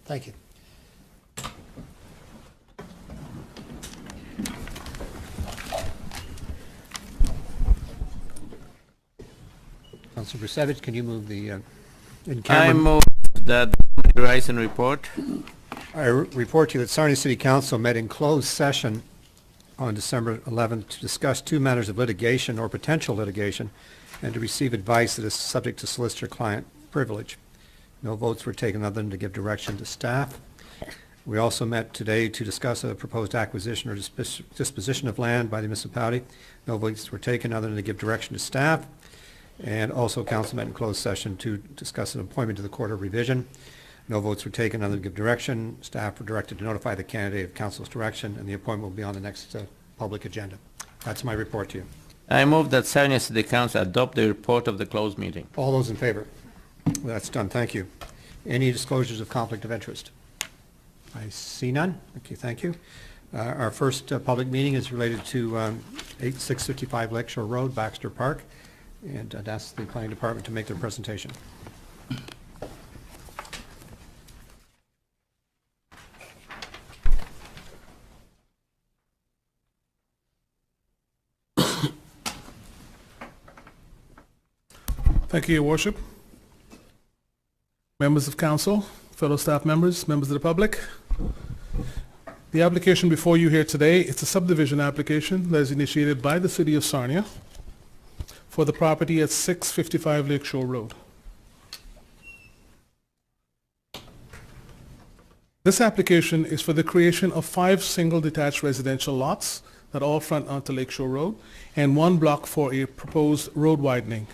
Thank you. Councilor Brusevich, can you move the in-camera? I move that the Horizon report. I report to you that Sarnia City Council met in closed session on December 11th to discuss two matters of litigation or potential litigation and to receive advice that is subject to solicitor-client privilege. No votes were taken other than to give direction to staff. We also met today to discuss a proposed acquisition or disposition of land by the municipality. No votes were taken other than to give direction to staff. And also council met in closed session to discuss an appointment to the Court of Revision. No votes were taken other than to give direction. Staff were directed to notify the candidate of council's direction, and the appointment will be on the next public agenda. That's my report to you. I move that Sarnia City Council adopt the report of the closed meeting. All those in favor? That's done. Thank you. Any disclosures of conflict of interest? I see none. Okay, thank you. Our first public meeting is related to 655 Lakeshore Road, Baxter Park, and I'd ask the planning department to make their presentation. Thank you, Your Worship. Members of Council, fellow staff members, members of the public. The application before you here today, it's a subdivision application that is initiated by the City of Sarnia for the property at 655 Lakeshore Road. This application is for the creation of 5 single detached residential lots that all front onto Lakeshore Road and 1 block for a proposed road widening.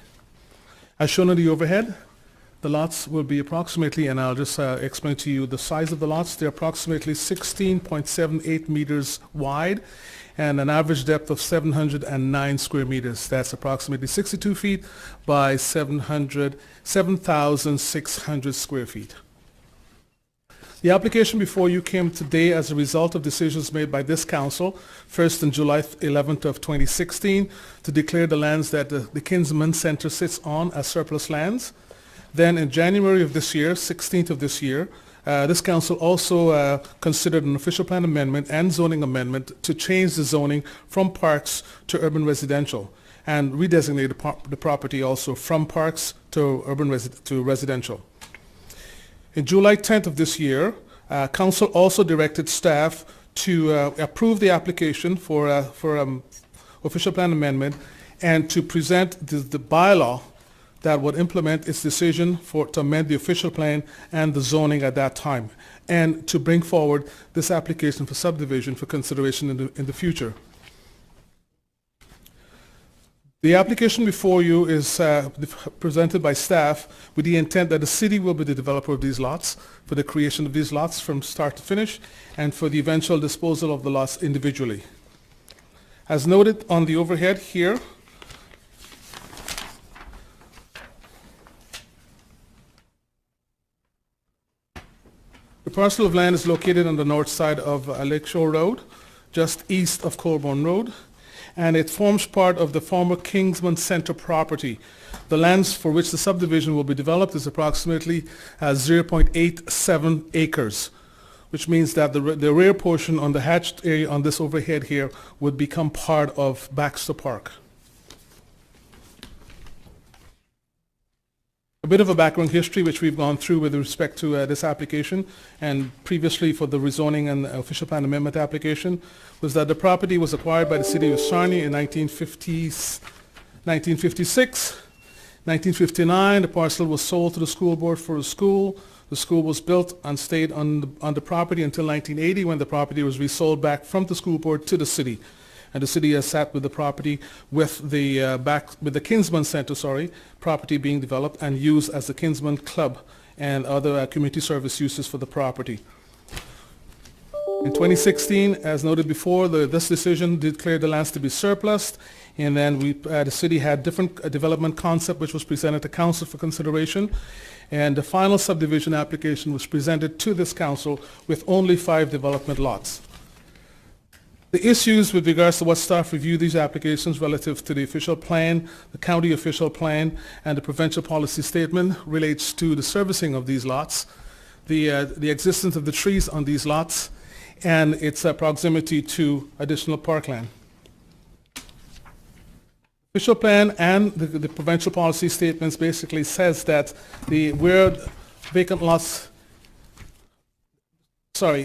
As shown on the overhead, the lots will be approximately, and I'll just explain to you the size of the lots. They're approximately 16.78 meters wide and an average depth of 709 square meters. That's approximately 62 feet by 7,600 square feet. The application before you came today as a result of decisions made by this council, first on July 11th of 2016, to declare the lands that the Kinsman Center sits on as surplus lands. Then in January of this year, 16th of this year, this council also considered an official plan amendment and zoning amendment to change the zoning from parks to urban residential and redesignate the property also from parks to residential. In July 10th of this year, council also directed staff to approve the application for official plan amendment and to present the bylaw that would implement its decision to amend the official plan and the zoning at that time, and to bring forward this application for subdivision for consideration in the future. The application before you is presented by staff with the intent that the city will be the developer of these lots, for the creation of these lots from start to finish, and for the eventual disposal of the lots individually. As noted on the overhead here, the parcel of land is located on the north side of Lakeshore Road, just east of Colborne Road, and it forms part of the former Kinsman Center property. The lands for which the subdivision will be developed is approximately 0.87 acres, which means that the rear portion on the hatched area on this overhead here would become part of Baxter Park. A bit of a background history which we've gone through with respect to this application and previously for the rezoning and official plan amendment application was that the property was acquired by the City of Sarnia in 1956. 1959, the parcel was sold to the school board for a school. The school was built and stayed on the property until 1980 when the property was resold back from the school board to the city. And the city has sat with the property with the Kinsman Center, property being developed and used as the Kinsman Club and other community service uses for the property. In 2016, as noted before, this decision declared the lands to be surplus, and then the city had different development concept which was presented to council for consideration, and the final subdivision application was presented to this council with only 5 development lots. The issues with regards to what staff review these applications relative to the official plan, the county official plan, and the provincial policy statement relates to the servicing of these lots. the existence of the trees on these lots and its proximity to additional parkland. Official plan and the provincial policy statements basically says that where vacant lots,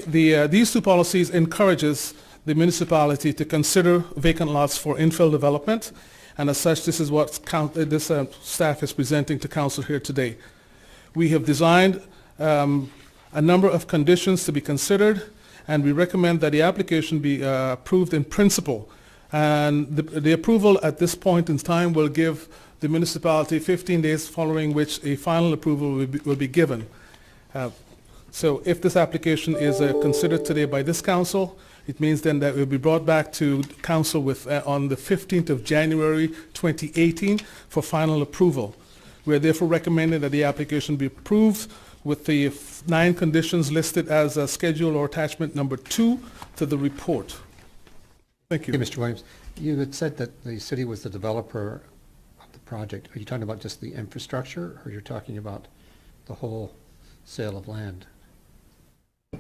these two policies encourages the municipality to consider vacant lots for infill development, and as such, this is what this staff is presenting to council here today. We have designed a number of conditions to be considered, and we recommend that the application be approved in principle. And the approval at this point in time will give the municipality 15 days, following which a final approval will be given. So if this application is considered today by this council, it means then that it will be brought back to council on the 15th of January 2018 for final approval. We are therefore recommending that the application be approved with the 9 conditions listed as a schedule or attachment number 2 to the report. Thank you. Hey, Mr. Williams, you had said that the city was the developer of the project. Are you talking about just the infrastructure, or you're talking about the whole sale of land?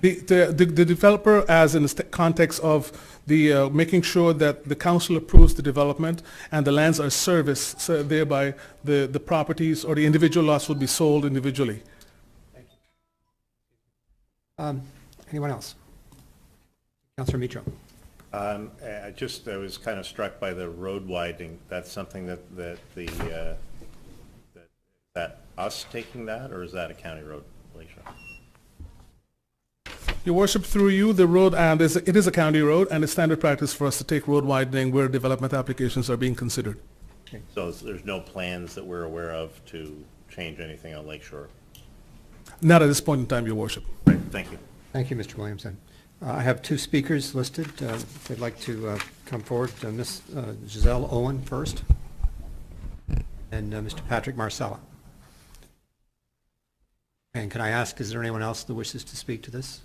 The developer, as in the context of the making sure that the council approves the development and the lands are serviced, so thereby the properties or the individual lots will be sold individually. Thank you. Anyone else? Councilor Mitro. I was kind of struck by the road widening. That's something that us taking that, or is that a county road, Alicia? Your worship, through you, the road, and it is a county road, and it's standard practice for us to take road widening where development applications are being considered. Okay. So there's no plans that we're aware of to change anything on Lakeshore? Not at this point in time, your worship. Right, thank you. Thank you, Mr. Williamson. I have 2 speakers listed. If they'd like to come forward, Ms. Giselle Owen first, and Mr. Patrick Marcella. And can I ask, is there anyone else that wishes to speak to this?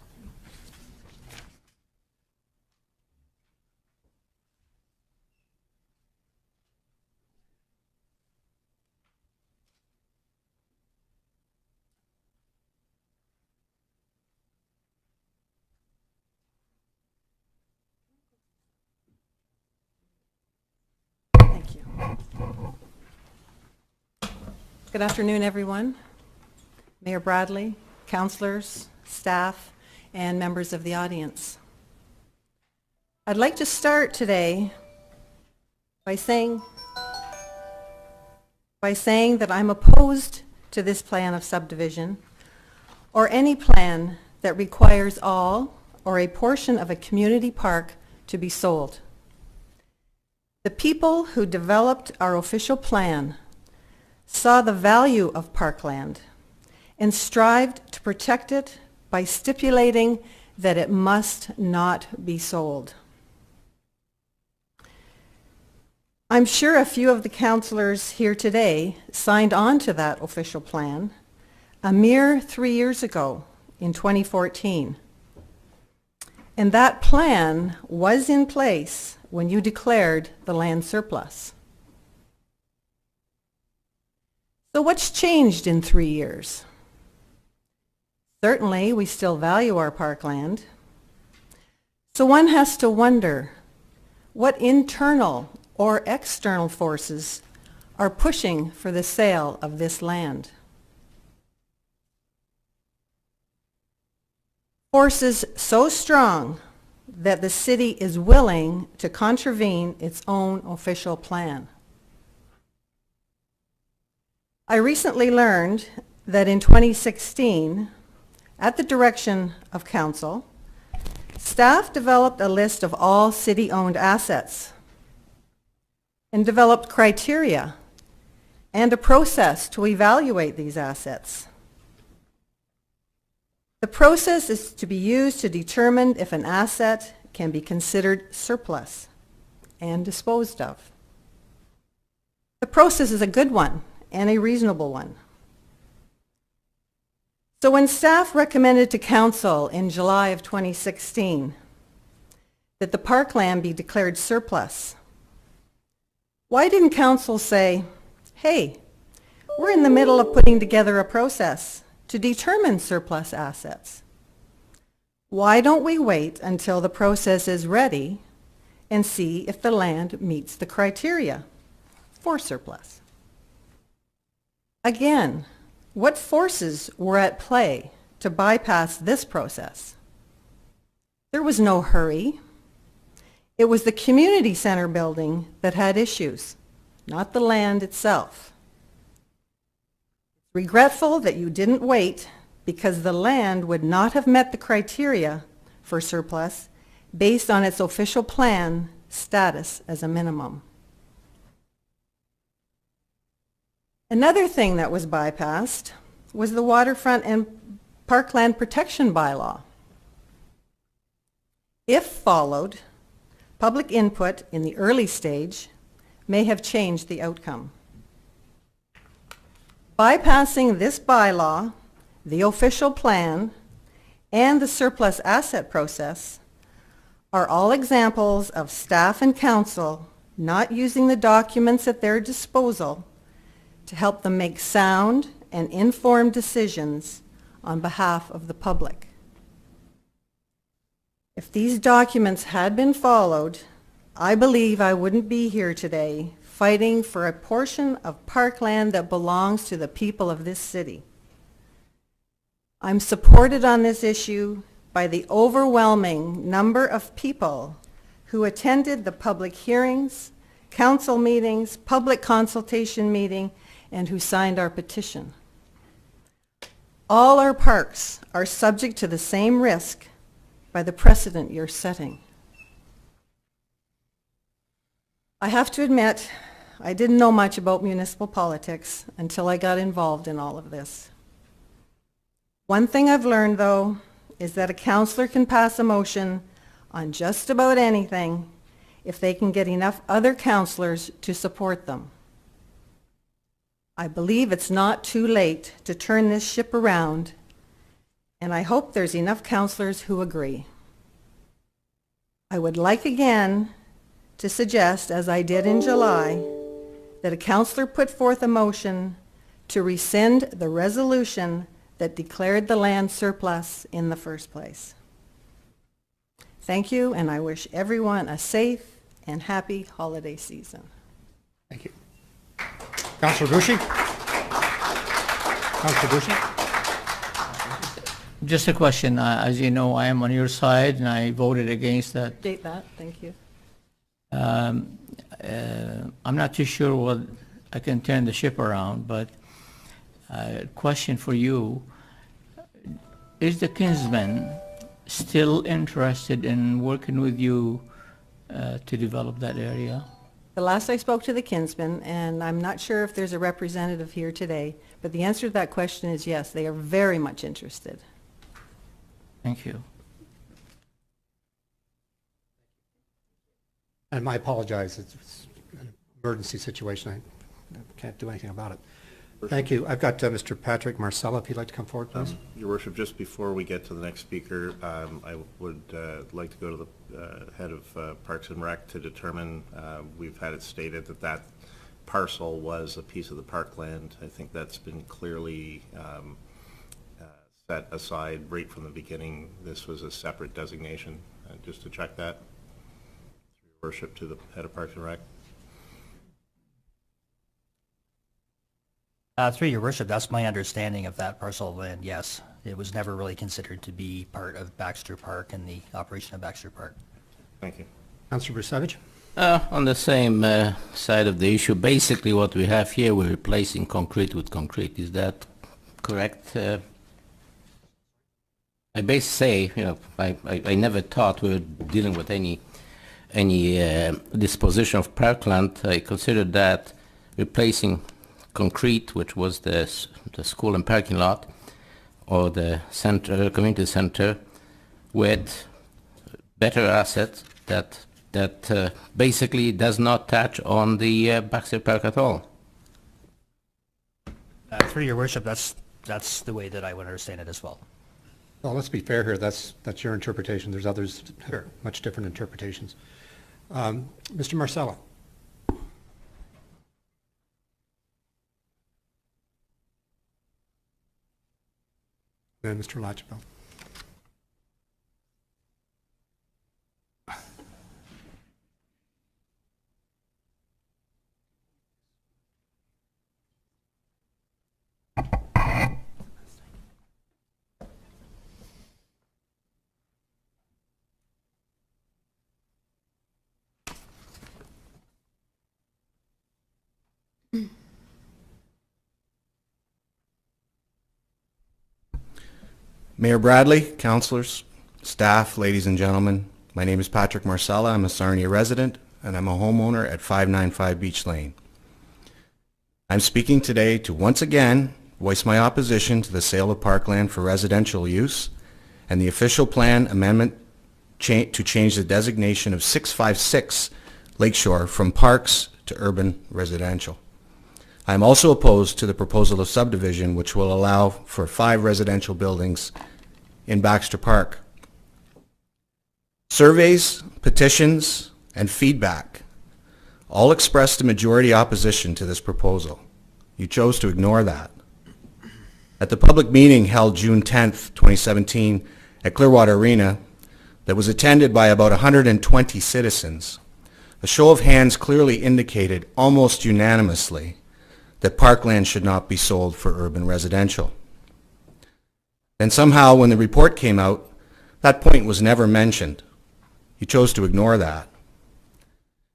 Thank you. Good afternoon, everyone. Mayor Bradley, councilors, staff, and members of the audience. I'd like to start today by saying that I'm opposed to this plan of subdivision or any plan that requires all or a portion of a community park to be sold. The people who developed our official plan saw the value of parkland and strived to protect it by stipulating that it must not be sold. I'm sure a few of the councillors here today signed on to that official plan a mere 3 years ago in 2014. And that plan was in place when you declared the land surplus. So what's changed in 3 years? Certainly, we still value our parkland. So one has to wonder what internal or external forces are pushing for the sale of this land. Forces so strong that the city is willing to contravene its own official plan. I recently learned that in 2016, at the direction of council, staff developed a list of all city-owned assets and developed criteria and a process to evaluate these assets. The process is to be used to determine if an asset can be considered surplus and disposed of. The process is a good one and a reasonable one. So when staff recommended to council in July of 2016 that the parkland be declared surplus, why didn't council say, hey, we're in the middle of putting together a process to determine surplus assets? Why don't we wait until the process is ready and see if the land meets the criteria for surplus? Again, what forces were at play to bypass this process? There was no hurry. It was the community center building that had issues, not the land itself. Regretful that you didn't wait because the land would not have met the criteria for surplus based on its official plan status as a minimum. Another thing that was bypassed was the waterfront and parkland protection bylaw. If followed, public input in the early stage may have changed the outcome. Bypassing this bylaw, the official plan, and the surplus asset process are all examples of staff and council not using the documents at their disposal to help them make sound and informed decisions on behalf of the public. If these documents had been followed, I believe I wouldn't be here today fighting for a portion of parkland that belongs to the people of this city. I'm supported on this issue by the overwhelming number of people who attended the public hearings, council meetings, public consultation meeting, and who signed our petition. All our parks are subject to the same risk by the precedent you're setting. I have to admit, I didn't know much about municipal politics until I got involved in all of this. One thing I've learned, though, is that a councillor can pass a motion on just about anything if they can get enough other councillors to support them. I believe it's not too late to turn this ship around, and I hope there's enough councillors who agree. I would like again to suggest, as I did in July, that a councillor put forth a motion to rescind the resolution that declared the land surplus in the first place. Thank you, and I wish everyone a safe and happy holiday season. Thank you. Councillor Bushy? Councillor Bushy? Just a question. As you know, I am on your side, and I voted against that. Date that, thank you. I'm not too sure what I can turn the ship around, but question for you. Is the Kinsman still interested in working with you to develop that area? The last I spoke to the Kinsman, and I'm not sure if there's a representative here today, but the answer to that question is yes, they are very much interested. Thank you. And I apologize, it's an emergency situation, I can't do anything about it. Thank you. I've got Mr. Patrick Marcella, if you'd like to come forward, please. Your Worship, just before we get to the next speaker, I would like to go to the head of Parks and Rec to determine, we've had it stated that that parcel was a piece of the parkland. I think that's been clearly set aside right from the beginning. This was a separate designation, just to check that. Your Worship, to the head of Parks and Rec. Through your worship, that's my understanding of that parcel of land, yes. It was never really considered to be part of Baxter Park and the operation of Baxter Park. Thank you. Councillor Brusevich? On the same side of the issue, basically what we have here, we're replacing concrete with concrete. Is that correct? I basically say, you know, I never thought we were dealing with any disposition of parkland. I considered that replacing concrete, which was the school and parking lot, or the center, community center, with better assets that basically does not touch on the Baxter Park at all. Through your worship, that's the way that I would understand it as well. Well, let's be fair here, that's your interpretation. There's others that have much different interpretations. Mr. Marcella? Then Mr. Latchfeld. Mayor Bradley, councilors, staff, ladies and gentlemen, my name is Patrick Marcella. I'm a Sarnia resident, and I'm a homeowner at 595 Beach Lane. I'm speaking today to once again voice my opposition to the sale of parkland for residential use and the official plan amendment to change the designation of 656 Lakeshore from parks to urban residential. I am also opposed to the proposal of subdivision, which will allow for 5 residential buildings in Baxter Park. Surveys, petitions, and feedback all expressed a majority opposition to this proposal. You chose to ignore that. At the public meeting held June 10th, 2017 at Clearwater Arena that was attended by about 120 citizens, a show of hands clearly indicated almost unanimously that parkland should not be sold for urban residential. And somehow when the report came out, that point was never mentioned. You chose to ignore that.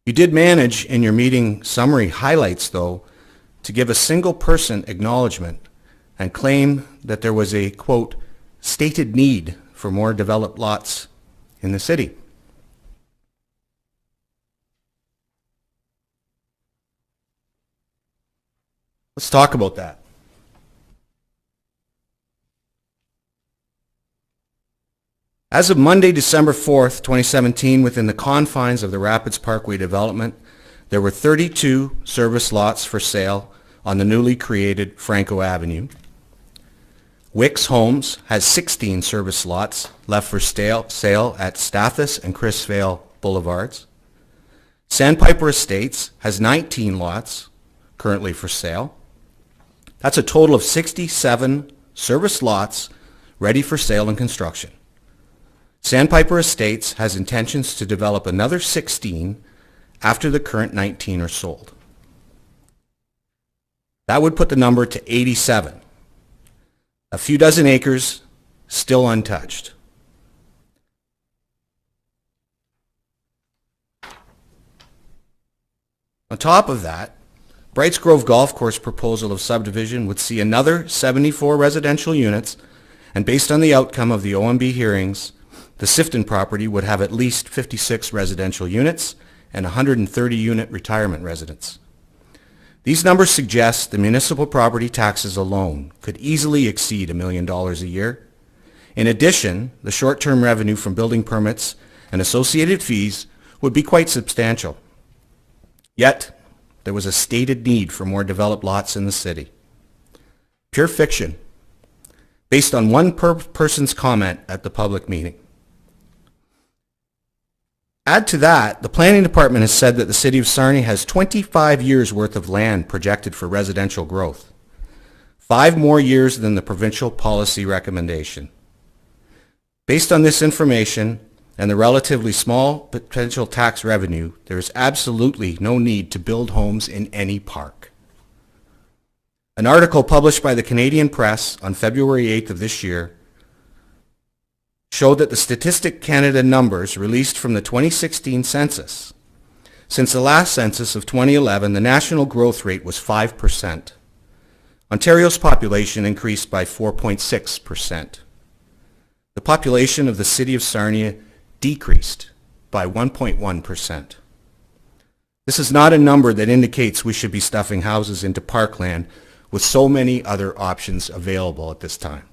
You did manage in your meeting summary highlights, though, to give a single person acknowledgement and claim that there was a, quote, stated need for more developed lots in the city. Let's talk about that. As of Monday, December 4th, 2017, within the confines of the Rapids Parkway development, there were 32 service lots for sale on the newly created Franco Avenue. Wicks Homes has 16 service lots left for sale at Stathis and Chris Vale Boulevards. Sandpiper Estates has 19 lots currently for sale. That's a total of 67 service lots ready for sale and construction. Sandpiper Estates has intentions to develop another 16 after the current 19 are sold. That would put the number to 87. A few dozen acres still untouched. On top of that, Brights Grove Golf Course proposal of subdivision would see another 74 residential units, and based on the outcome of the OMB hearings, the Sifton property would have at least 56 residential units and 130 unit retirement residents. These numbers suggest the municipal property taxes alone could easily exceed $1 million a year. In addition, the short-term revenue from building permits and associated fees would be quite substantial. Yet, there was a stated need for more developed lots in the city. Pure fiction, based on one person's comment at the public meeting. Add to that, the planning department has said that the city of Sarnia has 25 years worth of land projected for residential growth. 5 more years than the provincial policy recommendation. Based on this information and the relatively small potential tax revenue, there is absolutely no need to build homes in any park. An article published by the Canadian Press on February 8th of this year showed that the Statistic Canada numbers released from the 2016 census. Since the last census of 2011, the national growth rate was 5%. Ontario's population increased by 4.6%. The population of the city of Sarnia decreased by 1.1%. This is not a number that indicates we should be stuffing houses into parkland with so many other options available at this time.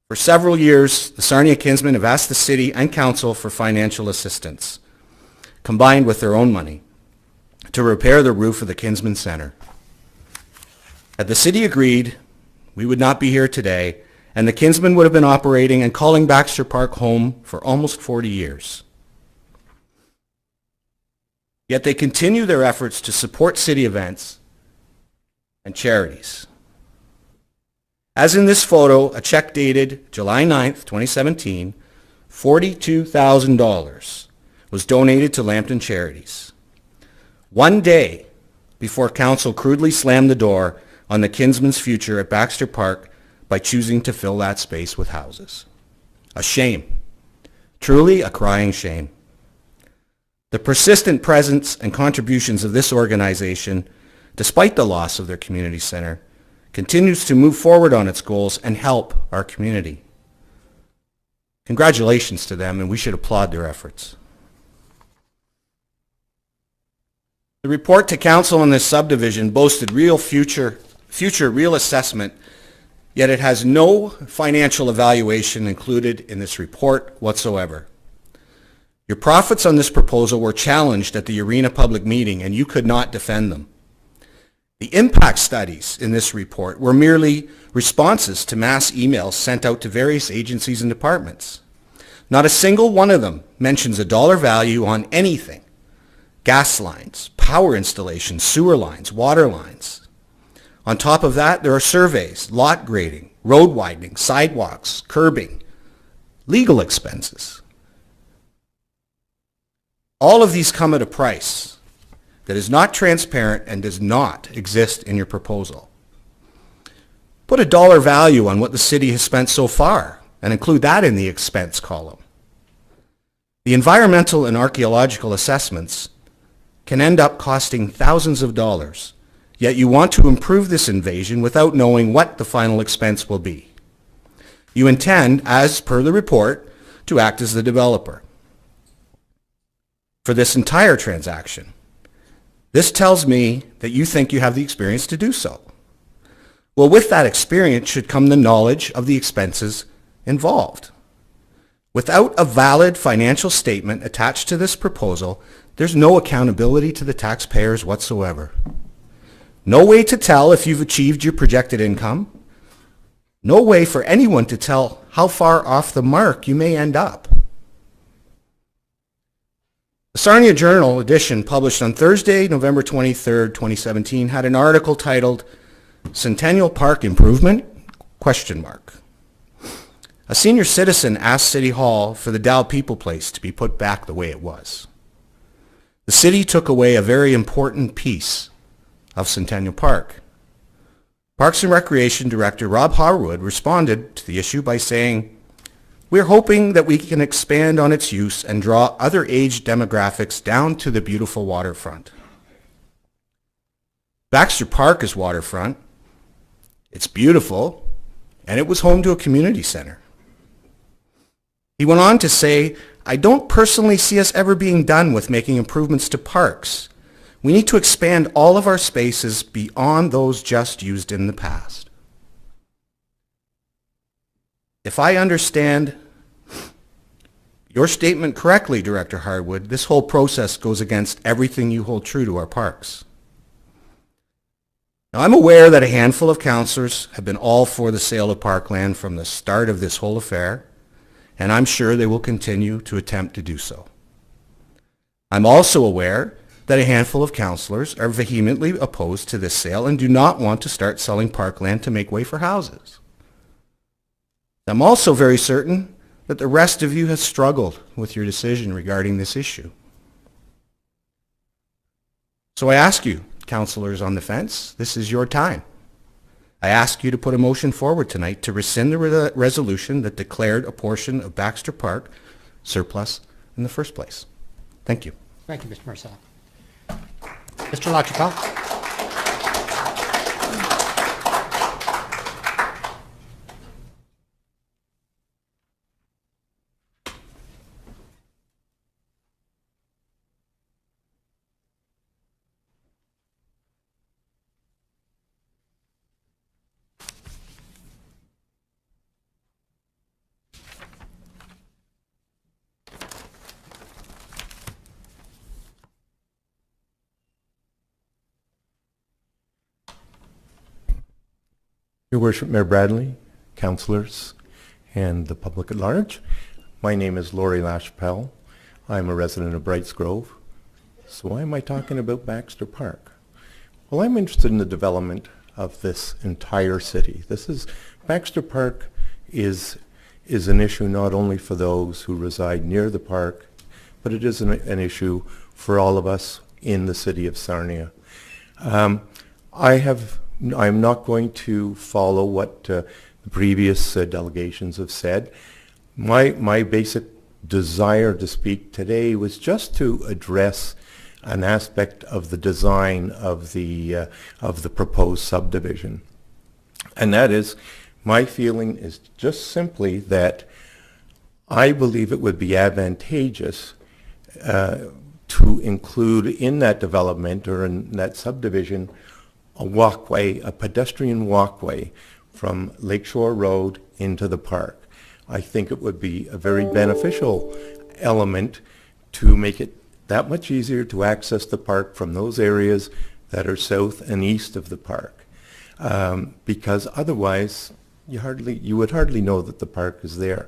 For several years, the Sarnia Kinsmen have asked the city and council for financial assistance, combined with their own money, to repair the roof of the Kinsman Centre. Had the city agreed, we would not be here today, and the Kinsmen would have been operating and calling Baxter Park home for almost 40 years. Yet they continue their efforts to support city events and charities. As in this photo, a check dated July 9th, 2017, $42,000 was donated to Lambton Charities. One day before council crudely slammed the door on the Kinsman's future at Baxter Park by choosing to fill that space with houses. A shame. Truly a crying shame. The persistent presence and contributions of this organization, despite the loss of their community center, continues to move forward on its goals and help our community. Congratulations to them, and we should applaud their efforts. The report to council on this subdivision boasted future real assessment, yet it has no financial evaluation included in this report whatsoever. Your profits on this proposal were challenged at the Arena public meeting, and you could not defend them. The impact studies in this report were merely responses to mass emails sent out to various agencies and departments. Not a single one of them mentions a dollar value on anything. Gas lines, power installations, sewer lines, water lines. On top of that, there are surveys, lot grading, road widening, sidewalks, curbing, legal expenses. All of these come at a price that is not transparent and does not exist in your proposal. Put a dollar value on what the city has spent so far and include that in the expense column. The environmental and archaeological assessments can end up costing thousands of dollars, yet you want to improve this invasion without knowing what the final expense will be. You intend, as per the report, to act as the developer for this entire transaction. This tells me that you think you have the experience to do so. Well, with that experience should come the knowledge of the expenses involved. Without a valid financial statement attached to this proposal, there's no accountability to the taxpayers whatsoever. No way to tell if you've achieved your projected income. No way for anyone to tell how far off the mark you may end up. The Sarnia Journal edition published on Thursday, November 23rd, 2017, had an article titled Centennial Park Improvement? A senior citizen asked City Hall for the Dow People Place to be put back the way it was. The city took away a very important piece of Centennial Park. Parks and Recreation Director Rob Harwood responded to the issue by saying, "We're hoping that we can expand on its use and draw other age demographics down to the beautiful waterfront." Baxter Park is waterfront. It's beautiful, and it was home to a community center. He went on to say, "I don't personally see us ever being done with making improvements to parks. We need to expand all of our spaces beyond those just used in the past." If I understand your statement correctly, Director Harwood, this whole process goes against everything you hold true to our parks. Now, I'm aware that a handful of councillors have been all for the sale of parkland from the start of this whole affair, and I'm sure they will continue to attempt to do so. I'm also aware that a handful of councillors are vehemently opposed to this sale and do not want to start selling parkland to make way for houses. I'm also very certain that the rest of you have struggled with your decision regarding this issue. So I ask you, councillors on the fence, this is your time. I ask you to put a motion forward tonight to rescind the resolution that declared a portion of Baxter Park surplus in the first place. Thank you. Thank you, Mr. Marcel. Mr. LaChapelle? Your Worship, Mayor Bradley, councillors, and the public at large. My name is Laurie LaChapelle. I'm a resident of Brights Grove. So why am I talking about Baxter Park? Well, I'm interested in the development of this entire city. This is Baxter Park is an issue not only for those who reside near the park, but it is an issue for all of us in the city of Sarnia. I'm not going to follow what the previous delegations have said. My basic desire to speak today was just to address an aspect of the design of the proposed subdivision. And that is, my feeling is just simply that I believe it would be advantageous to include in that development or in that subdivision a walkway, a pedestrian walkway from Lakeshore Road into the park. I think it would be a very beneficial element to make it that much easier to access the park from those areas that are south and east of the park. Because otherwise, you would hardly know that the park is there.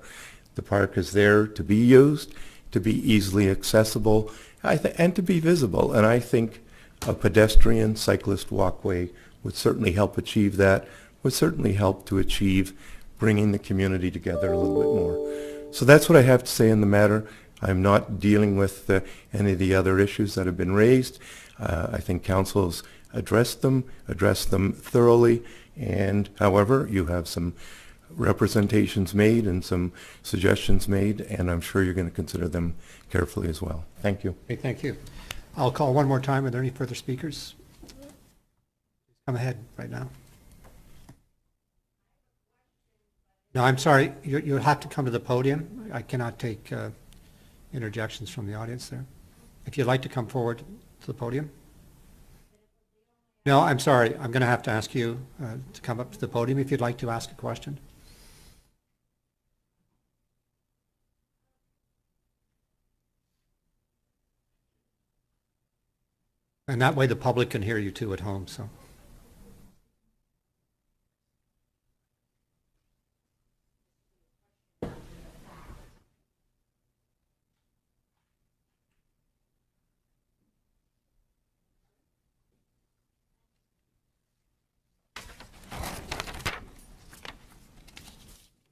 The park is there to be used, to be easily accessible, and to be visible. And I think a pedestrian cyclist walkway would certainly help achieve that, would certainly help to achieve bringing the community together a little bit more. So that's what I have to say in the matter. I'm not dealing with any of the other issues that have been raised. I think council's addressed them thoroughly, and however, you have some representations made and some suggestions made, and I'm sure you're going to consider them carefully as well. Thank you. Okay, thank you. I'll call one more time. Are there any further speakers? Come ahead right now. No, I'm sorry. You have to come to the podium. I cannot take interjections from the audience there. If you'd like to come forward to the podium. No, I'm sorry. I'm going to have to ask you to come up to the podium if you'd like to ask a question. And that way the public can hear you too at home, so.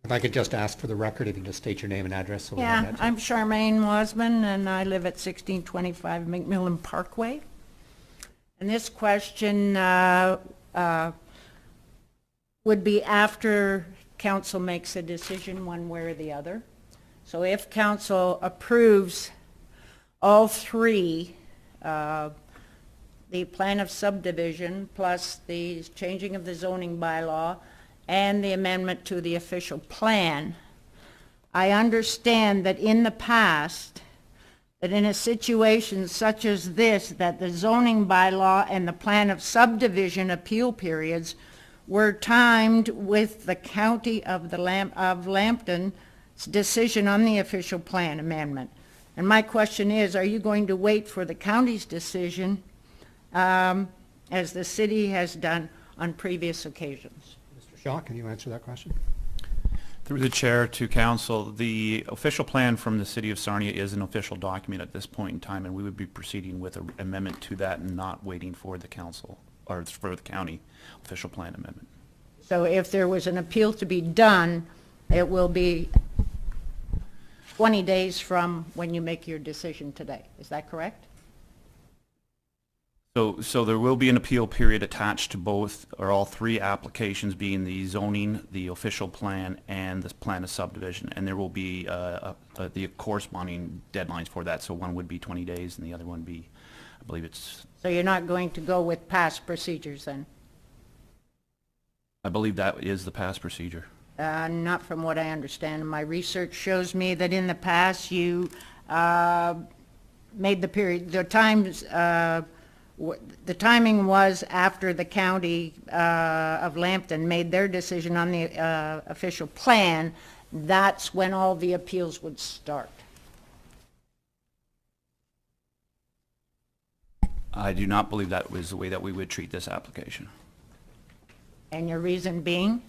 If I could just ask for the record, if you can just state your name and address. So we have Yeah, that. I'm Charmaine Wasman, and I live at 1625 McMillan Parkway. And this question would be after council makes a decision one way or the other. So if council approves all three, the plan of subdivision plus the changing of the zoning bylaw and the amendment to the official plan, I understand that in the past, that in a situation such as this, that the zoning bylaw and the plan of subdivision appeal periods were timed with the county of Lambton's decision on the official plan amendment. And my question is, are you going to wait for the county's decision as the city has done on previous occasions? Mr. Shaw, can you answer that question? Through the chair to council, the official plan from the city of Sarnia is an official document at this point in time, and we would be proceeding with an amendment to that and not waiting for the council or for the county official plan amendment. So if there was an appeal to be done, it will be 20 days from when you make your decision today. Is that correct? So there will be an appeal period attached to both or all three applications, being the zoning, the official plan, and the plan of subdivision. And there will be the corresponding deadlines for that. So one would be 20 days and the other one be, I believe it's... So you're not going to go with past procedures then? I believe that is the past procedure. Not from what I understand. My research shows me that in the past you made the period, the timing was after the county of Lambton made their decision on the official plan. That's when all the appeals would start. I do not believe that was the way that we would treat this application. And your reason being?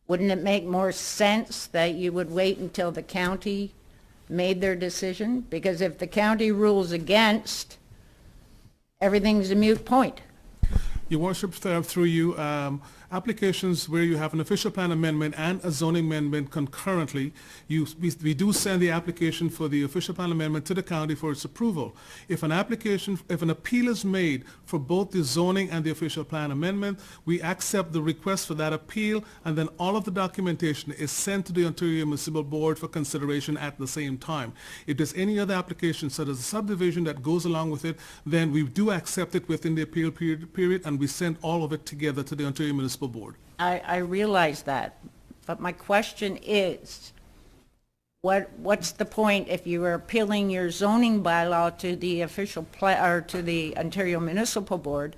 Wouldn't it make more sense that you would wait until the county made their decision? Because if the county rules against, everything's a moot point. Your Worship, through you, applications where you have an official plan amendment and a zoning amendment concurrently, we do send the application for the official plan amendment to the county for its approval. If an appeal is made for both the zoning and the official plan amendment, we accept the request for that appeal, and then all of the documentation is sent to the Ontario Municipal Board for consideration at the same time. If there's any other application, such as a subdivision that goes along with it, then we do accept it within the appeal period, and we send all of it together to the Ontario Municipal Board. I realize that, but my question is, what's the point if you are appealing your zoning bylaw to the official or to the Ontario Municipal Board,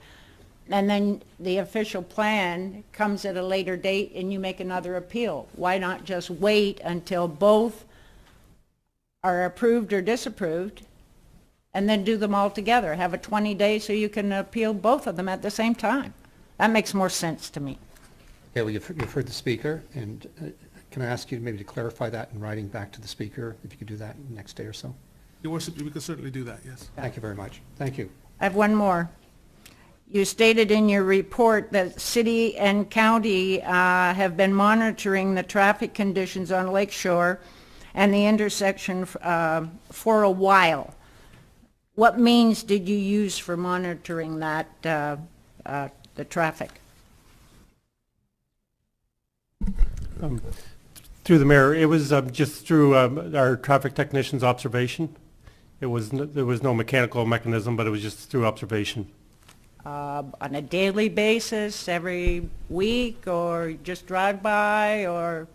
and then the official plan comes at a later date and you make another appeal? Why not just wait until both are approved or disapproved, and then do them all together? Have a 20 days so you can appeal both of them at the same time. That makes more sense to me. Okay, well, you've heard the speaker, and can I ask you maybe to clarify that in writing back to the speaker, if you could do that next day or so? Your Worship, we could certainly do that, yes. Thank you very much. Thank you. I have one more. You stated in your report that city and county have been monitoring the traffic conditions on Lake Shore and the intersection for a while. What means did you use for monitoring that, the traffic? Through the mayor, it was just through our traffic technician's observation. There was no mechanical mechanism, but it was just through observation. On a daily basis, every week, or just drive by? Or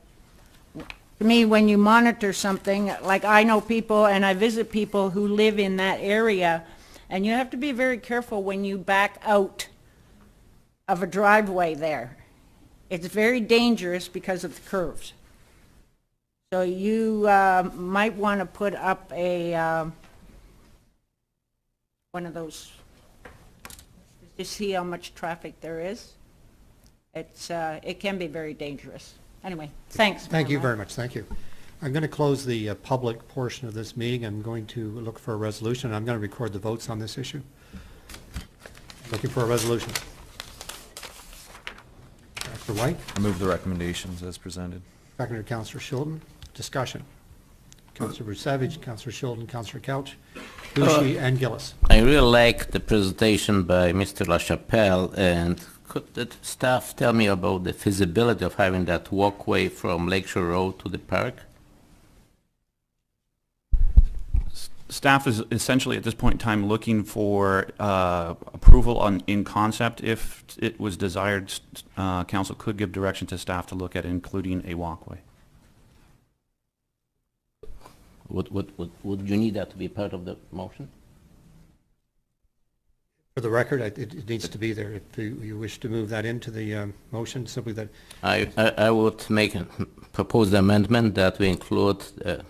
to me, when you monitor something, like I know people and I visit people who live in that area, and you have to be very careful when you back out of a driveway there. It's very dangerous because of the curves. So you might want to put up a one of those to see how much traffic there is. It can be very dangerous. Anyway, thanks. Thank you very much. Thank you. I'm going to close the public portion of this meeting. I'm going to look for a resolution. I'm going to record the votes on this issue. Looking for a resolution. Councillor White. I move the recommendations as presented. Seconded, Councillor Shilton. Discussion. Councillor Savage, Councillor Shilton, Councillor Couch, Bushi, and Gillis. I really like the presentation by Mr. LaChapelle, and could the staff tell me about the feasibility of having that walkway from Lakeshore Road to the park? Staff is essentially at this point in time looking for approval in concept. If it was desired, council could give direction to staff to look at including a walkway. Would you need that to be part of the motion? For the record, it needs to be there. If you wish to move that into the motion, simply that. I would propose the amendment that we include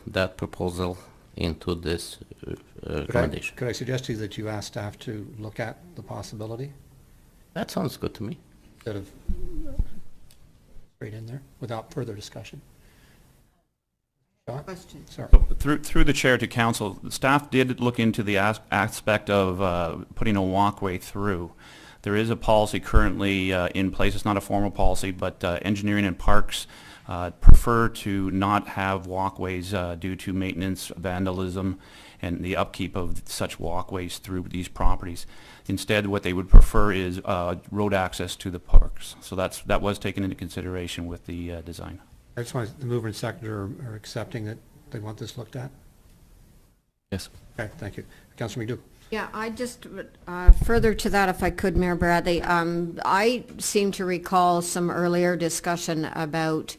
that proposal into this recommendation. Could I suggest to you that you ask staff to look at the possibility? That sounds good to me. Instead of straight in there, without further discussion. Question. Sorry. Through the chair to council, staff did look into the aspect of putting a walkway through. There is a policy currently in place. It's not a formal policy, but engineering and parks prefer to not have walkways due to maintenance, vandalism, and the upkeep of such walkways through these properties. Instead, what they would prefer is road access to the parks. So that was taken into consideration with the design. I just want the mover and seconder are accepting that they want this looked at. Yes. Okay, thank you. Councillor McDougall. Yeah, I just, further to that, if I could, Mayor Bradley, I seem to recall some earlier discussion about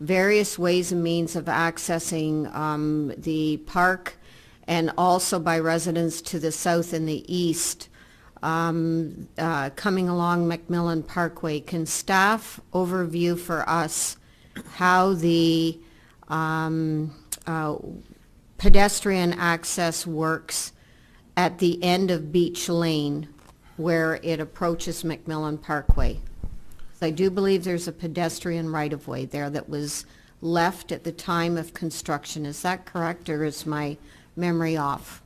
various ways and means of accessing the park, and also by residents to the south and the east, coming along Macmillan Parkway. Can staff overview for us how the pedestrian access works at the end of Beach Lane where it approaches Macmillan Parkway? So I do believe there's a pedestrian right-of-way there that was left at the time of construction. Is that correct, or is my memory off?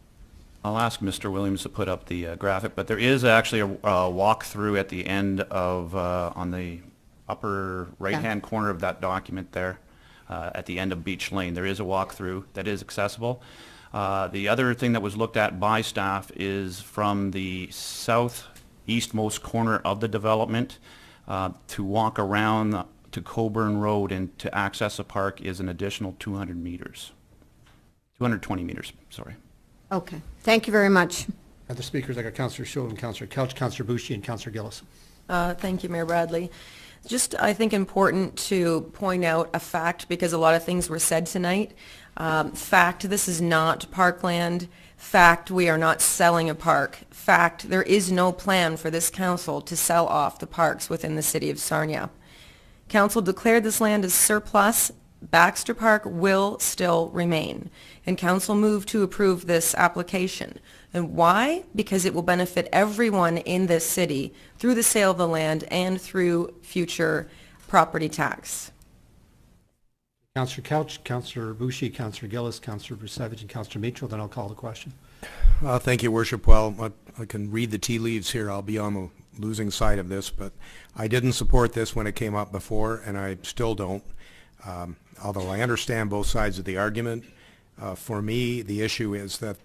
I'll ask Mr. Williams to put up the graphic, but there is actually a walkthrough at the end of, on the upper right-hand corner of that document there, at the end of Beach Lane. There is a walkthrough that is accessible. The other thing that was looked at by staff is from the southeastmost corner of the development to walk around to Coburn Road and to access the park is an additional 200 meters. 220 meters, sorry. Okay, thank you very much. Other speakers, I got Councillor Schultz, Councillor Couch, Councillor Bucci, and Councillor Gillis. Thank you, Mayor Bradley. Just, I think, important to point out a fact, because a lot of things were said tonight. Fact, this is not parkland. Fact, we are not selling a park. Fact, there is no plan for this council to sell off the parks within the city of Sarnia. Council declared this land as surplus. Baxter Park will still remain, and council moved to approve this application. And why? Because it will benefit everyone in this city through the sale of the land and through future property tax. Councillor Couch, Councillor Bucci, Councillor Gillis, Councillor Brusevich, and Councillor Mitchell, then I'll call the question. Thank you, Worship. Well, I can read the tea leaves here. I'll be on the losing side of this, but I didn't support this when it came up before, and I still don't. Although I understand both sides of the argument, for me, the issue is that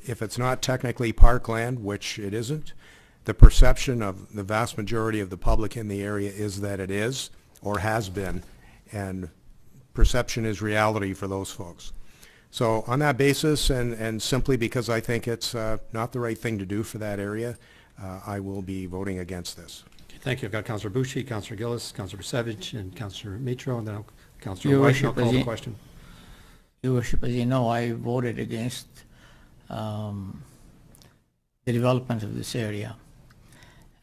if it's not technically parkland, which it isn't, the perception of the vast majority of the public in the area is that it is, or has been, and perception is reality for those folks. So on that basis, and simply because I think it's not the right thing to do for that area, I will be voting against this. Okay, thank you. I've got Councillor Bucci, Councillor Gillis, Councillor Brusevich, and Councilor Mitro, and then Councillor Your White, and I'll Worship, call the question. Your Worship, as you know, I voted against the development of this area.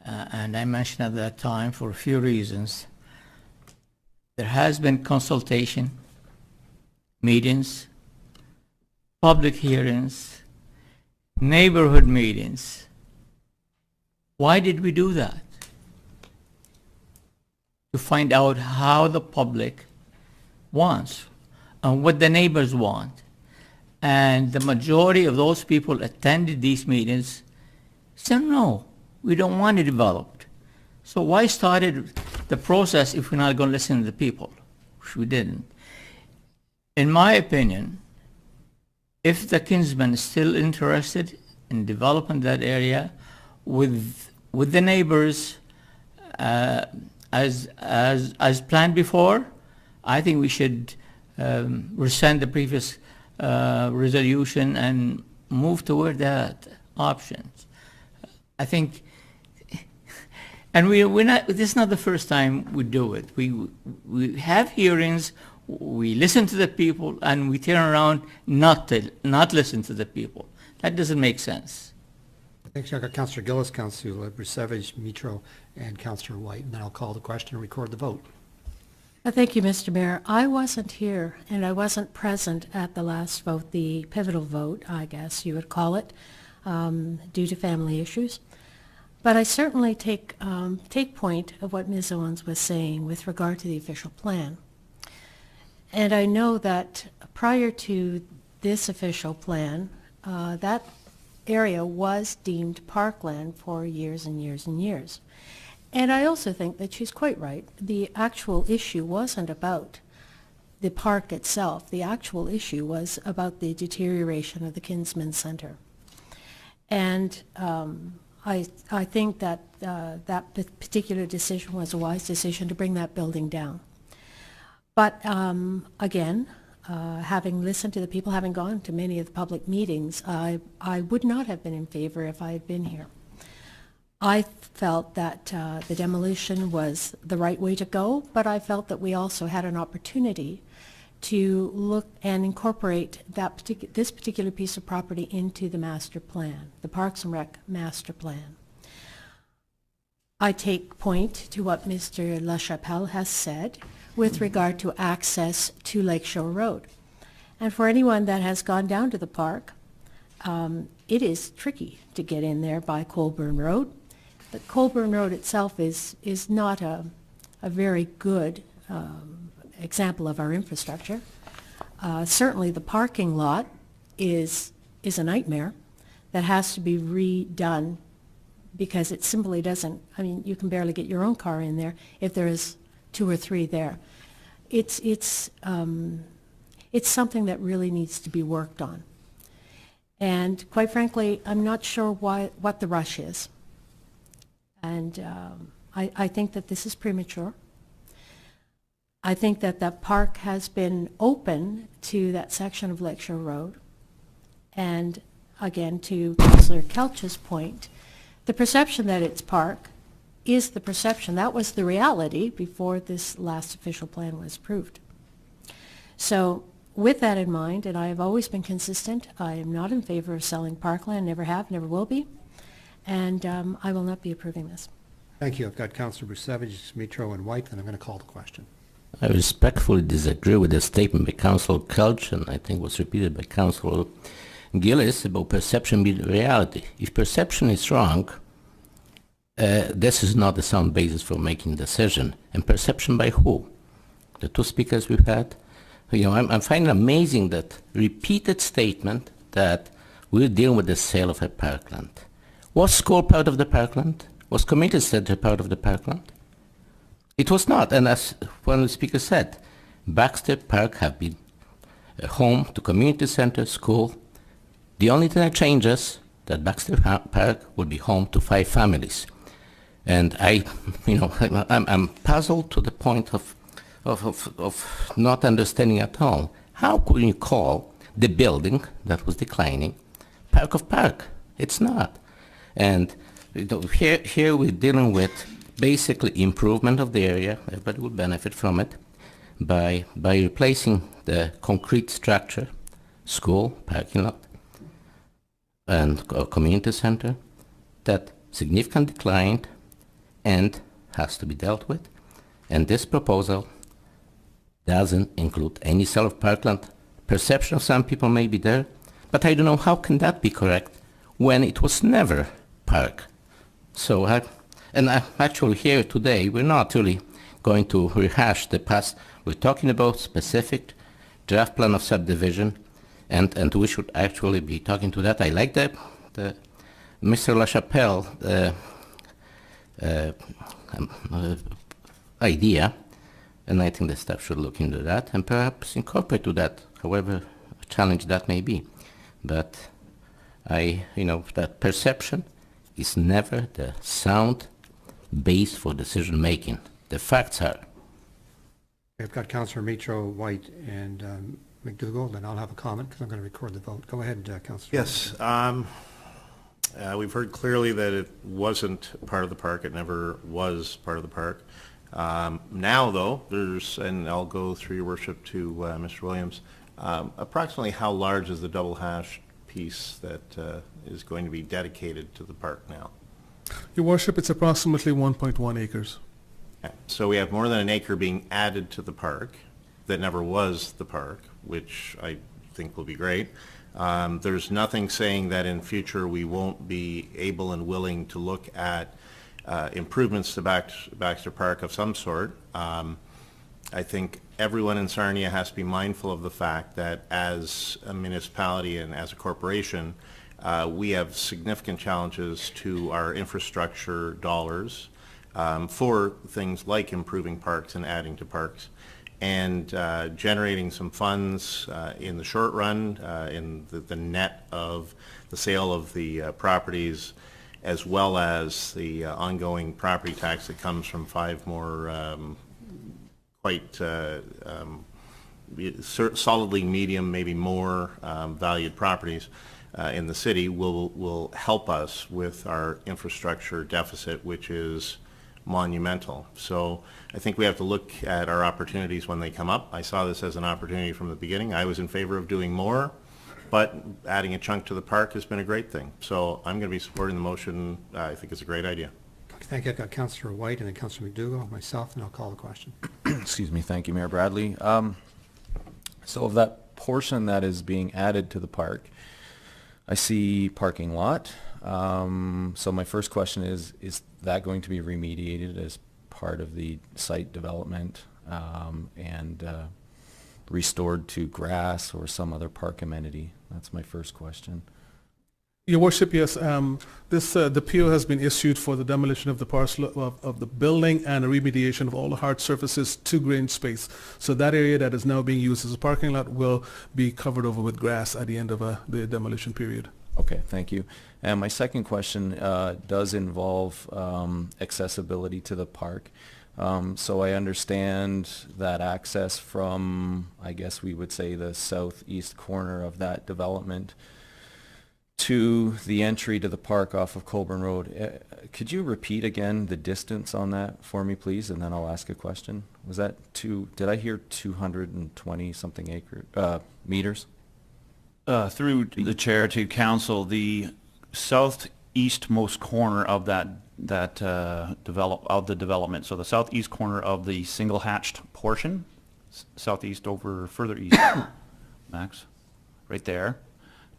And I mentioned at that time for a few reasons. There has been consultation, meetings, public hearings, neighborhood meetings. Why did we do that? To find out how the public wants and what the neighbors want. And the majority of those people attended these meetings said, no, we don't want it developed. So why started the process if we're not going to listen to the people? Which we didn't. In my opinion, if the Kinsman is still interested in developing that area with the neighbors as planned before, I think we should rescind the previous resolution and move toward that options. I think, and we're not. This is not the first time we do it. We have hearings, we listen to the people, and we turn around not listen to the people. That doesn't make sense. Thanks. I've got Councillor Gillis, Councillor Brusevich, Mitro, and Councillor White, and then I'll call the question and record the vote. Thank you, Mr. Mayor. I wasn't here, and I wasn't present at the last vote, the pivotal vote, I guess you would call it, due to family issues. But I certainly take point of what Ms. Owens was saying with regard to the official plan. And I know that prior to this official plan, that area was deemed parkland for years and years and years. And I also think that she's quite right. The actual issue wasn't about the park itself. The actual issue was about the deterioration of the Kinsman Center. And I think that that particular decision was a wise decision to bring that building down. But again, having listened to the people, having gone to many of the public meetings, I would not have been in favor if I had been here. I felt that the demolition was the right way to go, but I felt that we also had an opportunity to look and incorporate this particular piece of property into the master plan, the Parks and Rec master plan. I take point to what Mr. LaChapelle has said with regard to access to Lakeshore Road. And for anyone that has gone down to the park, it is tricky to get in there by Coburn Road. But Coburn Road itself is not a very good example of our infrastructure. Certainly the parking lot is a nightmare. that has to be redone because it simply doesn't, I mean, you can barely get your own car in there if there is 2 or 3 there. It's something that really needs to be worked on. And quite frankly, I'm not sure what the rush is. And I think that this is premature. I think that that park has been open to that section of Lakeshore Road. And again, to Councillor Kelch's point, the perception that it's park is the perception. That was the reality before this last official plan was approved. So with that in mind, and I have always been consistent, I am not in favor of selling parkland, never have, never will be, and I will not be approving this. Thank you. I've got Councillor Brusevich, Mitro, and White, and I'm going to call the question. I respectfully disagree with the statement by Councillor Kelch, and I think was repeated by Councillor Gillis about perception being reality. If perception is wrong, this is not the sound basis for making a decision. And perception by who? The 2 speakers we've had? You know, I'm finding amazing that repeated statement that we're dealing with the sale of a parkland. Was school part of the parkland? Was community center part of the parkland? It was not, and as one of the speakers said, Baxter Park have been a home to community center, school. The only thing that changes that Baxter Park will be home to 5 families. And I'm puzzled to the point of not understanding at all. How could you call the building that was declining Park of Park? It's not. And here we're dealing with basically improvement of the area. Everybody will benefit from it by replacing the concrete structure, school, parking lot, and a community center that significantly declined and has to be dealt with. And this proposal doesn't include any sale of parkland. Perception of some people may be there, but I don't know how can that be correct when it was never park. So I'm actually here today, we're not really going to rehash the past. We're talking about specific draft plan of subdivision, and we should actually be talking to that. I like the Mr. LaChapelle idea, and I think the staff should look into that and perhaps incorporate to that, however challenge that may be. But that perception is never the sound base for decision making. The facts are. I've got Councillor Mitro, White, and McDougall, and I'll have a comment because I'm going to record the vote. Go ahead, Councillor. Yes. We've heard clearly that it wasn't part of the park. It never was part of the park. Now, though, and I'll go through your worship to Mr. Williams, approximately how large is the double hash piece that is going to be dedicated to the park now? Your worship, it's approximately 1.1 acres. Okay. So we have more than an acre being added to the park that never was the park, which I think will be great. There's nothing saying that in future we won't be able and willing to look at improvements to Baxter Park of some sort. I think everyone in Sarnia has to be mindful of the fact that as a municipality and as a corporation, we have significant challenges to our infrastructure dollars for things like improving parks and adding to parks, and generating some funds in the short run, in the net of the sale of the properties, as well as the ongoing property tax that comes from 5 more quite solidly medium, maybe more valued properties in the city will help us with our infrastructure deficit, which is monumental. So I think we have to look at our opportunities when they come up. I saw this as an opportunity from the beginning. I was in favor of doing more, but adding a chunk to the park has been a great thing. So I'm going to be supporting the motion. I think it's a great idea. Thank you. I've got Councillor White and then Councillor McDougall, myself, and I'll call the question. Excuse me. Thank you, Mayor Bradley. So of that portion that is being added to the park, I see parking lot. So my first question is that going to be remediated as part of the site development and restored to grass or some other park amenity? That's my first question. Your worship, yes, the PO has been issued for the demolition of the parcel of the building and a remediation of all the hard surfaces to green space. So that area that is now being used as a parking lot will be covered over with grass at the end of the demolition period. Okay, thank you. And my second question does involve accessibility to the park. So I understand that access from, I guess we would say, the southeast corner of that development to the entry to the park off of Colburn Road. Could you repeat again the distance on that for me, please, and then I'll ask a question? Was that did I hear 220 something meters? Through the chair to council, the southeastmost corner of the development, so the southeast corner of the single hatched portion, southeast over further east, Max, right there,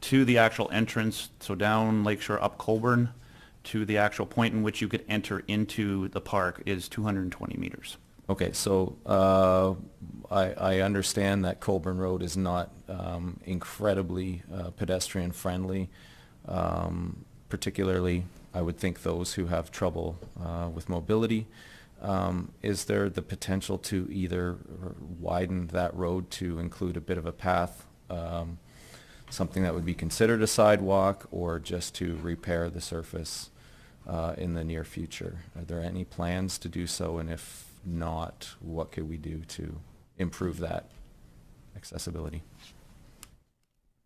to the actual entrance, so down Lakeshore up Colburn, to the actual point in which you could enter into the park is 220 meters. Okay, so I understand that Colburn Road is not incredibly pedestrian friendly, particularly I would think those who have trouble with mobility. Is there the potential to either widen that road to include a bit of a path, something that would be considered a sidewalk, or just to repair the surface in the near future? Are there any plans to do so, and if not, what could we do to improve that accessibility?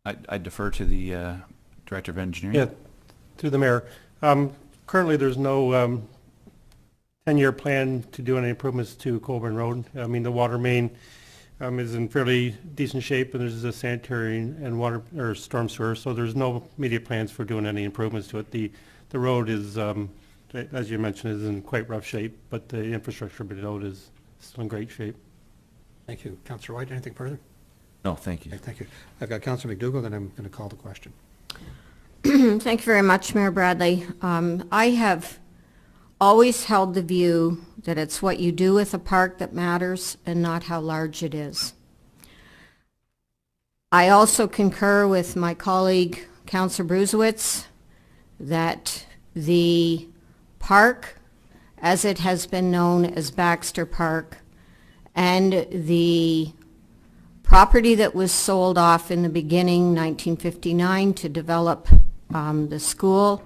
I defer to the Director of Engineering. Yeah, through the mayor. Currently, there's no 10-year plan to do any improvements to Colburn Road. I mean, the water main is in fairly decent shape, and there's a sanitary and water or storm sewer, so there's no immediate plans for doing any improvements to it. The road is, as you mentioned, is in quite rough shape, but the infrastructure below it is still in great shape. Thank you. Councillor White, anything further? No, thank you. Okay, thank you. I've got Councillor McDougall, then I'm going to call the question. Thank you very much, Mayor Bradley. I have always held the view that it's what you do with a park that matters and not how large it is. I also concur with my colleague, Councillor Bruzewitz, that the park, as it has been known as Baxter Park, and the property that was sold off in the beginning, 1959, to develop the school,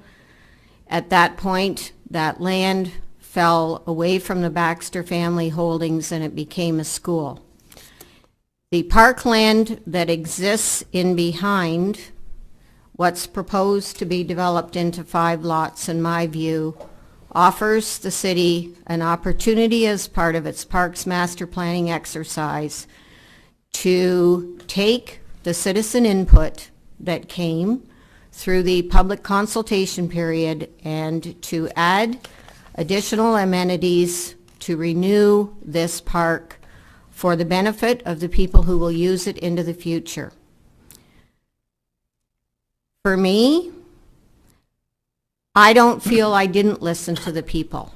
at that point, that land fell away from the Baxter family holdings and it became a school. The parkland that exists in behind what's proposed to be developed into 5 lots, in my view, offers the city an opportunity as part of its parks master planning exercise to take the citizen input that came through the public consultation period and to add additional amenities to renew this park for the benefit of the people who will use it into the future. For me, I don't feel I didn't listen to the people.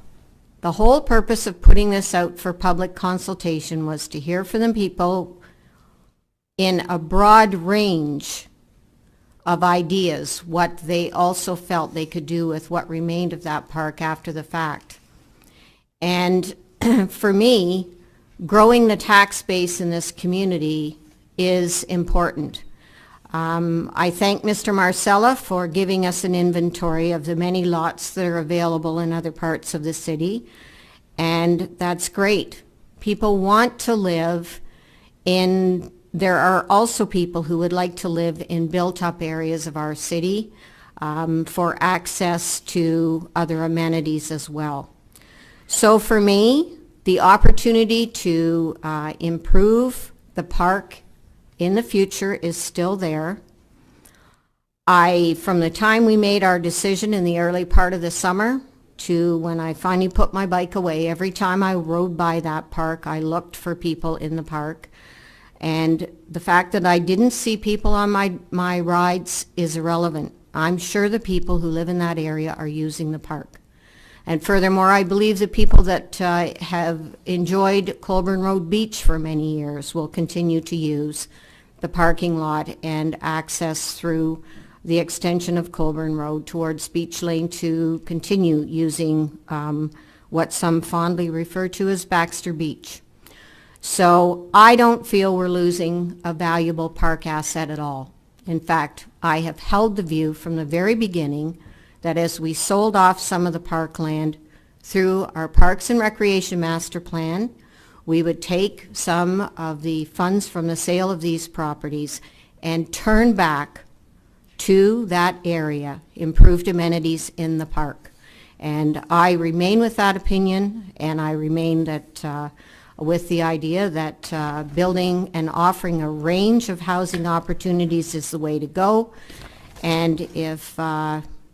The whole purpose of putting this out for public consultation was to hear from the people in a broad range of ideas, what they also felt they could do with what remained of that park after the fact. And for me, growing the tax base in this community is important. I thank Mr. Marcella for giving us an inventory of the many lots that are available in other parts of the city, and that's great. People want to live in, there are also people who would like to live in built-up areas of our city for access to other amenities as well. So for me, the opportunity to improve the park in the future is still there. From the time we made our decision in the early part of the summer to when I finally put my bike away, every time I rode by that park, I looked for people in the park. And the fact that I didn't see people on my rides is irrelevant. I'm sure the people who live in that area are using the park. And furthermore, I believe the people that have enjoyed Colburn Road Beach for many years will continue to use the parking lot and access through the extension of Colburn Road towards Beach Lane to continue using what some fondly refer to as Baxter Beach. So I don't feel we're losing a valuable park asset at all. In fact, I have held the view from the very beginning that as we sold off some of the parkland through our Parks and Recreation Master Plan, we would take some of the funds from the sale of these properties and turn back to that area, improved amenities in the park. And I remain with that opinion, and I remain that with the idea that building and offering a range of housing opportunities is the way to go. And if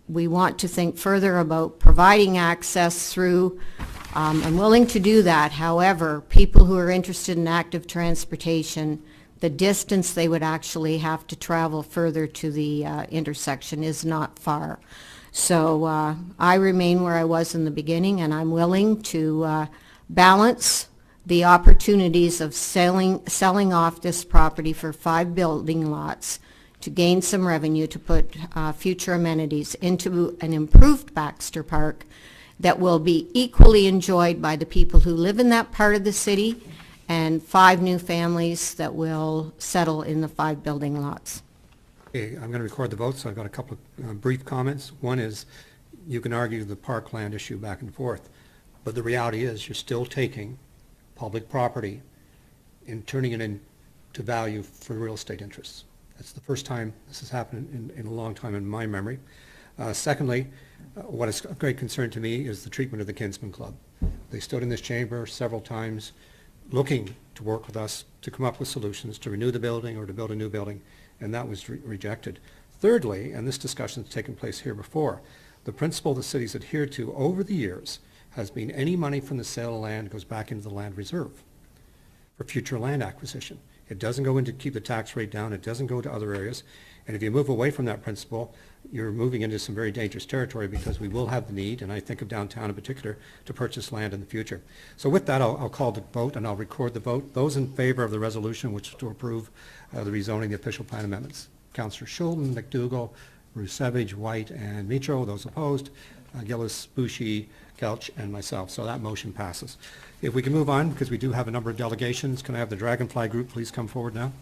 we want to think further about providing access through, I'm willing to do that. However, people who are interested in active transportation, the distance they would actually have to travel further to the intersection is not far. So I remain where I was in the beginning, and I'm willing to balance the opportunities of selling off this property for 5 building lots to gain some revenue to put future amenities into an improved Baxter Park that will be equally enjoyed by the people who live in that part of the city, and 5 new families that will settle in the 5 building lots. Okay, I'm going to record the vote, so I've got a couple of brief comments. One is, you can argue the parkland issue back and forth, but the reality is you're still taking public property and turning it into value for real estate interests. That's the first time this has happened in a long time in my memory. Secondly, what is of great concern to me is the treatment of the Kinsman Club. They stood in this chamber several times looking to work with us to come up with solutions to renew the building or to build a new building, and that was rejected. Thirdly, and this discussion has taken place here before, the principle the city's adhered to over the years has been any money from the sale of land goes back into the land reserve for future land acquisition. It doesn't go in to keep the tax rate down. It doesn't go to other areas. And if you move away from that principle, you're moving into some very dangerous territory, because we will have the need, and I think of downtown in particular, to purchase land in the future. So with that, I'll call the vote, and I'll record the vote. Those in favor of the resolution, which is to approve the rezoning the official plan amendments: Councillor Schulten, McDougall, Rusevich, White, and Mitro. Those opposed: Gillis, Bouchy, Kelch, and myself. So that motion passes. If we can move on, because we do have a number of delegations, can I have the Dragonfly group please come forward now?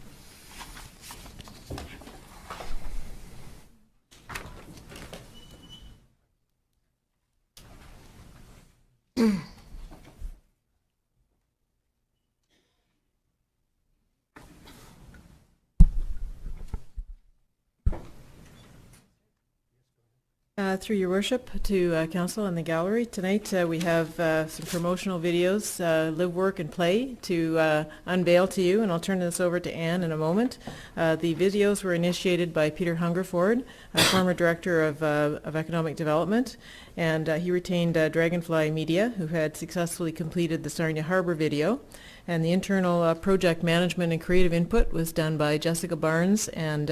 Through your worship, to council and the gallery, tonight we have some promotional videos, Live, Work, and Play, to unveil to you, and I'll turn this over to Anne in a moment. The videos were initiated by Peter Hungerford, former Director of Economic Development, and he retained Dragonfly Media, who had successfully completed the Sarnia Harbour video. And the internal project management and creative input was done by Jessica Barnes and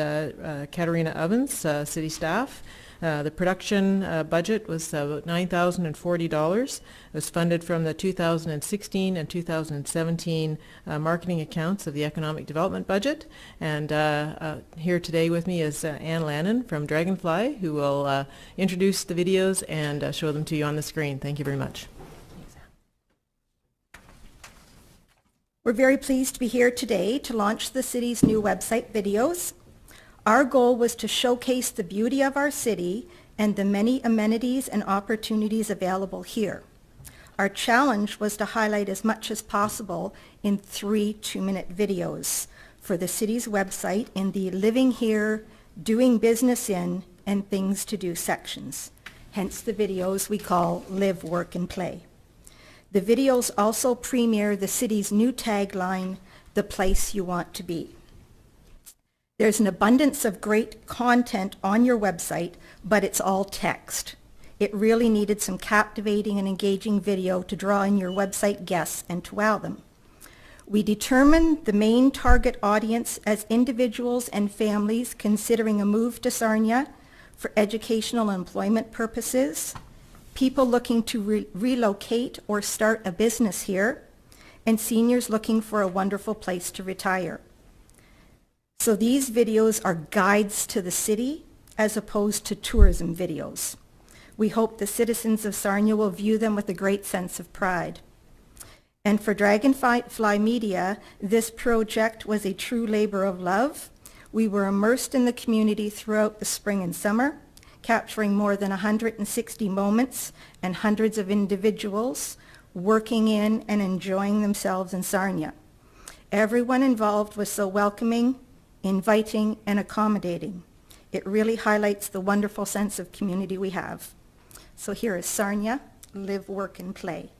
Katarina Ovens, city staff. The production budget was about $9,040. It was funded from the 2016 and 2017 marketing accounts of the economic development budget. And here today with me is Anne Lannon from Dragonfly, who will introduce the videos and show them to you on the screen. Thank you very much. We're very pleased to be here today to launch the city's new website videos. Our goal was to showcase the beauty of our city and the many amenities and opportunities available here. Our challenge was to highlight as much as possible in 3 2-minute videos for the city's website in the Living Here, Doing Business In, and Things to Do sections. Hence the videos we call Live, Work, and Play. The videos also premiere the city's new tagline, The Place You Want to Be. There's an abundance of great content on your website, but it's all text. It really needed some captivating and engaging video to draw in your website guests and to wow them. We determined the main target audience as individuals and families considering a move to Sarnia for educational and employment purposes, people looking to relocate or start a business here, and seniors looking for a wonderful place to retire. So these videos are guides to the city, as opposed to tourism videos. We hope the citizens of Sarnia will view them with a great sense of pride. And for Dragonfly Media, this project was a true labor of love. We were immersed in the community throughout the spring and summer, capturing more than 160 moments and hundreds of individuals working in and enjoying themselves in Sarnia. Everyone involved was so welcoming, inviting, and accommodating. It really highlights the wonderful sense of community we have. So here is Sarnia, Live, Work, and Play.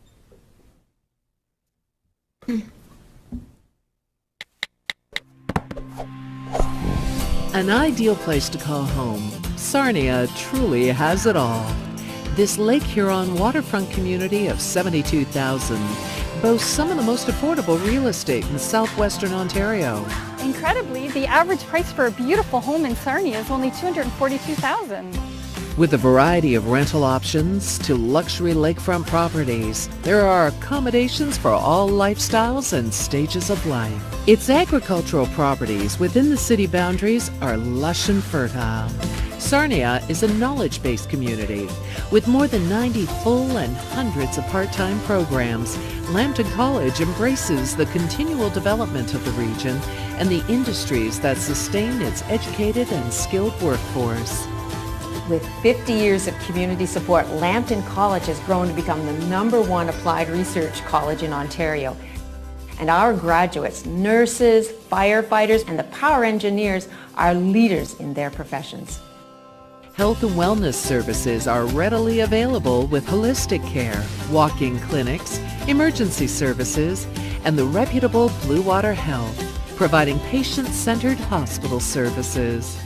An ideal place to call home, Sarnia truly has it all. This Lake Huron waterfront community of 72,000 boasts some of the most affordable real estate in southwestern Ontario. Incredibly, the average price for a beautiful home in Sarnia is only $242,000. With a variety of rental options to luxury lakefront properties, there are accommodations for all lifestyles and stages of life. Its agricultural properties within the city boundaries are lush and fertile. Sarnia is a knowledge-based community. With more than 90 full and hundreds of part-time programs, Lambton College embraces the continual development of the region and the industries that sustain its educated and skilled workforce. With 50 years of community support, Lambton College has grown to become the #1 applied research college in Ontario. And our graduates, nurses, firefighters, and the power engineers are leaders in their professions. Health and wellness services are readily available with holistic care, walk-in clinics, emergency services, and the reputable Blue Water Health, providing patient-centered hospital services.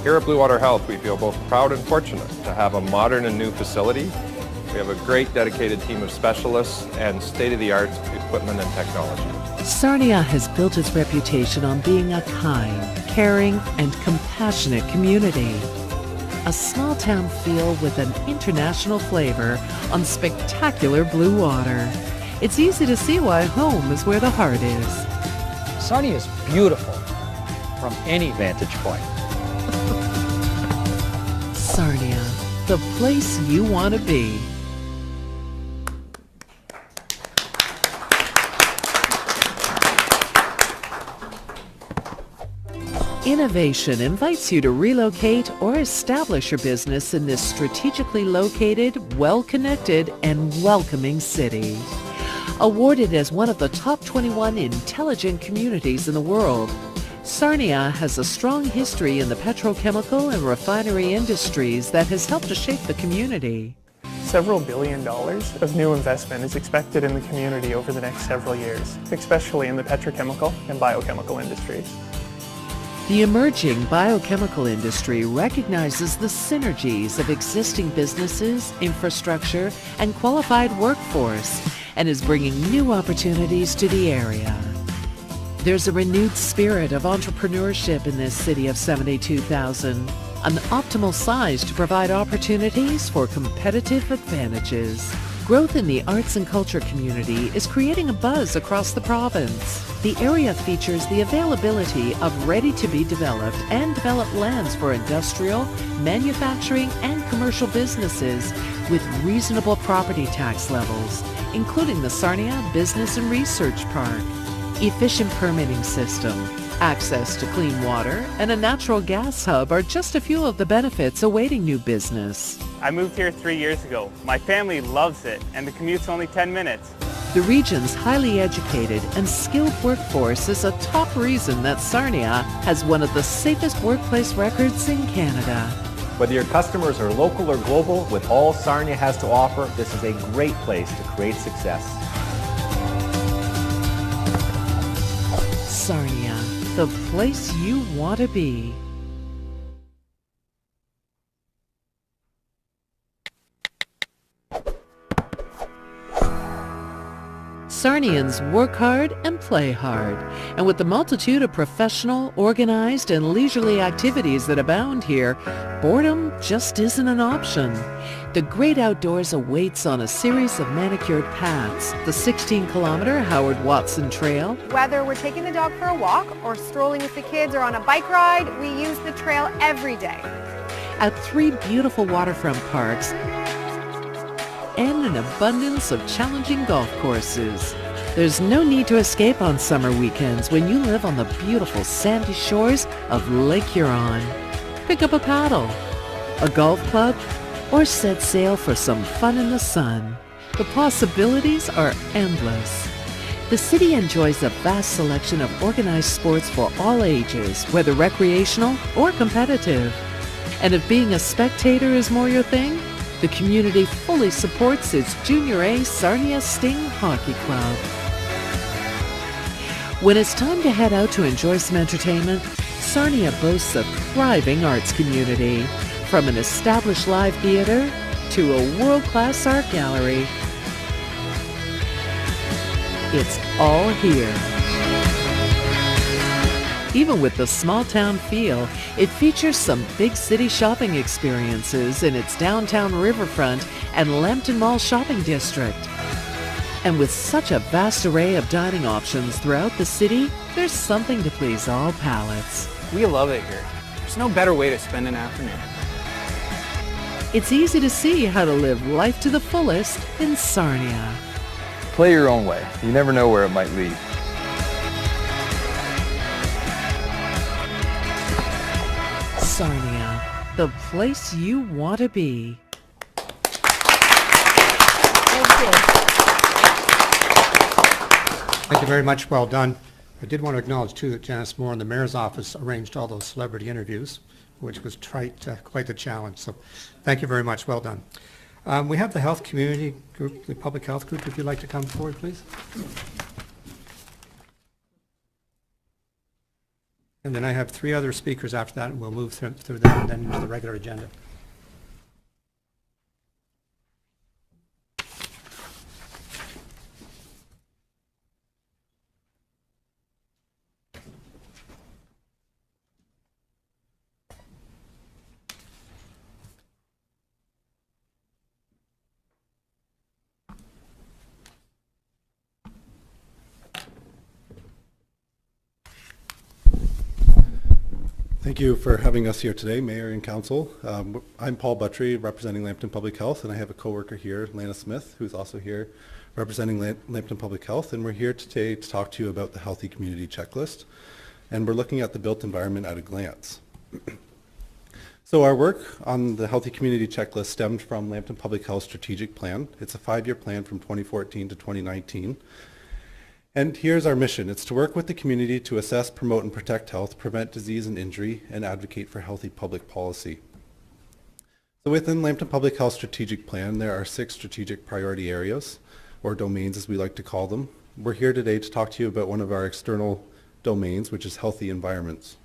Here at Blue Water Health, we feel both proud and fortunate to have a modern and new facility. We have a great dedicated team of specialists and state-of-the-art equipment and technology. Sarnia has built its reputation on being a kind, caring, and compassionate community. A small town feel with an international flavor on spectacular blue water. It's easy to see why home is where the heart is. Sarnia is beautiful from any vantage point. Sarnia, the place you want to be. Innovation invites you to relocate or establish your business in this strategically located, well-connected, and welcoming city. Awarded as one of the top 21 intelligent communities in the world, Sarnia has a strong history in the petrochemical and refinery industries that has helped to shape the community. Several $1 billion of new investment is expected in the community over the next several years, especially in the petrochemical and biochemical industries. The emerging biochemical industry recognizes the synergies of existing businesses, infrastructure, and qualified workforce, and is bringing new opportunities to the area. There's a renewed spirit of entrepreneurship in this city of 72,000, an optimal size to provide opportunities for competitive advantages. Growth in the arts and culture community is creating a buzz across the province. The area features the availability of ready-to-be-developed and developed lands for industrial, manufacturing, and commercial businesses with reasonable property tax levels, including the Sarnia Business and Research Park. Efficient permitting system, access to clean water, and a natural gas hub are just a few of the benefits awaiting new business. I moved here 3 years ago. My family loves it, and the commute's only 10 minutes. The region's highly educated and skilled workforce is a top reason that Sarnia has one of the safest workplace records in Canada. Whether your customers are local or global, with all Sarnia has to offer, this is a great place to create success. Sarnia, the place you want to be. Sarnians work hard and play hard, and with the multitude of professional, organized, and leisurely activities that abound here, boredom just isn't an option. The great outdoors awaits on a series of manicured paths, the 16-kilometer Howard Watson Trail. Whether we're taking the dog for a walk or strolling with the kids or on a bike ride, we use the trail every day. at 3 beautiful waterfront parks and an abundance of challenging golf courses. There's no need to escape on summer weekends when you live on the beautiful sandy shores of Lake Huron. Pick up a paddle, a golf club, or set sail for some fun in the sun. The possibilities are endless. The city enjoys a vast selection of organized sports for all ages, whether recreational or competitive. And if being a spectator is more your thing, the community fully supports its Junior A Sarnia Sting Hockey Club. When it's time to head out to enjoy some entertainment, Sarnia boasts a thriving arts community, from an established live theater to a world-class art gallery. It's all here. Even with the small-town feel, it features some big city shopping experiences in its downtown riverfront and Lambton Mall shopping district. And with such a vast array of dining options throughout the city, there's something to please all palates. We love it here. There's no better way to spend an afternoon. It's easy to see how to live life to the fullest in Sarnia. Play your own way. You never know where it might lead. Sarnia, the place you want to be. Thank you very much. Well done. I did want to acknowledge, too, that Janice Moore in the mayor's office arranged all those celebrity interviews, which was quite the challenge. So thank you very much. Well done. We have the health community group, the public health group. If you'd like to come forward, please. And then I have 3 other speakers after that, and we'll move through them and then into the regular agenda. Thank you for having us here today, Mayor and Council. I'm Paul Buttry, representing Lambton Public Health, and I have a coworker here, Lana Smith, who's also here representing Lambton Public Health, and we're here today to talk to you about the Healthy Community Checklist, and we're looking at the built environment at a glance. So our work on the Healthy Community Checklist stemmed from Lambton Public Health Strategic Plan. It's a 5-year plan from 2014 to 2019. And here's our mission. It's to work with the community to assess, promote, and protect health, prevent disease and injury, and advocate for healthy public policy. So within Lambton Public Health Strategic Plan, there are 6 strategic priority areas, or domains as we like to call them. We're here today to talk to you about one of our external domains, which is healthy environments.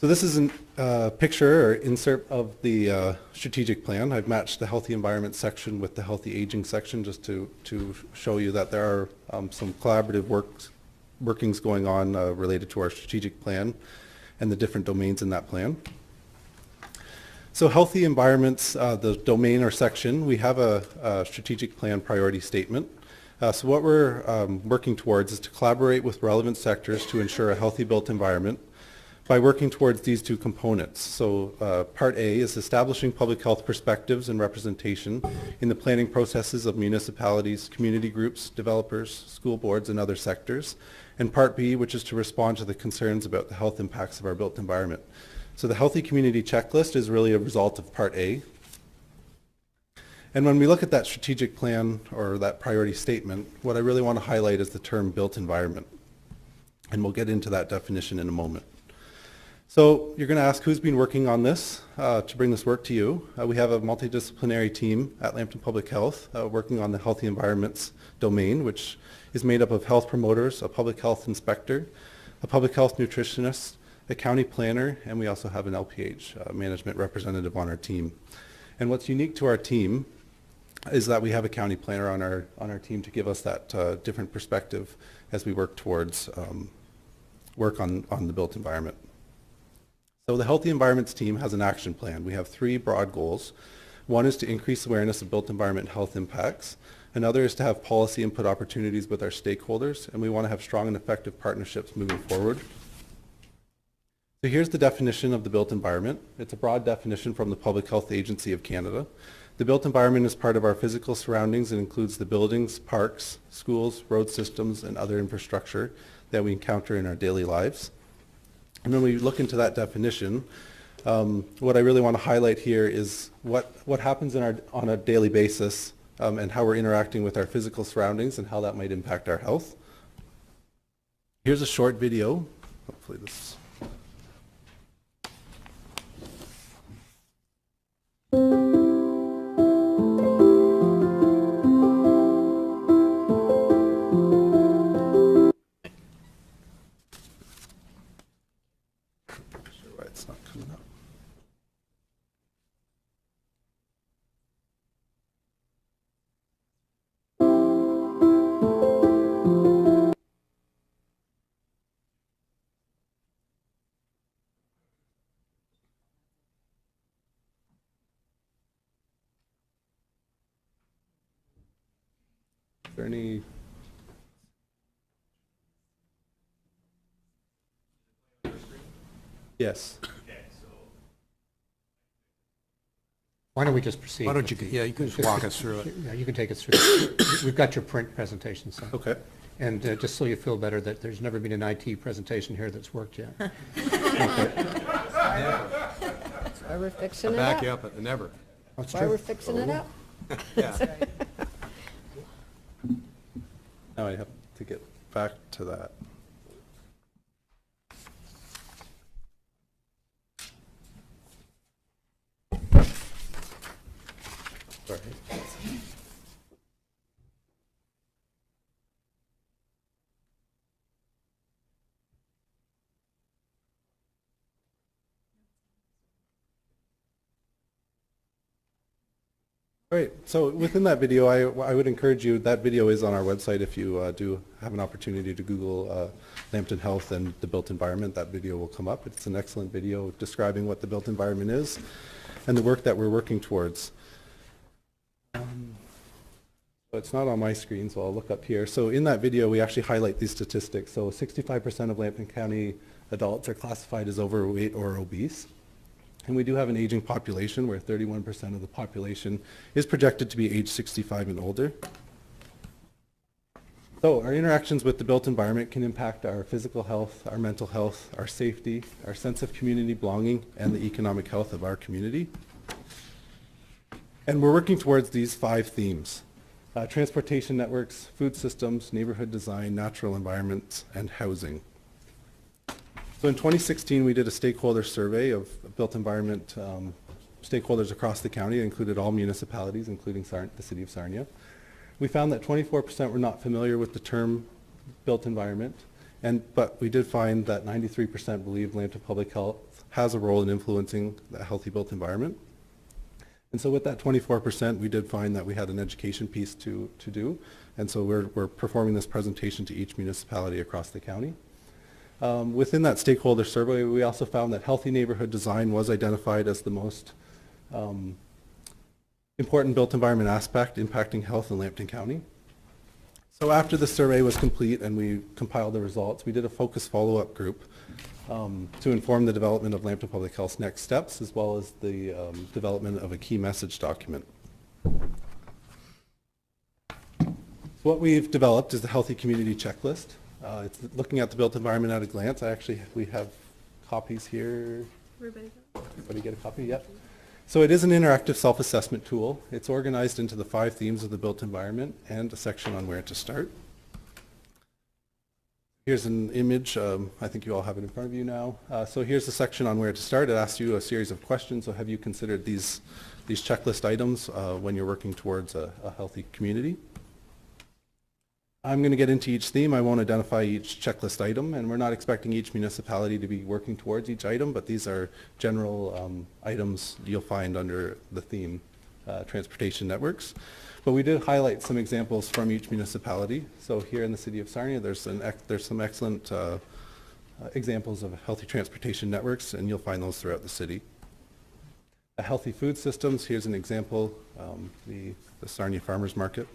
So this is a picture or insert of the strategic plan. I've matched the healthy environment section with the healthy aging section just to show you that there are some collaborative workings going on related to our strategic plan and the different domains in that plan. So healthy environments, the domain or section, we have a strategic plan priority statement. So what we're working towards is to collaborate with relevant sectors to ensure a healthy built environment by working towards these 2 components. So Part A is establishing public health perspectives and representation in the planning processes of municipalities, community groups, developers, school boards, and other sectors. And Part B, which is to respond to the concerns about the health impacts of our built environment. So the Healthy Community Checklist is really a result of Part A. And when we look at that strategic plan or that priority statement, what I really want to highlight is the term built environment. And we'll get into that definition in a moment. So you're going to ask who's been working on this to bring this work to you. We have a multidisciplinary team at Lambton Public Health working on the healthy environments domain, which is made up of health promoters, a public health inspector, a public health nutritionist, a county planner, and we also have an LPH management representative on our team. And what's unique to our team is that we have a county planner on our team to give us that different perspective as we work towards work on the built environment. So the Healthy Environments team has an action plan. We have 3 broad goals. One is to increase awareness of built environment health impacts. Another is to have policy input opportunities with our stakeholders, and we want to have strong and effective partnerships moving forward. So here's the definition of the built environment. It's a broad definition from the Public Health Agency of Canada. The built environment is part of our physical surroundings and includes the buildings, parks, schools, road systems, and other infrastructure that we encounter in our daily lives. And when we look into that definition, what I really want to highlight here is what happens on a daily basis and how we're interacting with our physical surroundings and how that might impact our health. Here's a short video. Hopefully this... It's not coming up. Is there any... Yes. Why don't we just proceed? Why don't you, yeah, you can just walk us through it. Yeah, you can take us through it. We've got your print presentation, so. Okay. And just so you feel better, that there's never been an IT presentation here that's worked yet. That's why we're fixing it up. Back you up, never. That's Why true. we're fixing it up. Yeah. Now I have to get back to that. Sorry. All right, so within that video, I would encourage you, that video is on our website if you do have an opportunity to Google Lambton Health and the built environment, that video will come up. It's an excellent video describing what the built environment is and the work that we're working towards. So it's not on my screen, so I'll look up here. So in that video, we actually highlight these statistics. So 65% of Lambton County adults are classified as overweight or obese. And we do have an aging population where 31% of the population is projected to be age 65 and older. So our interactions with the built environment can impact our physical health, our mental health, our safety, our sense of community belonging, and the economic health of our community. And we're working towards these 5 themes: transportation networks, food systems, neighborhood design, natural environments, and housing. So in 2016, we did a stakeholder survey of built environment stakeholders across the county. It included all municipalities, including the city of Sarnia. We found that 24% were not familiar with the term built environment, but we did find that 93% believe Lambton Public Health has a role in influencing a healthy built environment. And so with that 24%, we did find that we had an education piece to do, and so we're performing this presentation to each municipality across the county. Within that stakeholder survey, we also found that healthy neighborhood design was identified as the most important built environment aspect impacting health in Lambton County. So after the survey was complete and we compiled the results, we did a focused follow-up group to inform the development of Lambton Public Health's next steps, as well as the development of a key message document. So what we've developed is the Healthy Community Checklist. It's looking at the built environment at a glance. We have copies here. Everybody get a copy? Yep. So it is an interactive self-assessment tool. It's organized into the 5 themes of the built environment and a section on where to start. Here's an image. I think you all have it in front of you now. So here's the section on where to start. It asks you a series of questions. So have you considered these checklist items when you're working towards a healthy community? I'm going to get into each theme. I won't identify each checklist item, and we're not expecting each municipality to be working towards each item, but these are general items you'll find under the theme, transportation networks. But we did highlight some examples from each municipality. So here in the city of Sarnia, there's some excellent examples of healthy transportation networks, and you'll find those throughout the city. Healthy food systems, here's an example, the Sarnia Farmers Market.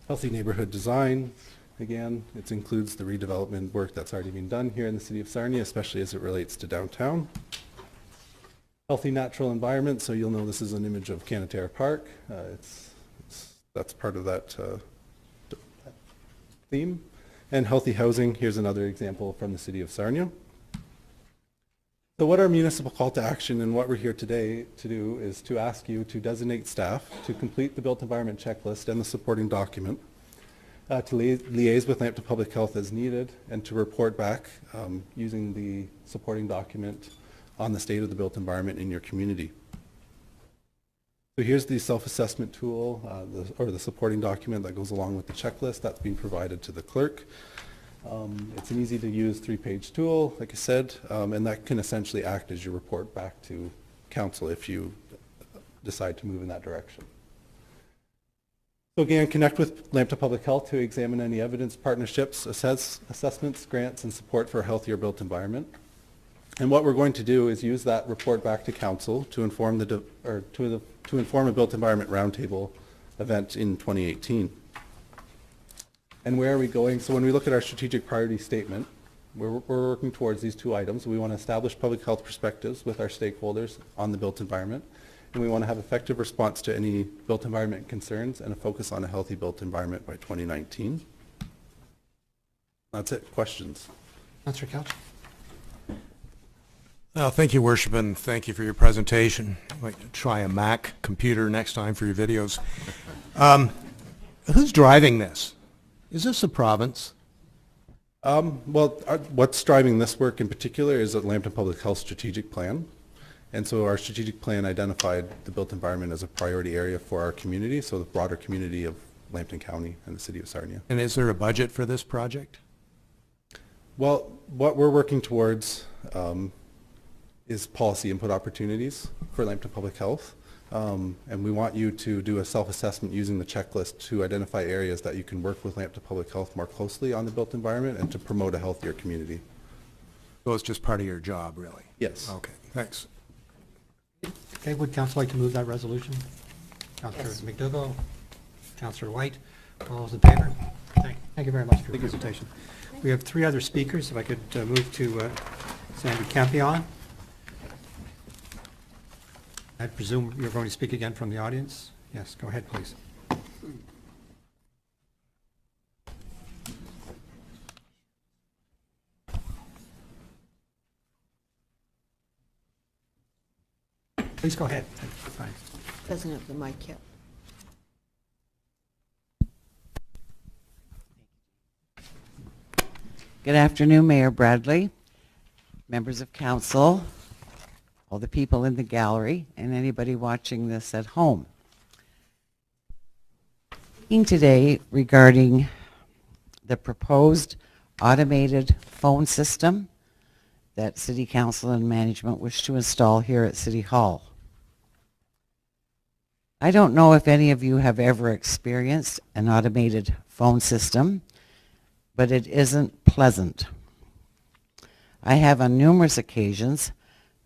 Healthy neighborhood design, Again, it includes the redevelopment work that's already been done here in the city of Sarnia, especially as it relates to downtown. Healthy natural environment, so you'll know this is an image of Canatera Park. That's part of that theme. And healthy housing, here's another example from the city of Sarnia. So what our municipal call to action and what we're here today to do is to ask you to designate staff to complete the built environment checklist and the supporting document, to liaise with Lambton Public Health as needed, and to report back using the supporting document on the state of the built environment in your community. So here's the self-assessment tool, or the supporting document that goes along with the checklist that's being provided to the clerk. It's an easy-to-use 3-page tool, like I said, and that can essentially act as your report back to council if you decide to move in that direction. So again, connect with Lambton Public Health to examine any evidence, partnerships, assessments, grants, and support for a healthier built environment. And what we're going to do is use that report back to council to inform to inform a built environment roundtable event in 2018. And where are we going? So when we look at our strategic priority statement, we're working towards these two items. We want to establish public health perspectives with our stakeholders on the built environment, and we want to have effective response to any built environment concerns and a focus on a healthy built environment by 2019. That's it. Questions? Councillor Couch. Thank you, Worship, and thank you for your presentation. I'd like to try a Mac computer next time for your videos. Who's driving this? Is this a province? What's driving this work in particular is the Lambton Public Health Strategic Plan. And so our strategic plan identified the built environment as a priority area for our community, so the broader community of Lambton County and the city of Sarnia. And is there a budget for this project? Well, what we're working towards is policy input opportunities for Lambton Public Health. And we want you to do a self-assessment using the checklist to identify areas that you can work with Lambton Public Health more closely on the built environment and to promote a healthier community. So it's just part of your job, really? Yes. Okay, thanks. Okay, would council like to move that resolution? Councillor McDougall, Councillor White, all those in favor? Thank you very much for your presentation. We have 3 other speakers. If I could move to Sandy Campion. I presume you're going to speak again from the audience? Yes, go ahead, please. Please go ahead. Fine. Doesn't have the mic yet. Good afternoon, Mayor Bradley, members of council, all the people in the gallery, and anybody watching this at home. Speaking today regarding the proposed automated phone system that City Council and management wish to install here at City Hall. I don't know if any of you have ever experienced an automated phone system, but it isn't pleasant. I have on numerous occasions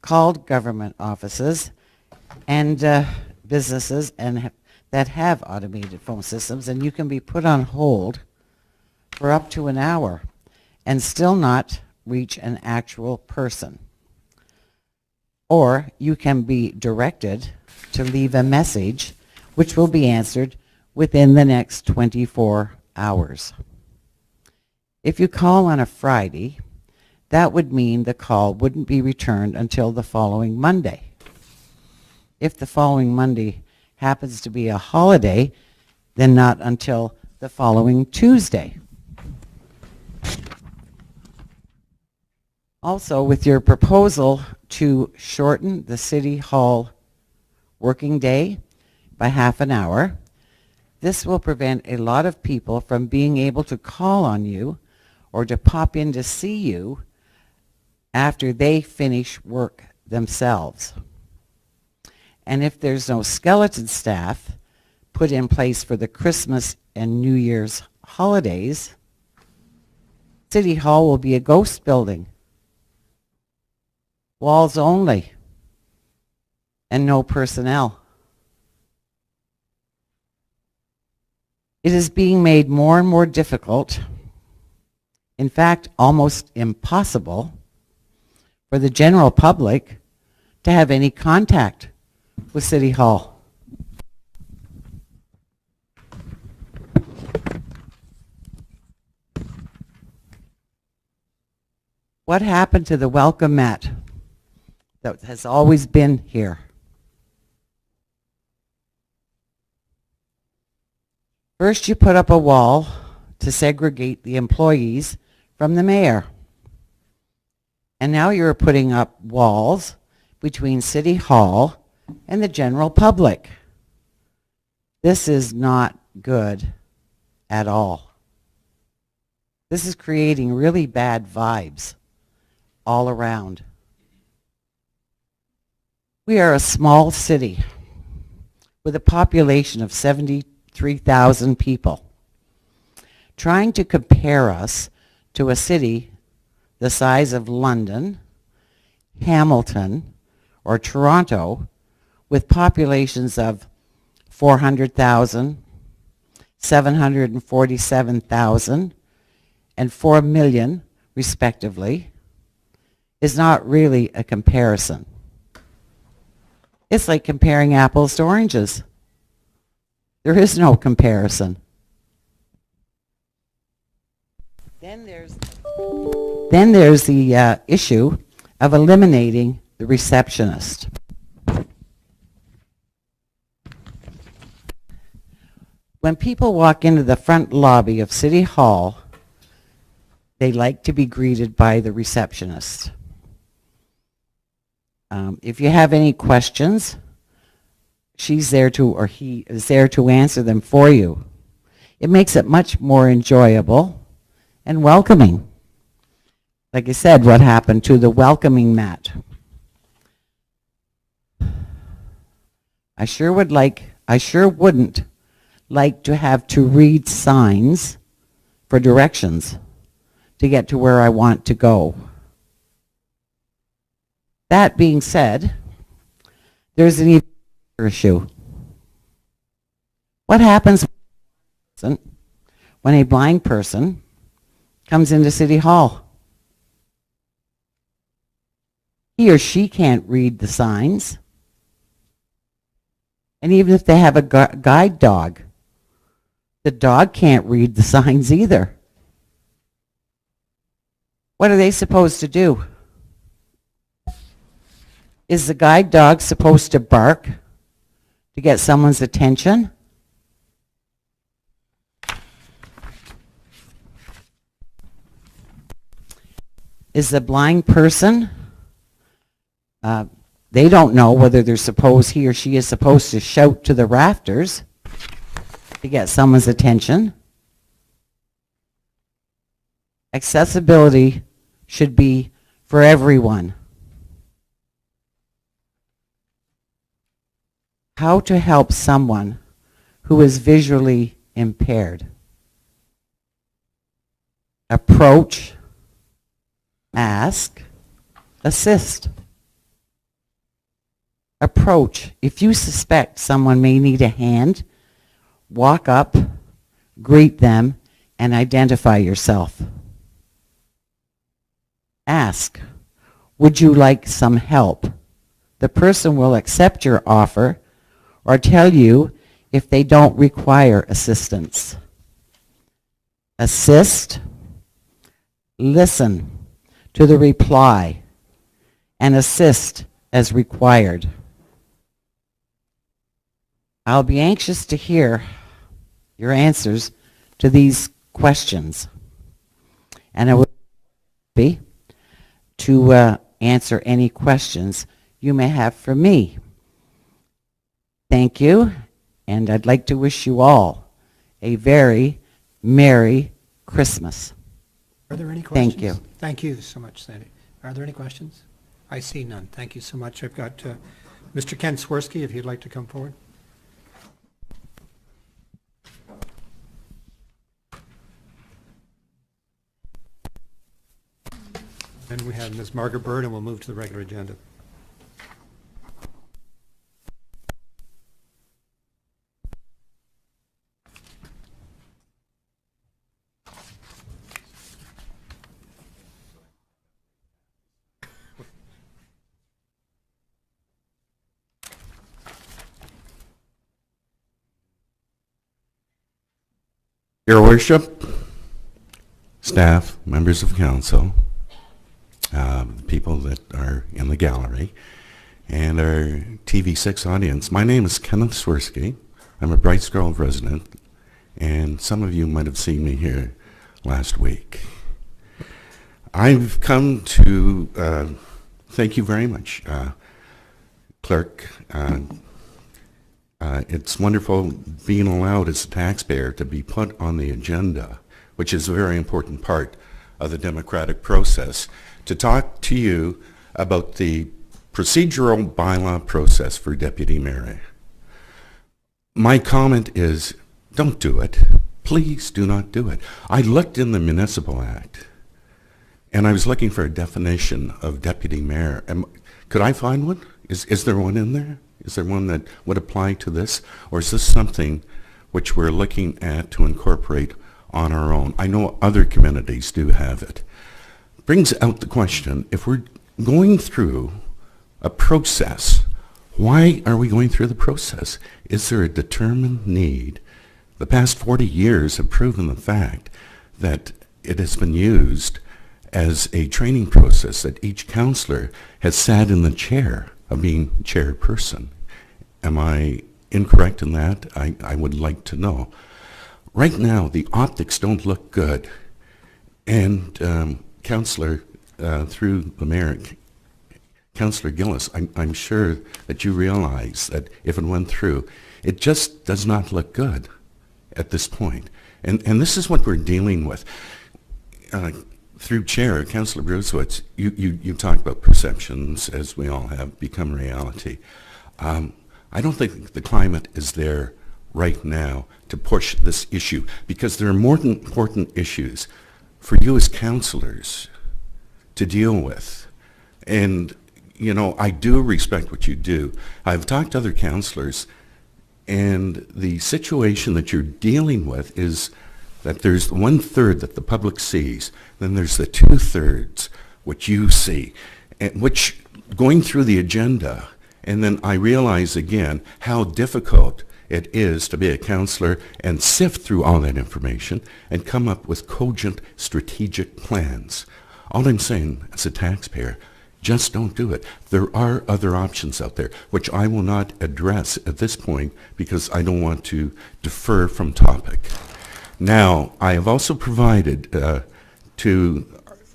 called government offices and businesses that have automated phone systems, and you can be put on hold for up to an hour and still not reach an actual person. Or you can be directed to leave a message which will be answered within the next 24 hours. If you call on a Friday, that would mean the call wouldn't be returned until the following Monday. If the following Monday happens to be a holiday, then not until the following Tuesday. Also, with your proposal to shorten the City Hall working day by half an hour, this will prevent a lot of people from being able to call on you or to pop in to see you after they finish work themselves. And if there's no skeleton staff put in place for the Christmas and New Year's holidays, City Hall will be a ghost building. Walls only, and no personnel. It is being made more and more difficult in fact, almost impossible for the general public to have any contact with City Hall. What happened to the welcome mat that has always been here? First, you put up a wall to segregate the employees from the mayor. And now you're putting up walls between City Hall and the general public. This is not good at all. This is creating really bad vibes all around. We are a small city with a population of 73,000 people. Trying to compare us to a city the size of London, Hamilton, or Toronto, with populations of 400,000, 747,000, and 4 million, respectively, is not really a comparison. It's like comparing apples to oranges. There is no comparison. Then there's the issue of eliminating the receptionist. When people walk into the front lobby of City Hall, they like to be greeted by the receptionist. If you have any questions, she's there to, or he is there to answer them for you. It makes it much more enjoyable and welcoming. Like I said, what happened to the welcoming mat? I sure wouldn't like to have to read signs for directions to get to where I want to go. That being said, there's an even bigger issue. What happens when a blind person comes into City Hall? He or she can't read the signs. And even if they have a guide dog, the dog can't read the signs either. What are they supposed to do? Is the guide dog supposed to bark to get someone's attention? Is the blind person, they don't know whether he or she is supposed to shout to the rafters to get someone's attention. Accessibility should be for everyone. How to help someone who is visually impaired? Approach, ask, assist. Approach. If you suspect someone may need a hand, walk up, greet them, and identify yourself. Ask, would you like some help? The person will accept your offer or tell you if they don't require assistance. Assist, listen to the reply, and assist as required. I'll be anxious to hear your answers to these questions, and I will be to answer any questions you may have for me. Thank you, and I'd like to wish you all a very Merry Christmas. Are there any questions? Thank you. Thank you so much, Sandy. Are there any questions? I see none. Thank you so much. I've got Mr. Ken Swirsky, if you'd like to come forward. And we have Ms. Margaret Bird, and we'll move to the regular agenda. Your Worship, staff, members of council, people that are in the gallery, and our TV6 audience. My name is Kenneth Swirsky. I'm a Brights Grove resident, and some of you might have seen me here last week. I've come to thank you very much, Clerk. It's wonderful being allowed as a taxpayer to be put on the agenda, which is a very important part of the democratic process, to talk to you about the procedural bylaw process for deputy mayor. My comment is, don't do it. Please do not do it. I looked in the Municipal Act, and I was looking for a definition of deputy mayor. Could I find one? Is there one in there? Is there one that would apply to this? Or is this something which we're looking at to incorporate on our own? I know other communities do have it. Brings out the question, if we're going through a process, why are we going through the process? Is there a determined need? The past 40 years have proven the fact that it has been used as a training process, that each councillor has sat in the chair of being chairperson. Am I incorrect in that? I would like to know. Right now, the optics don't look good. And Councillor, through the mayor, Councillor Gillis, I'm sure that you realize that if it went through, it just does not look good at this point. And this is what we're dealing with. Through Chair, Councillor Bruce, you talk about perceptions, as we all have, become reality. I don't think the climate is there right now to push this issue, because there are more important issues for you as councillors to deal with. And, you know, I do respect what you do. I've talked to other councillors, and the situation that you're dealing with is that there's 1/3 that the public sees, then there's the 2/3 which you see, and which going through the agenda, and then I realize again how difficult it is to be a councillor and sift through all that information and come up with cogent strategic plans. All I'm saying as a taxpayer, just don't do it. There are other options out there, which I will not address at this point because I don't want to defer from topic. Now, I have also provided to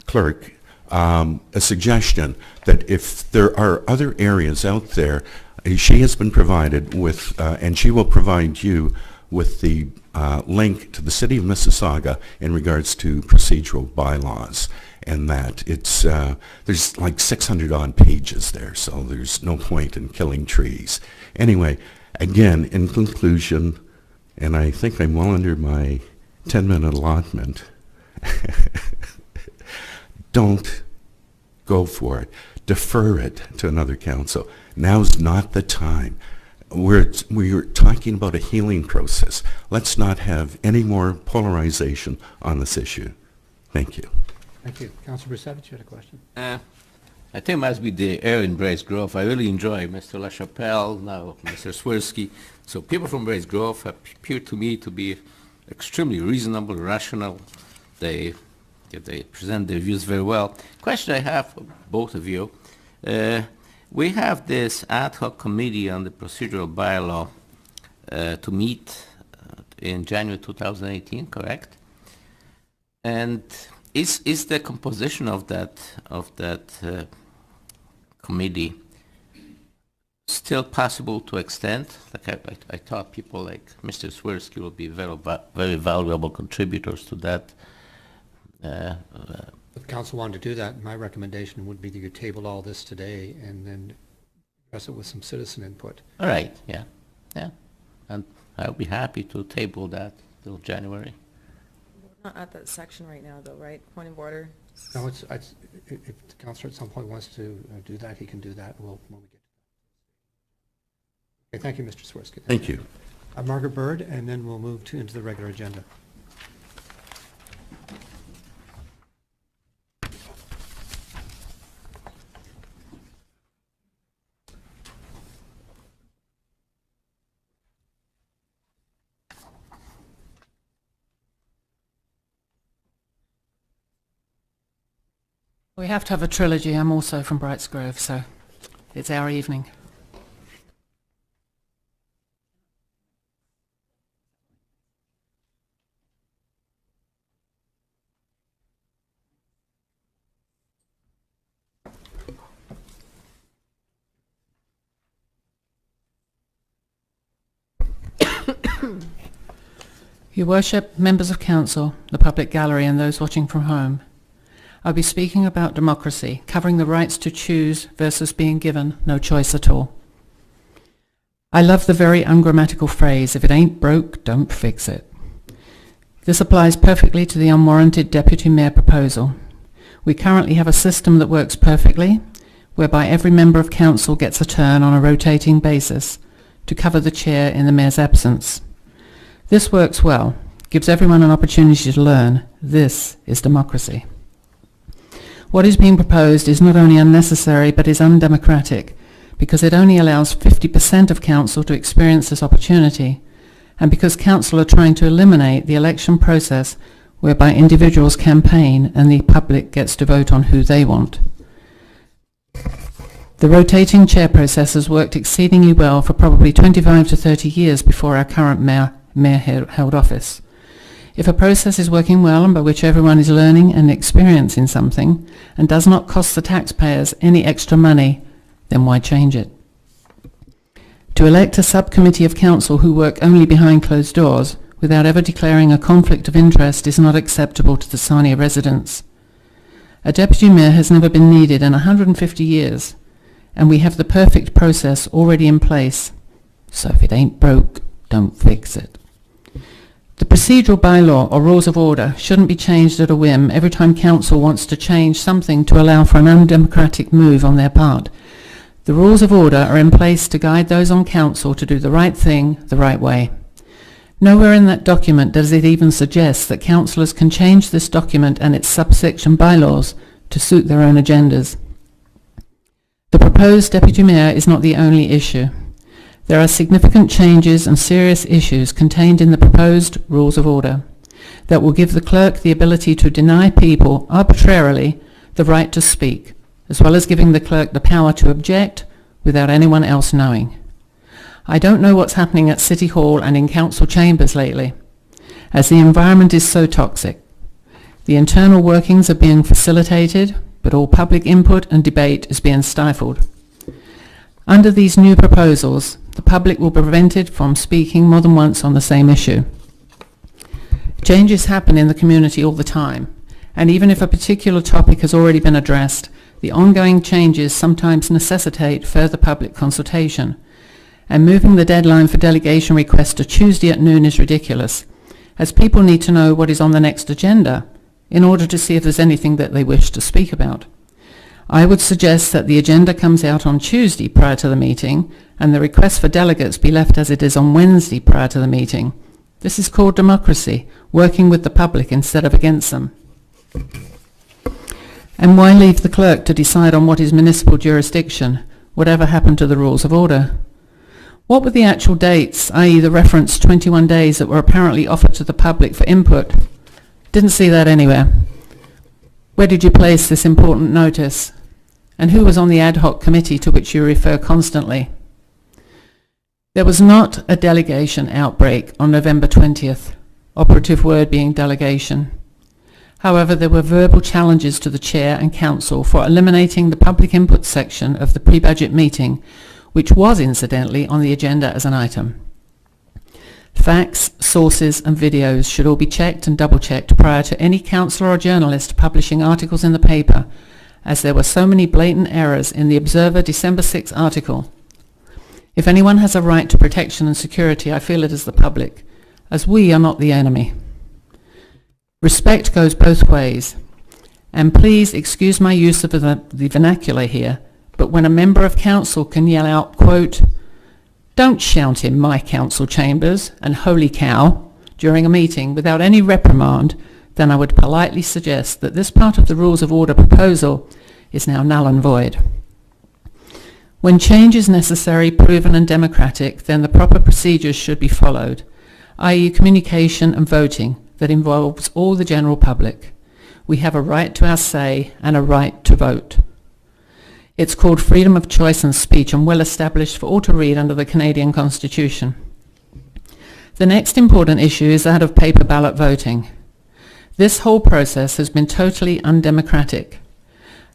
Clerk a suggestion that if there are other areas out there, she has been provided with, and she will provide you with the link to the City of Mississauga in regards to procedural bylaws, and that it's there's like 600 odd pages there, so there's no point in killing trees. Anyway, again, in conclusion, and I think I'm well under my 10-minute allotment, don't go for it. Defer it to another council. Now's not the time. We're talking about a healing process. Let's not have any more polarization on this issue. Thank you. Thank you. Councillor Brissette, you had a question? I think it must be the air in Brace Grove. I really enjoy Mr. LaChapelle, now Mr. Swirsky. So people from Brace Grove appear to me to be extremely reasonable, rational. They present their views very well. Question I have for both of you. We have this ad hoc committee on the procedural bylaw to meet in January 2018, correct? And is the composition of that committee still possible to extend? Like I thought people like Mr. Swirsky will be very valuable contributors to that. If council wanted to do that, my recommendation would be that you table all this today and then address it with some citizen input. All right, yeah. And I'll be happy to table that till January. We're not at that section right now though, right? Point of order. No, if the councillor at some point wants to do that, he can do that. When we get to that. Okay, thank you, Mr. Swirsky. Thank you. Margaret Bird, and then we'll move into the regular agenda. We have to have a trilogy. I'm also from Brights Grove, so it's our evening. Your Worship, members of Council, the public gallery and those watching from home, I'll be speaking about democracy, covering the rights to choose versus being given no choice at all. I love the very ungrammatical phrase, if it ain't broke, don't fix it. This applies perfectly to the unwarranted Deputy Mayor proposal. We currently have a system that works perfectly, whereby every member of Council gets a turn on a rotating basis to cover the chair in the Mayor's absence. This works well, gives everyone an opportunity to learn. This is democracy. What is being proposed is not only unnecessary but is undemocratic, because it only allows 50% of Council to experience this opportunity, and because Council are trying to eliminate the election process whereby individuals campaign and the public gets to vote on who they want. The rotating chair process has worked exceedingly well for probably 25 to 30 years before our current mayor held office. If a process is working well and by which everyone is learning and experiencing something and does not cost the taxpayers any extra money, then why change it? To elect a subcommittee of Council who work only behind closed doors without ever declaring a conflict of interest is not acceptable to the Sarnia residents. A deputy mayor has never been needed in 150 years, and we have the perfect process already in place. So if it ain't broke, don't fix it. The procedural bylaw or rules of order shouldn't be changed at a whim every time Council wants to change something to allow for an undemocratic move on their part. The rules of order are in place to guide those on Council to do the right thing the right way. Nowhere in that document does it even suggest that councillors can change this document and its subsection bylaws to suit their own agendas. The proposed deputy mayor is not the only issue. There are significant changes and serious issues contained in the proposed rules of order that will give the clerk the ability to deny people arbitrarily the right to speak, as well as giving the clerk the power to object without anyone else knowing. I don't know what's happening at City Hall and in council chambers lately, as the environment is so toxic. The internal workings are being facilitated, but all public input and debate is being stifled. Under these new proposals, the public will be prevented from speaking more than once on the same issue. Changes happen in the community all the time, and even if a particular topic has already been addressed, the ongoing changes sometimes necessitate further public consultation, and moving the deadline for delegation requests to Tuesday at noon is ridiculous, as people need to know what is on the next agenda in order to see if there's anything that they wish to speak about. I would suggest that the agenda comes out on Tuesday prior to the meeting and the request for delegates be left as it is on Wednesday prior to the meeting. This is called democracy, working with the public instead of against them. And why leave the clerk to decide on what is municipal jurisdiction, whatever happened to the rules of order? What were the actual dates, i.e. the referenced 21 days that were apparently offered to the public for input? Didn't see that anywhere. Where did you place this important notice? And who was on the ad hoc committee to which you refer constantly? There was not a delegation outbreak on November 20th, operative word being delegation. However, there were verbal challenges to the chair and council for eliminating the public input section of the pre-budget meeting, which was incidentally on the agenda as an item. Facts, sources and videos should all be checked and double-checked prior to any councillor or journalist publishing articles in the paper, as there were so many blatant errors in the Observer December 6 article. If anyone has a right to protection and security, I feel it is the public, as we are not the enemy. Respect goes both ways, and please excuse my use of the vernacular here, but when a member of council can yell out, quote, "Don't shout in my council chambers," and "holy cow," during a meeting without any reprimand, then I would politely suggest that this part of the Rules of Order proposal is now null and void. When change is necessary, proven and democratic, then the proper procedures should be followed, i.e. communication and voting that involves all the general public. We have a right to our say and a right to vote. It's called freedom of choice and speech and well established for all to read under the Canadian Constitution. The next important issue is that of paper ballot voting. This whole process has been totally undemocratic.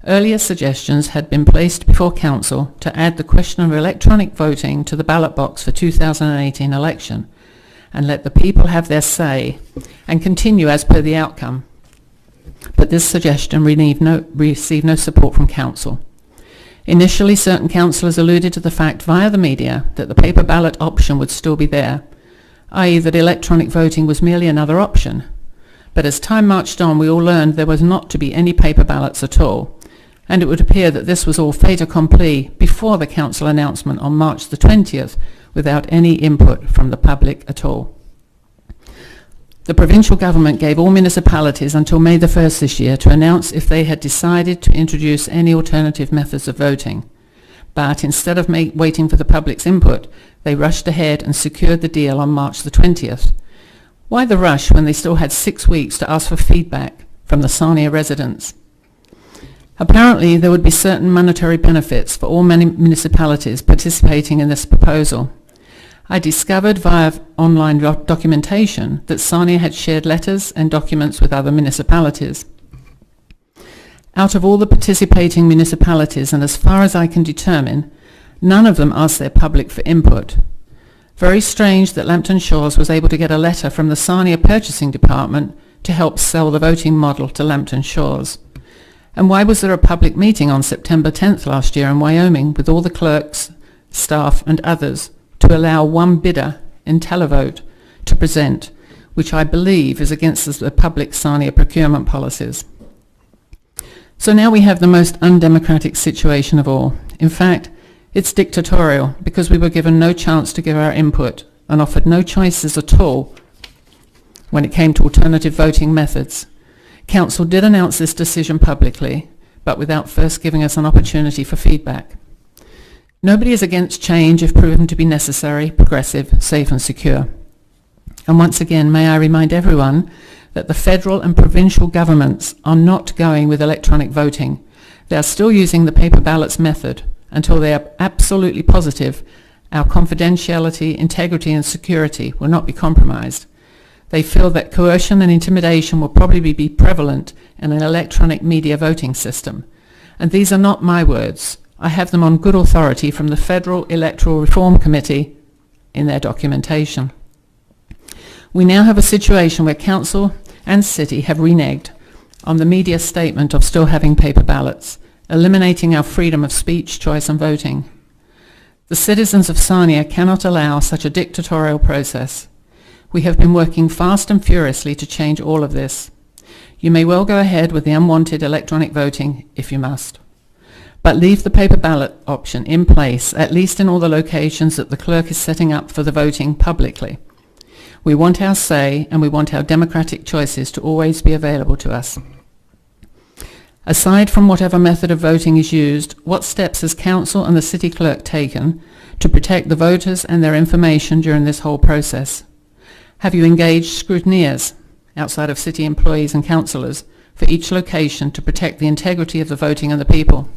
Earlier suggestions had been placed before Council to add the question of electronic voting to the ballot box for 2018 election and let the people have their say and continue as per the outcome. But this suggestion received no support from Council. Initially, certain councillors alluded to the fact via the media that the paper ballot option would still be there, i.e. that electronic voting was merely another option. But as time marched on, we all learned there was not to be any paper ballots at all, and it would appear that this was all fait accompli before the Council announcement on March the 20th, without any input from the public at all. The provincial government gave all municipalities until May the 1st this year to announce if they had decided to introduce any alternative methods of voting. But instead of waiting for the public's input, they rushed ahead and secured the deal on March the 20th. Why the rush when they still had 6 weeks to ask for feedback from the Sarnia residents? Apparently, there would be certain monetary benefits for all municipalities participating in this proposal. I discovered via online documentation that Sarnia had shared letters and documents with other municipalities. Out of all the participating municipalities, and as far as I can determine, none of them asked their public for input. Very strange that Lambton Shores was able to get a letter from the Sarnia Purchasing Department to help sell the voting model to Lambton Shores. And why was there a public meeting on September 10th last year in Wyoming with all the clerks, staff and others to allow one bidder in televote to present, which I believe is against the public Sarnia procurement policies? So now we have the most undemocratic situation of all. In fact, it's dictatorial because we were given no chance to give our input and offered no choices at all when it came to alternative voting methods. Council did announce this decision publicly, but without first giving us an opportunity for feedback. Nobody is against change if proven to be necessary, progressive, safe and secure. And once again, may I remind everyone that the federal and provincial governments are not going with electronic voting. They are still using the paper ballots method until they are absolutely positive our confidentiality, integrity and security will not be compromised. They feel that coercion and intimidation will probably be prevalent in an electronic media voting system. And these are not my words. I have them on good authority from the Federal Electoral Reform Committee in their documentation. We now have a situation where Council and City have reneged on the media statement of still having paper ballots, eliminating our freedom of speech, choice and voting. The citizens of Sarnia cannot allow such a dictatorial process. We have been working fast and furiously to change all of this. You may well go ahead with the unwanted electronic voting if you must, but leave the paper ballot option in place, at least in all the locations that the clerk is setting up for the voting publicly. We want our say and we want our democratic choices to always be available to us. Aside from whatever method of voting is used, what steps has Council and the City Clerk taken to protect the voters and their information during this whole process? Have you engaged scrutineers, outside of City employees and councillors, for each location to protect the integrity of the voting and the people?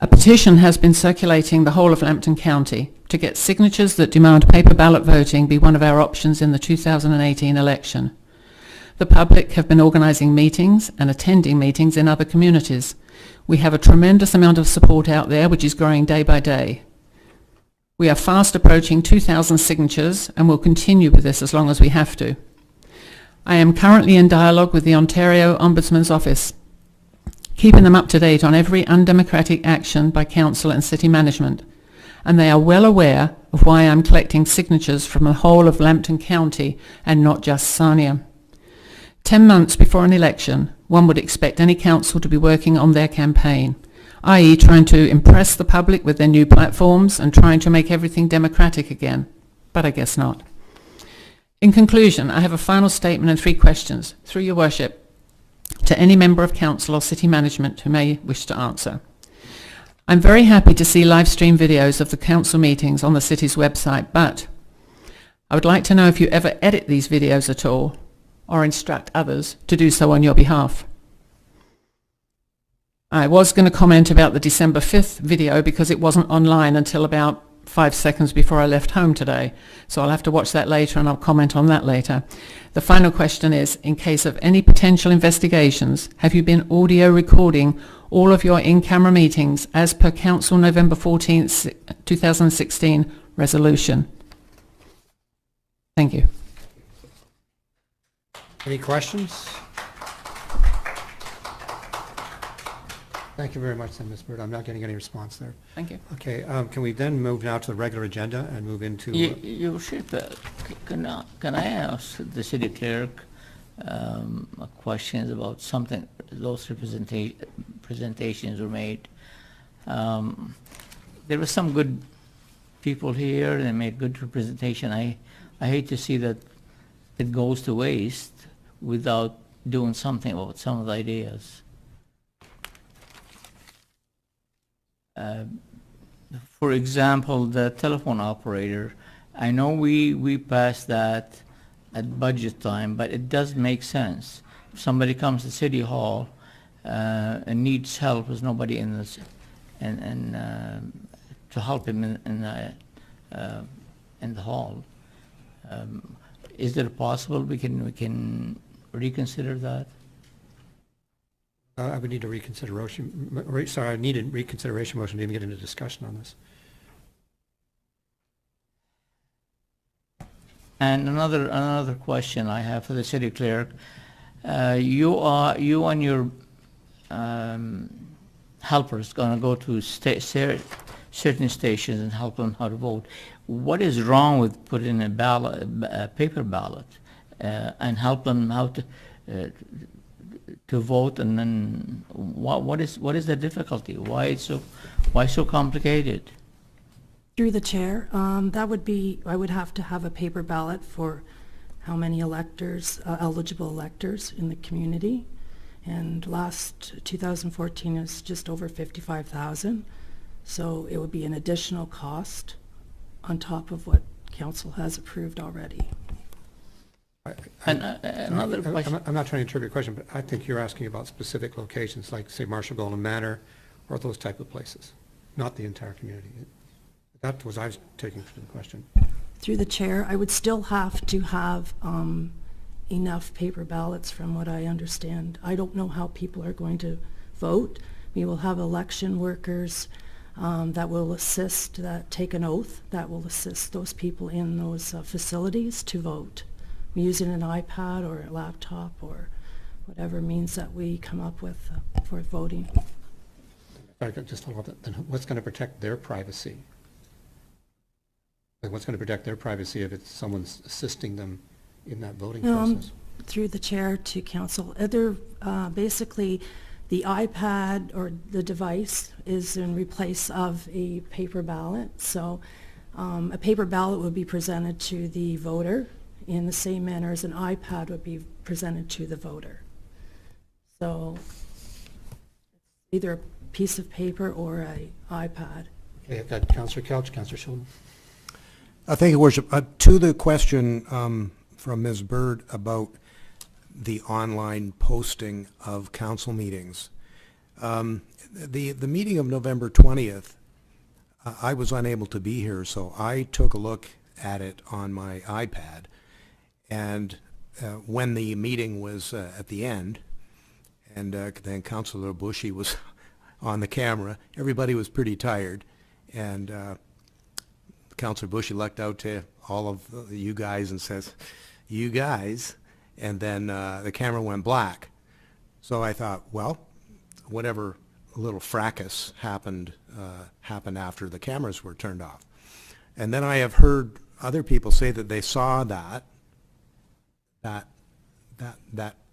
A petition has been circulating the whole of Lambton County to get signatures that demand paper ballot voting be one of our options in the 2018 election. The public have been organising meetings and attending meetings in other communities. We have a tremendous amount of support out there, which is growing day by day. We are fast approaching 2,000 signatures and will continue with this as long as we have to. I am currently in dialogue with the Ontario Ombudsman's Office, keeping them up to date on every undemocratic action by Council and City management, and they are well aware of why I am collecting signatures from the whole of Lambton County and not just Sarnia. 10 months before an election, one would expect any council to be working on their campaign, i.e. trying to impress the public with their new platforms and trying to make everything democratic again, but I guess not. In conclusion, I have a final statement and 3 questions, through your worship, to any member of council or city management who may wish to answer. I'm very happy to see live stream videos of the council meetings on the city's website, but I would like to know if you ever edit these videos at all, or instruct others to do so on your behalf. I was going to comment about the December 5th video because it wasn't online until about 5 seconds before I left home today. So I'll have to watch that later and I'll comment on that later. The final question is, in case of any potential investigations, have you been audio recording all of your in-camera meetings as per Council November 14th, 2016 resolution? Thank you. Any questions? Thank you very much, then, Ms. Bird. I'm not getting any response there. Thank you. Okay, can we then move now to the regular agenda and move into... Your worship, can I ask the city clerk questions about something, those presentations were made? There were some good people here, they made good representation. I hate to see that it goes to waste without doing something about some of the ideas. For example, the telephone operator, I know we passed that at budget time, but it does make sense. If somebody comes to City Hall and needs help, there's nobody in this, and to help him in the hall. Is it possible we can reconsider that? I would need a reconsideration. Sorry, I need a reconsideration motion to even get into discussion on this. And another question I have for the city clerk: you and your helpers going to go to certain stations and help them how to vote. What is wrong with putting a paper ballot and help them how to vote, and then what is the difficulty? Why so complicated? Through the chair, that would be, I would have to have a paper ballot for how many electors, eligible electors in the community. And last 2014 is just over 55,000. So it would be an additional cost on top of what council has approved already. Another question. I'm not trying to interpret your question, but I think you're asking about specific locations, like, say, Marshall Golden Manor, or those type of places, not the entire community. That was I was taking from the question. Through the chair, I would still have to have enough paper ballots from what I understand. I don't know how people are going to vote. We will have election workers that will assist, that take an oath, that will assist those people in those facilities to vote. Using an iPad or a laptop or whatever means that we come up with for voting. Just a little bit. Then what's going to protect their privacy? Like, what's going to protect their privacy if it's someone's assisting them in that voting process? Through the chair to council, basically the iPad or the device is in place of a paper ballot. So a paper ballot would be presented to the voter in the same manner as an iPad would be presented to the voter. So either a piece of paper or an iPad. Okay, I've got Councillor Couch, Councillor Schulman. Thank you, Worship. To the question from Ms. Bird about the online posting of council meetings, the meeting of November 20th, I was unable to be here, so I took a look at it on my iPad. And when the meeting was at the end, and then Councillor Bushy was on the camera, everybody was pretty tired. And Councillor Bushy looked out to all of you guys and says, "You guys," and then the camera went black. So I thought, well, whatever little fracas happened after the cameras were turned off. And then I have heard other people say that they saw that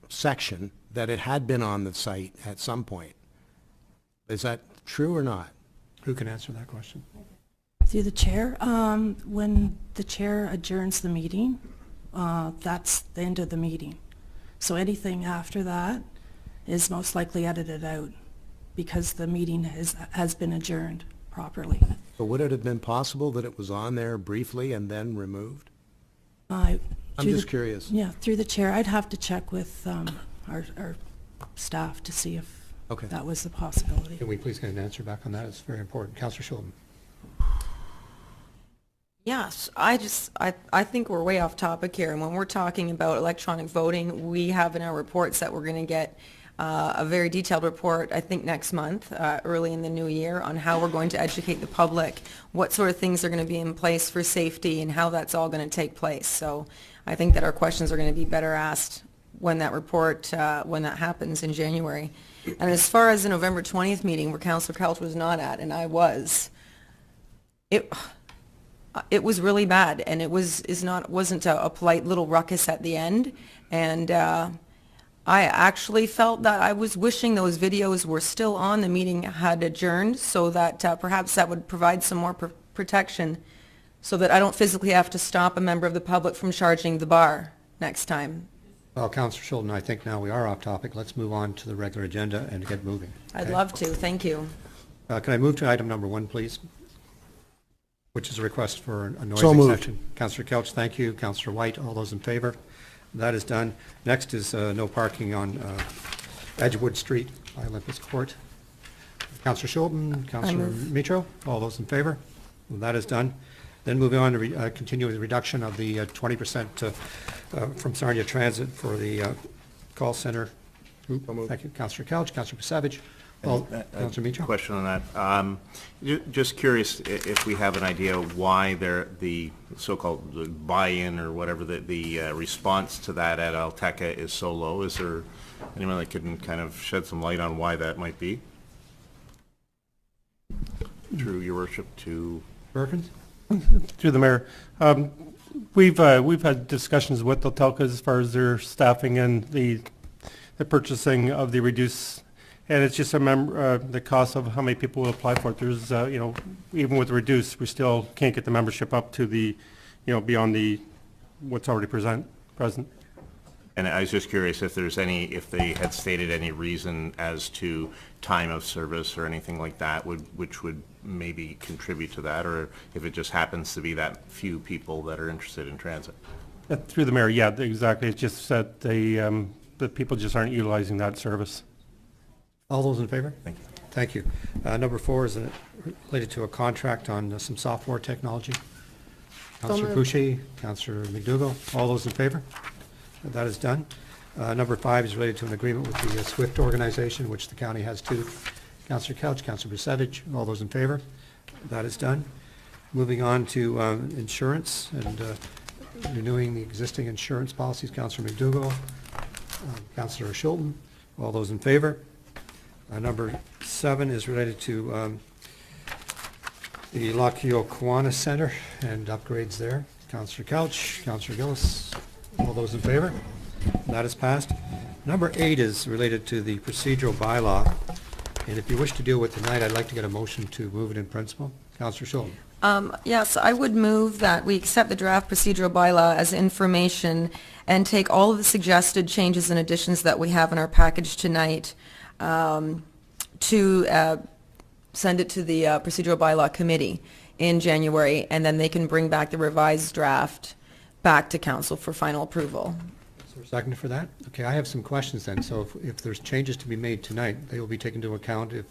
section, that it had been on the site at some point. Is that true or not? Who can answer that question? Through the chair, when the chair adjourns the meeting, that's the end of the meeting. So anything after that is most likely edited out because the meeting has been adjourned properly. So would it have been possible that it was on there briefly and then removed? I I'm Through just the- curious. Yeah, through the chair, I'd have to check with our staff to see if Okay. that was a possibility. Can we please get an answer back on that? It's very important. Councillor Schulman. Yes, I think we're way off topic here, and when we're talking about electronic voting, we have in our reports that we're going to get a very detailed report, I think next month, early in the new year, on how we're going to educate the public, what sort of things are going to be in place for safety, and how that's all going to take place. So I think that our questions are going to be better asked when that report, when that happens in January. And as far as the November 20th meeting, where Councillor Couch was not at, and I was, it was really bad, and it wasn't a polite little ruckus at the end, and I actually felt that I was wishing those videos were still on. The meeting had adjourned, so that perhaps that would provide some more protection, so that I don't physically have to stop a member of the public from charging the bar next time. Well, Councillor Schulman, I think now we are off topic. Let's move on to the regular agenda and get moving. I'd okay? love to, thank you. Can I move to item number 1, please? Which is a request for a noise So moved. exception. Councillor Couch, thank you. Councillor White, all those in favor? That is done. Next is no parking on Edgewood Street by Olympus Court. Councillor Schulman, Councillor Mitro, all those in favor? That is done. Then moving on to continue with the reduction of the 20% from Sarnia Transit for the call center group. Thank you. Councillor Couch, Councillor Pasavage, Councillor Mitro. Question on that. Just curious if we have an idea why the so-called buy-in or whatever, the response to that at Alteca is so low. Is there anyone that can kind of shed some light on why that might be? Through your worship to Perkins? Through the mayor. We've had discussions with Alteca as far as their staffing and the purchasing of the reduce, and it's just the cost of how many people will apply for it. There's even with the reduce, we still can't get the membership up to the beyond what's already present. And I was just curious if if they had stated any reason as to time of service or anything like that, which would maybe contribute to that, or if it just happens to be that few people that are interested in transit. Through the mayor, yeah, exactly. It's just that the people just aren't utilizing that service. All those in favor? Thank you. Thank you. Number 4 is related to a contract on some software technology. Councillor Boucher, Councillor McDougall, all those in favor? That is done. Number 5 is related to an agreement with the SWIFT organization, which the county has too. Councillor Couch, Councillor Brusevich, all those in favor? That is done. Moving on to insurance and renewing the existing insurance policies. Councillor McDougall, Councillor Schulten, all those in favor? Number 7 is related to the Lockheed Kiwanis Center and upgrades there. Councillor Couch, Councillor Gillis, all those in favor? That is passed. Number 8 is related to the procedural bylaw. And if you wish to deal with tonight, I'd like to get a motion to move it in principle. Councillor Schulten. Yes, I would move that we accept the draft procedural bylaw as information and take all of the suggested changes and additions that we have in our package tonight to send it to the procedural bylaw committee in January, and then they can bring back the revised draft back to council for final approval. Is there a second for that? Okay, I have some questions then. So if there's changes to be made tonight, they will be taken into account if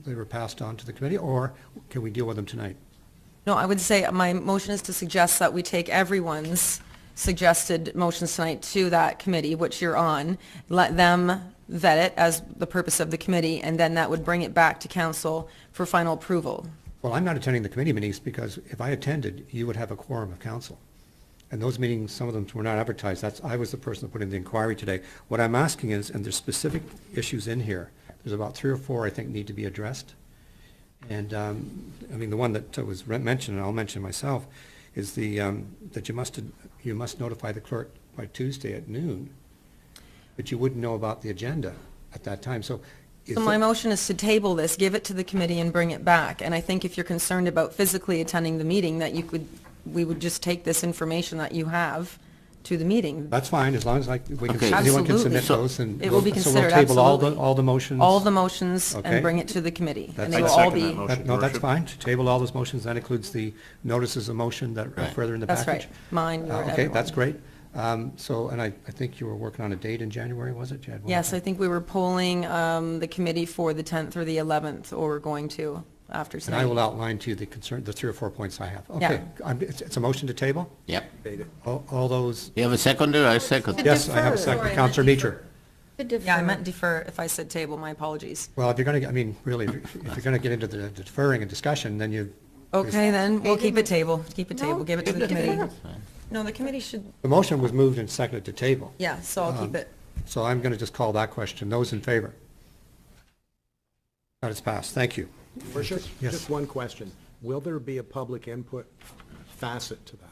they were passed on to the committee, or can we deal with them tonight? No, I would say my motion is to suggest that we take everyone's suggested motions tonight to that committee, which you're on, let them vet it as the purpose of the committee, and then that would bring it back to council for final approval. Well, I'm not attending the committee meetings because if I attended, you would have a quorum of council. And those meetings, some of them were not advertised. I was the person that put in the inquiry today. What I'm asking is, and there's specific issues in here, there's about 3 or 4 I think need to be addressed. And I mean, the one that was mentioned, and I'll mention myself, is the that you must notify the clerk by Tuesday at noon, but you wouldn't know about the agenda at that time. So my motion is to table this, give it to the committee, and bring it back. And I think if you're concerned about physically attending the meeting, that we would just take this information that you have to the meeting. That's fine, as long as we can, Okay. anyone can Absolutely. submit those, and it will be considered. So we'll table absolutely. all the motions. All the motions, Okay. and bring it to the committee, and they will That's- all be. No, that's fine. To table all those motions, that includes the notices of motion that are further in the That's package. right. Mine, your, Okay, everyone. that's great. So, and I think you were working on a date in January, was it? You had one Yes, thing. I think we were polling the committee for the 10th or the 11th, or we're going to after And tonight. I will outline to you the 3 or 4 points I have. Yeah. Okay, it's a motion to table? Yep. All those, You have a seconder? I second. yes, I have a second. Sorry, Counselor Meacham. Yeah, I meant defer if I said table, my apologies. Well, if you're going to, I mean, really, if you're going to get into the deferring and discussion, then you, Okay, then we'll keep it table, give it to the committee. No, the committee should, the motion was moved and seconded to table. yeah, so I'll keep it. So I'm going to just call that question. Those in favor? That is passed. Thank you. Yes. Just one question. Will there be a public input facet to that?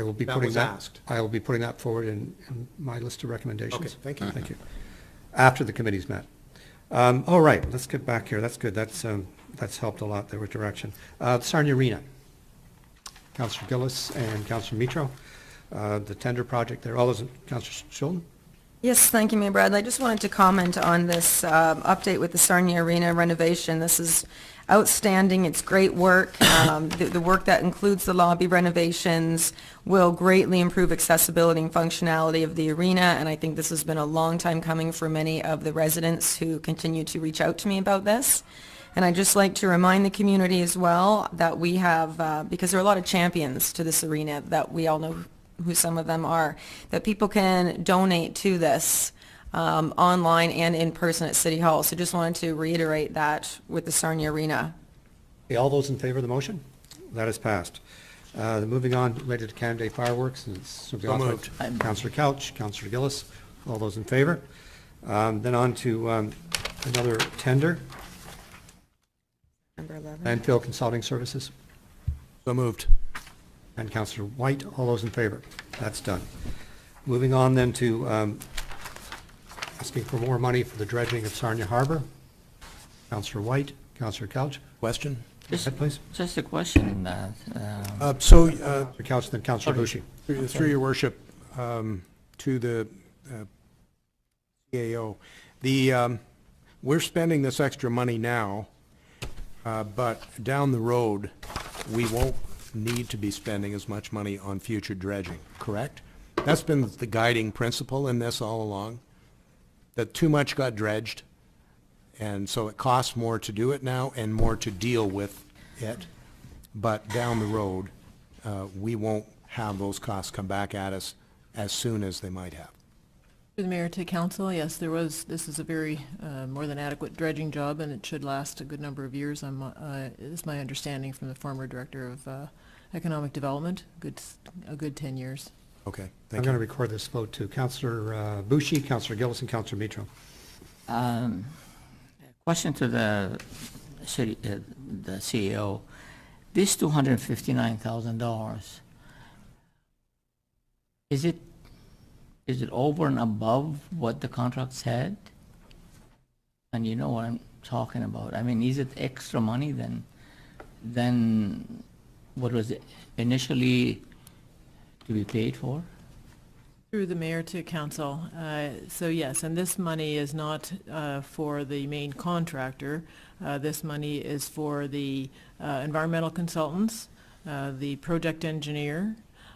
I will be That putting was that, asked. I will be putting that forward in my list of recommendations. Okay, thank you. Thank you. After the committee's met. All right, let's get back here. That's good. That's helped a lot there with direction. Sarnia Arena. Councillor Gillis and Councillor Mitro. The tender project there. All those, Councillor Schulten? Yes, thank you, Mayor Bradley. I just wanted to comment on this update with the Sarnia Arena renovation. This is outstanding. It's great work. The work that includes the lobby renovations will greatly improve accessibility and functionality of the arena, and I think this has been a long time coming for many of the residents who continue to reach out to me about this. And I'd just like to remind the community as well that we have, because there are a lot of champions to this arena that we all know who some of them are, that people can donate to this online and in person at City Hall. So just wanted to reiterate that with the Sarnia Arena. Okay, all those in favor of the motion? That is passed. Moving on, related to Canada Day fireworks, so moved. Councillor Couch, Councillor Gillis, all those in favor? Then on to another tender, Number 11. landfill consulting services, So moved. and Councillor White, all those in favor? That's done. Moving on then to asking for more money for the dredging of Sarnia Harbor. Councillor White, Councillor Couch. Question? Go ahead, please. Just a question that, Councillor Couch, then Councillor Bushi. Through your worship, to the CAO, we're spending this extra money now, but down the road, we won't need to be spending as much money on future dredging, correct? That's been the guiding principle in this all along, that too much got dredged, and so it costs more to do it now and more to deal with it. But down the road, we won't have those costs come back at us as soon as they might have. Through the Mayor to Council, yes, this is a very more than adequate dredging job, and it should last a good number of years. It's my understanding from the former Director of Economic Development, a good 10 years. Okay, I'm thank going to you. record this vote too. Councillor Bushi, Councillor Gillis, and Councillor Mitro. question to the city, the CEO. This $259,000, is it over and above what the contract said? And you know what I'm talking about. I mean, is it extra money than what was initially to be paid for? Through the Mayor to Council. So yes, and this money is not for the main contractor. This money is for the environmental consultants, the project engineer,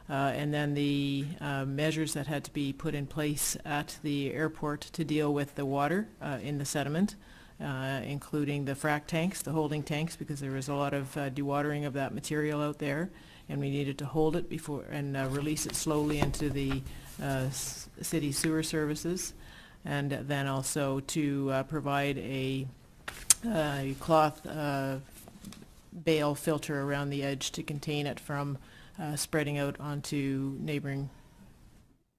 and then the measures that had to be put in place at the airport to deal with the water in the sediment, including the frac tanks, the holding tanks, because there was a lot of dewatering of that material out there, and we needed to hold it before and release it slowly into the city sewer services, and then also to provide a cloth bale filter around the edge to contain it from spreading out onto neighboring.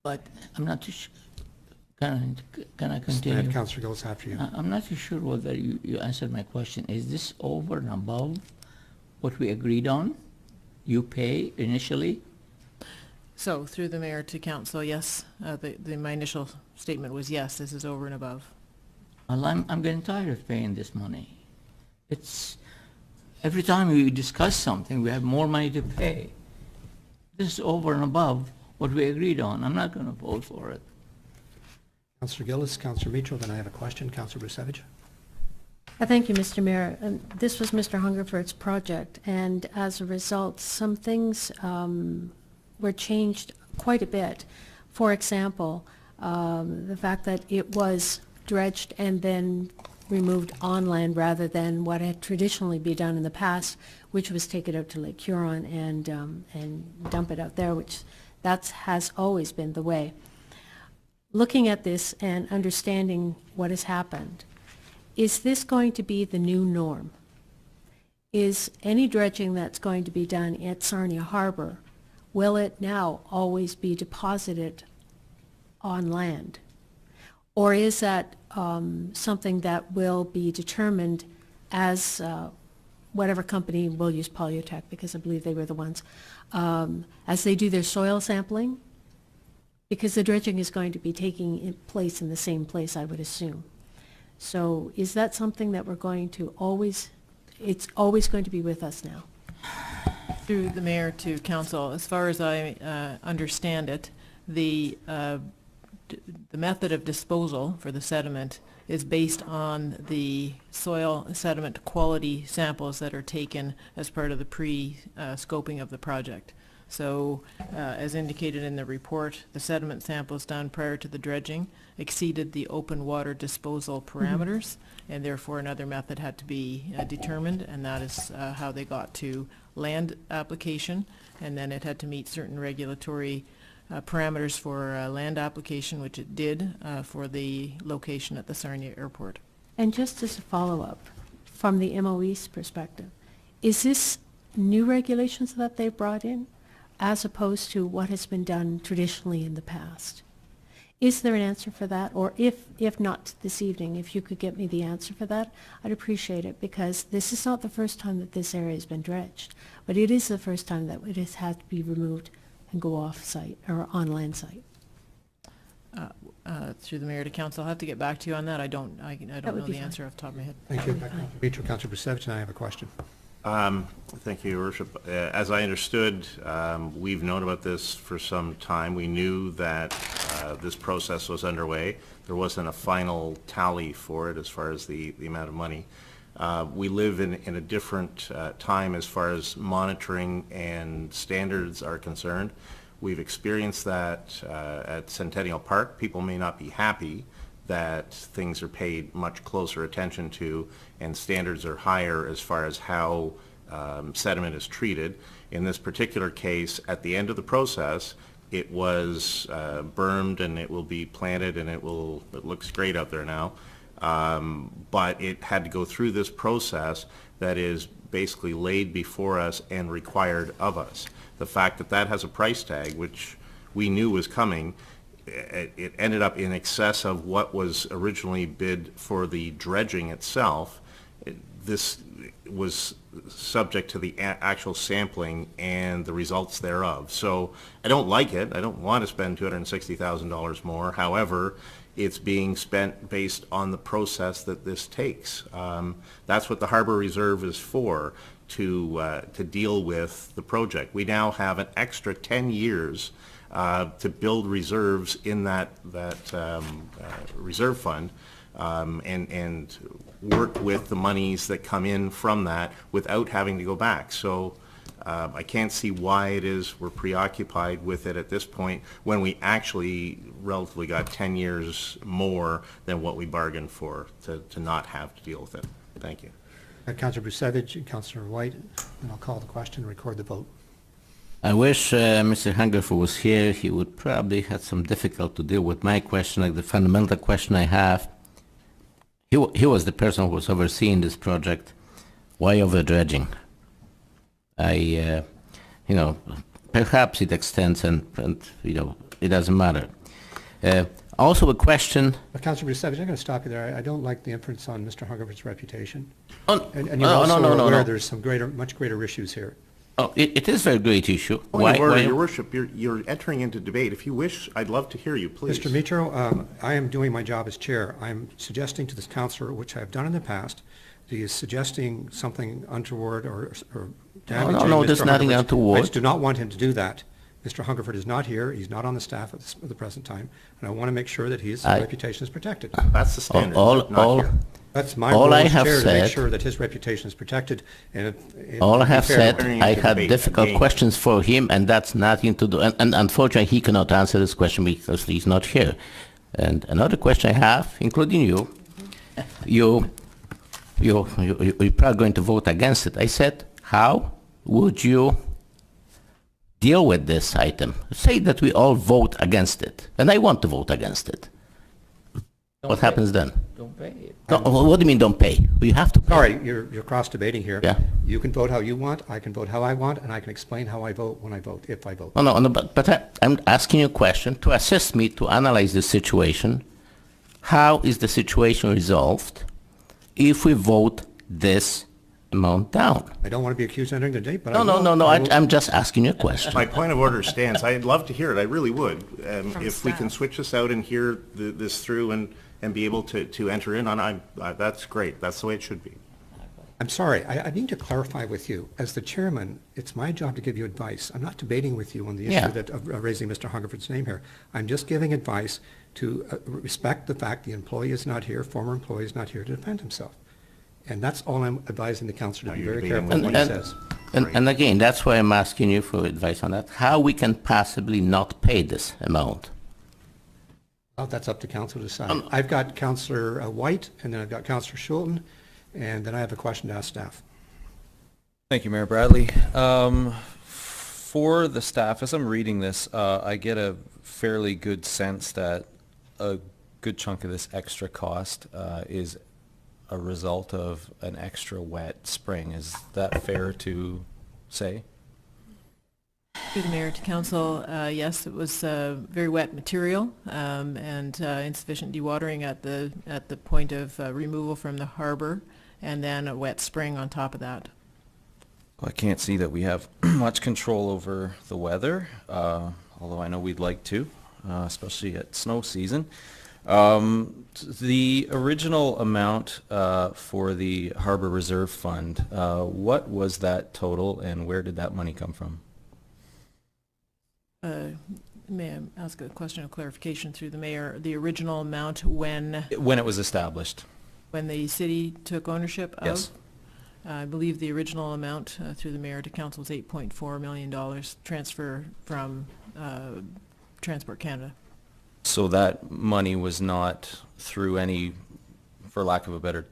But I'm not too sure. Can I continue? Councillor Gillis after you. I'm not too sure whether you answered my question. Is this over and above what we agreed on? You pay initially? So through the Mayor to Council, yes. My initial statement was yes, this is over and above. Well, I'm getting tired of paying this money. It's every time we discuss something, we have more money to pay. This is over and above what we agreed on. I'm not going to vote for it. Councillor Gillis, Councillor Mitro, then I have a question. Councillor Brusevich. Thank you, Mr. Mayor. This was Mr. Hungerford's project, and as a result, some things were changed quite a bit. For example, the fact that it was dredged and then removed on land rather than what had traditionally been done in the past, which was take it out to Lake Huron and dump it out there, which has always been the way. Looking at this and understanding what has happened, is this going to be the new norm? Is any dredging that's going to be done at Sarnia Harbor, will it now always be deposited on land? Or is that something that will be determined as whatever company, we'll use Polyotech because I believe they were the ones, as they do their soil sampling? Because the dredging is going to be taking place in the same place, I would assume. So is that something that we're going to always, it's always going to be with us now? Through the mayor to council, as far as I understand it, the method of disposal for the sediment is based on the soil sediment quality samples that are taken as part of the pre-scoping of the project. So, as indicated in the report, the sediment samples done prior to the dredging exceeded the open water disposal parameters, and therefore another method had to be determined, and that is how they got to land application, and then it had to meet certain regulatory parameters for land application, which it did for the location at the Sarnia Airport. And just as a follow-up, from the MOE's perspective, is this new regulations that they brought in, as opposed to what has been done traditionally in the past? Is there an answer for that? Or if not this evening, if you could get me the answer for that, I'd appreciate it, because this is not the first time that this area has been dredged, but it is the first time that it has had to be removed and go off-site or on land site. Through the mayor to council, I'll have to get back to you on that. I don't know the answer off the top of my head. Thank you. Councillor Brusevich, and I have a question. Thank you, Your Worship. As I understood, we've known about this for some time. We knew that this process was underway. There wasn't a final tally for it as far as the amount of money. We live in a different time as far as monitoring and standards are concerned. We've experienced that at Centennial Park. People may not be happy that things are paid much closer attention to and standards are higher as far as how sediment is treated. In this particular case, at the end of the process, it was bermed and it will be planted and it looks great out there now. But it had to go through this process that is basically laid before us and required of us. The fact that that has a price tag, which we knew was coming, it ended up in excess of what was originally bid for the dredging itself. This was subject to the actual sampling and the results thereof. So I don't like it. I don't want to spend $260,000 more. However, it's being spent based on the process that this takes. That's what the Harbor Reserve is for, to deal with the project. We now have an extra 10 years to build reserves in that reserve fund and work with the monies that come in from that without having to go back. So I can't see why it is we're preoccupied with it at this point when we actually relatively got 10 years more than what we bargained for to not have to deal with it. Thank you. Councillor Brusevich and Councillor White, and I'll call the question and record the vote. I wish Mr. Hungerford was here. He would probably have some difficulty to deal with my question, like the fundamental question I have. He was the person who was overseeing this project. Why over dredging? Perhaps it extends and it doesn't matter. Also a question. Councillor Brusevich, I'm going to stop you there. I don't like the inference on Mr. Hungerford's reputation. And you're also aware no. There's some much greater issues here. Oh, it is a very great issue. Why, Your Worship, you're entering into debate. If you wish, I'd love to hear you, please. Mr. Mitro, I am doing my job as chair. I'm suggesting to this councillor, which I've done in the past, that he is suggesting something untoward or damaging. No, there's nothing untoward. I just do not want him to do that. Mr. Hungerford is not here. He's not on the staff at the present time, and I want to make sure that his reputation is protected. That's the standard. That's my All role I as have chair to make said- sure that his reputation is protected. And All I to be have fair- said, Turning I into had debate difficult again. questions for him, and that's nothing to do, and unfortunately, he cannot answer this question because he's not here. And another question I have, including you're probably going to vote against it. I said, how would you deal with this item? Say that we all vote against it, and I want to vote against it. What happens then? Don't pay it. No, what do you mean don't pay? You have to pay. Sorry, you're cross-debating here. Yeah. You can vote how you want, I can vote how I want, and I can explain how I vote when I vote, if I vote. No, but I'm asking you a question to assist me to analyze the situation. How is the situation resolved if we vote this amount down? I don't want to be accused of entering the debate, but No, I will. no, I will- I'm just asking you a question. My point of order stands. I'd love to hear it. I really would. From If we can staff. switch this out and hear this through and be able to enter in on, that's great. That's the way it should be. I'm sorry, I need to clarify with you. As the chairman, it's my job to give you advice. I'm not debating with you on the Yeah. issue that of raising Mr. Hungerford's name here. I'm just giving advice to respect the fact the employee is not here, former employee is not here to defend himself. And that's all I'm advising the councillor to Now be you're very debating careful with what he And- says. And again, that's why I'm asking you for advice on that. How we can possibly not pay this amount? Well, that's up to council to decide. I've got Councillor White, and then I've got Councillor Schulten, and then I have a question to ask staff. Thank you, Mayor Bradley. For the staff, as I'm reading this, I get a fairly good sense that a good chunk of this extra cost is a result of an extra wet spring. Is that fair to say? Through the mayor to council, yes, it was very wet material and insufficient dewatering at the point of removal from the harbor, and then a wet spring on top of that. Well, I can't see that we have much control over the weather, although I know we'd like to, especially at snow season. The original amount for the Harbor Reserve Fund, what was that total and where did that money come from? May I ask a question of clarification through the mayor? The original amount when When it was established? the city took ownership of? Yes. I believe the original amount through the mayor to council is $8.4 million transfer from Transport Canada. So that money was not through any, for lack of a better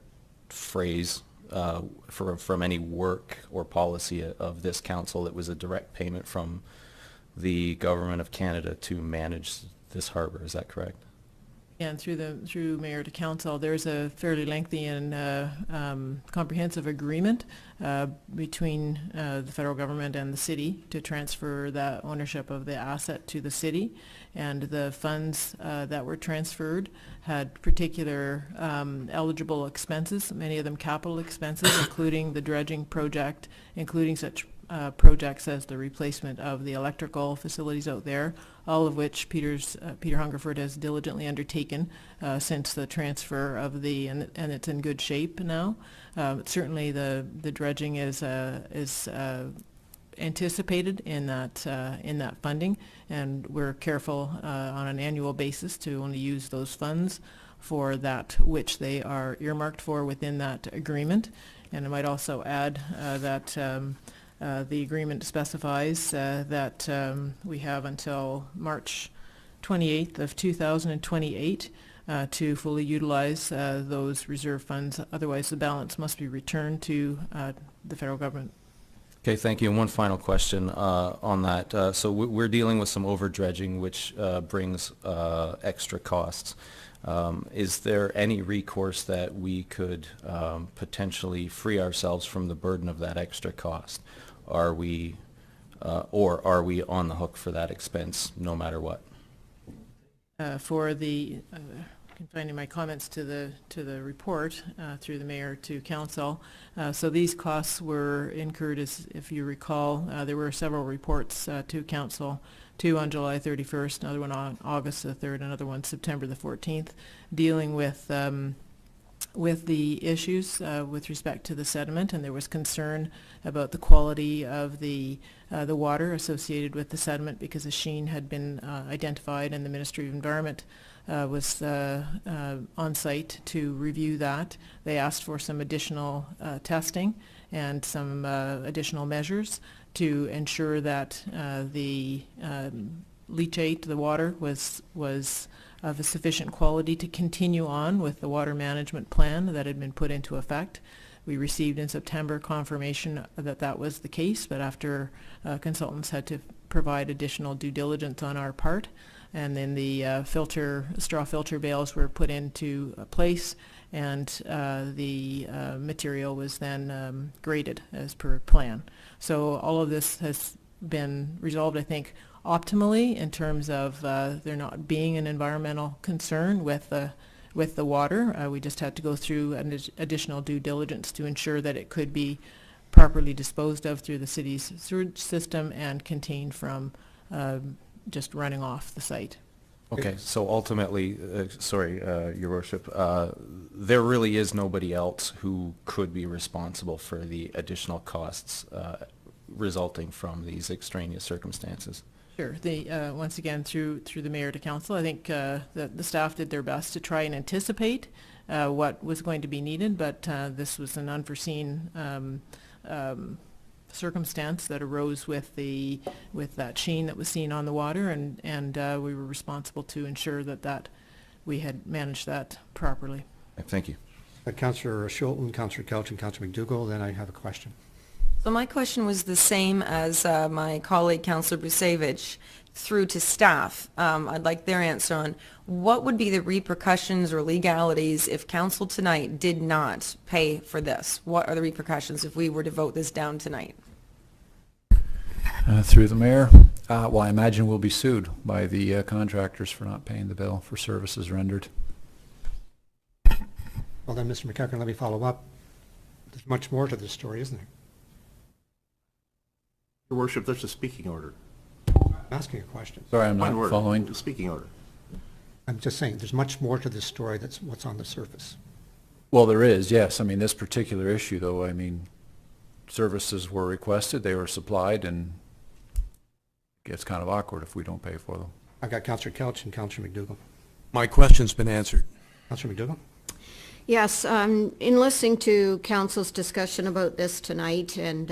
phrase, from any work or policy of this council. It was a direct payment from the government of Canada to manage this harbor. Is that correct? And through mayor to council, there's a fairly lengthy and comprehensive agreement between the federal government and the city to transfer the ownership of the asset to the city. And the funds that were transferred had particular eligible expenses, many of them capital expenses, including the dredging project, including such projects as the replacement of the electrical facilities out there, all of which Peter Hungerford has diligently undertaken since the transfer of and it's in good shape now. Certainly the dredging is anticipated in that funding, and we're careful on an annual basis to only use those funds for that which they are earmarked for within that agreement. And I might also add that the agreement specifies that we have until March 28th of 2028 to fully utilize those reserve funds. Otherwise, the balance must be returned to the federal government. Okay, thank you. And one final question on that. So we're dealing with some over-dredging, which brings extra costs. Is there any recourse that we could potentially free ourselves from the burden of that extra cost? Are we on the hook for that expense no matter what? Confining my comments to the report through the mayor to council. So these costs were incurred, as if you recall, there were several reports to council, two on July 31st, another one on August the 3rd, another one September the 14th, dealing with the issues with respect to the sediment, and there was concern about the quality of the water associated with the sediment because a sheen had been identified, and the Ministry of Environment was on site to review that. They asked for some additional testing and some additional measures to ensure that the leachate, the water, was of a sufficient quality to continue on with the water management plan that had been put into effect. We received in September confirmation that that was the case, but after consultants had to provide additional due diligence on our part, and then the straw filter bales were put into place, and the material was then graded as per plan. So all of this has been resolved, I think, optimally in terms of there not being an environmental concern with the water. We just had to go through an additional due diligence to ensure that it could be properly disposed of through the city's sewage system and contained from just running off the site. Okay, so ultimately, Your Worship, there really is nobody else who could be responsible for the additional costs resulting from these extraneous circumstances. Sure. Once again, through the mayor to council, I think that the staff did their best to try and anticipate what was going to be needed, but this was an unforeseen circumstance that arose with that sheen that was seen on the water, and we were responsible to ensure that we had managed that properly. Thank you. Councillor Schulten, Councillor Kelch, and Councillor McDougall, then I have a question. So my question was the same as my colleague, Councillor Busevich, through to staff. I'd like their answer on what would be the repercussions or legalities if council tonight did not pay for this? What are the repercussions if we were to vote this down tonight? Through the mayor, well, I imagine we'll be sued by the contractors for not paying the bill for services rendered. Well then, Mr. McEachern, let me follow up. There's much more to this story, isn't there? Your Worship, there's a speaking order. I'm asking a question. Sorry, I'm not following. The speaking order. I'm just saying, there's much more to this story that's what's on the surface. Well, there is, yes. I mean, this particular issue, though, I mean, services were requested, they were supplied, and it gets kind of awkward if we don't pay for them. I've got Councillor Kelch and Councillor McDougall. My question's been answered. Councillor McDougall? Yes, in listening to council's discussion about this tonight and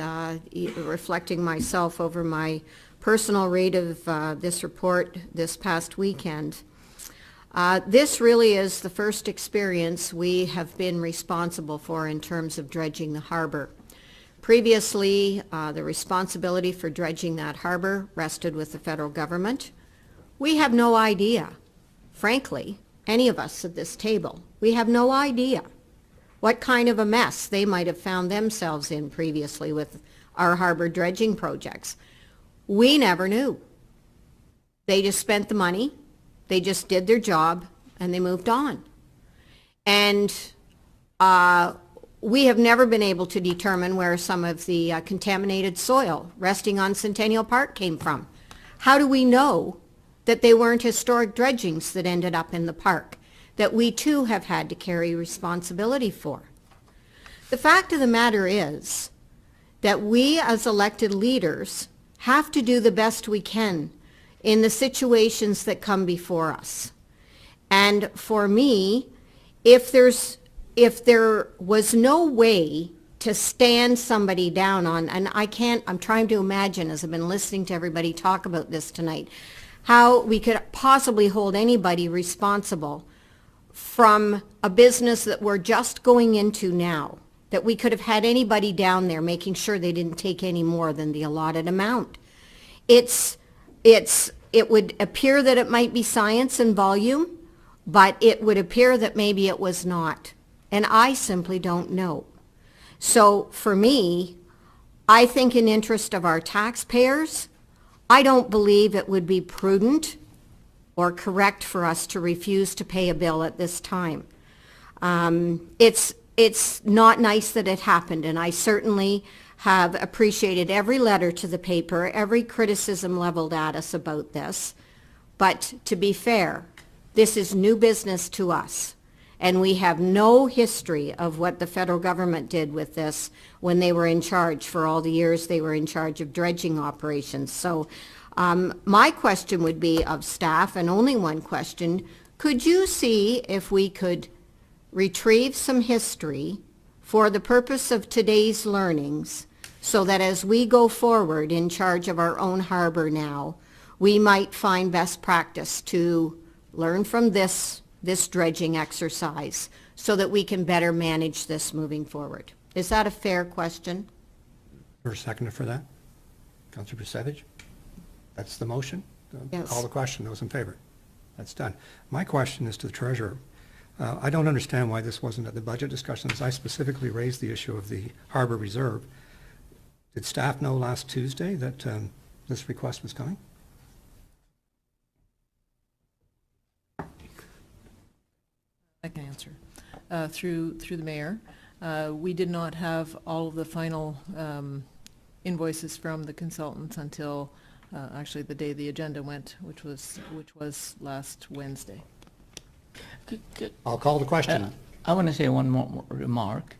reflecting myself over my personal read of this report this past weekend, this really is the first experience we have been responsible for in terms of dredging the harbor. Previously, the responsibility for dredging that harbor rested with the federal government. We have no idea, frankly, any of us at this table, we have no idea what kind of a mess they might have found themselves in previously with our harbor dredging projects. We never knew. They just spent the money, they just did their job, and they moved on. And we have never been able to determine where some of the contaminated soil resting on Centennial Park came from. How do we know that they weren't historic dredgings that ended up in the park, that we too have had to carry responsibility for? The fact of the matter is that we as elected leaders have to do the best we can in the situations that come before us. And for me, if there was no way to stand somebody down on, and I'm trying to imagine as I've been listening to everybody talk about this tonight, how we could possibly hold anybody responsible from a business that we're just going into now, that we could have had anybody down there making sure they didn't take any more than the allotted amount. It would appear that it might be science and volume, but it would appear that maybe it was not. And I simply don't know. So for me, I think in interest of our taxpayers, I don't believe it would be prudent or correct for us to refuse to pay a bill at this time. It's not nice that it happened, and I certainly have appreciated every letter to the paper, every criticism leveled at us about this. But to be fair, this is new business to us, and we have no history of what the federal government did with this when they were in charge for all the years they were in charge of dredging operations. So my question would be of staff, and only one question: Could you see if we could retrieve some history for the purpose of today's learnings, so that as we go forward in charge of our own harbor now, we might find best practice to learn from this dredging exercise so that we can better manage this moving forward? Is that a fair question? For a seconder for that? Councillor Savage? That's the motion? Yes. Call the question. Those in favor? That's done. My question is to the treasurer. I don't understand why this wasn't at the budget discussions. I specifically raised the issue of the harbor reserve. Did staff know last Tuesday that this request was coming? I can answer. Through the mayor, we did not have all of the final invoices from the consultants until actually the day the agenda went, which was last Wednesday. I'll call the question. I want to say one more remark.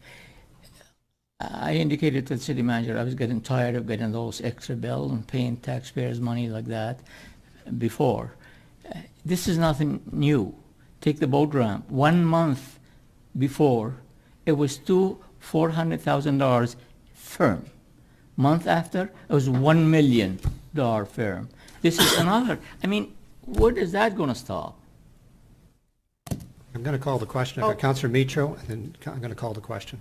I indicated to the city manager I was getting tired of getting those extra bills and paying taxpayers' money like that before. This is nothing new. Take the boat ramp. 1 month before, it was $400,000 firm. Month after, it was $1 million firm. This is another. I mean, where is that going to stop? I'm going to call the question. I've got Councillor Mitro, and then I'm going to call the question.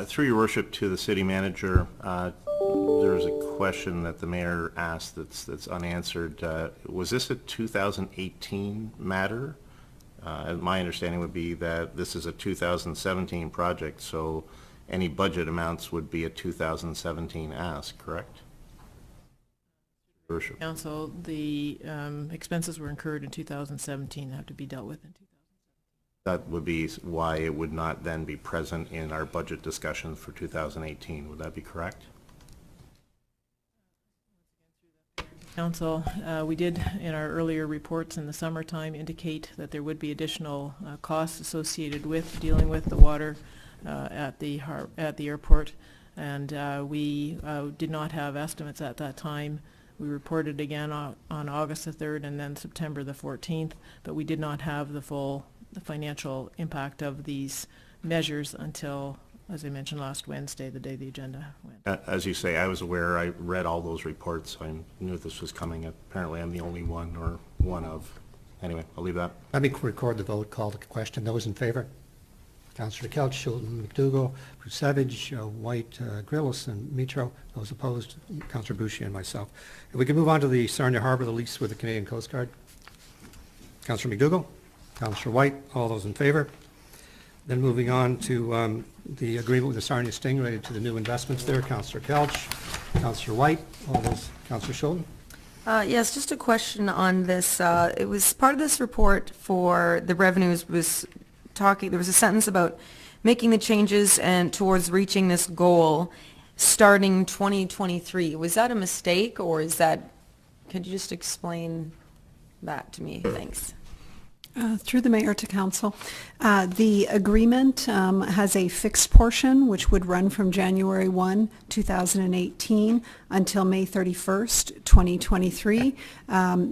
Through your worship to the city manager, there's a question that the mayor asked that's unanswered. Was this a 2018 matter? My understanding would be that this is a 2017 project, so any budget amounts would be a 2017 ask, correct? Worship. Council, the expenses were incurred in 2017, have to be dealt with in 2017. That would be why it would not then be present in our budget discussions for 2018. Would that be correct? Council, we did in our earlier reports in the summertime indicate that there would be additional costs associated with dealing with the water at the airport, and we did not have estimates at that time. We reported again on August the 3rd and then September the 14th, but we did not have the financial impact of these measures until, as I mentioned last Wednesday, the day the agenda went. As you say, I was aware. I read all those reports, so I knew this was coming. Apparently, I'm the only one or one of. Anyway, I'll leave that. Let me record the vote, call the question. Those in favor? Councillor Kelch, Schulten, McDougall, Savage, White, Grillis, and Mitro. Those opposed, Councillor Boucher and myself. If we can move on to the Sarnia Harbour, the lease with the Canadian Coast Guard. Councillor McDougall, Councillor White, all those in favor. Then moving on to the agreement with the Sarnia Sting related to the new investments there. Councillor Kelch, Councillor White, all those, Councillor Schulten. Yes, just a question on this. It was part of this report for the revenues was talking, there was a sentence about making the changes and towards reaching this goal starting 2023. Was that a mistake, or is that, could you just explain that to me? Thanks. Through the mayor to council. The agreement has a fixed portion which would run from January 1, 2018 until May 31st, 2023,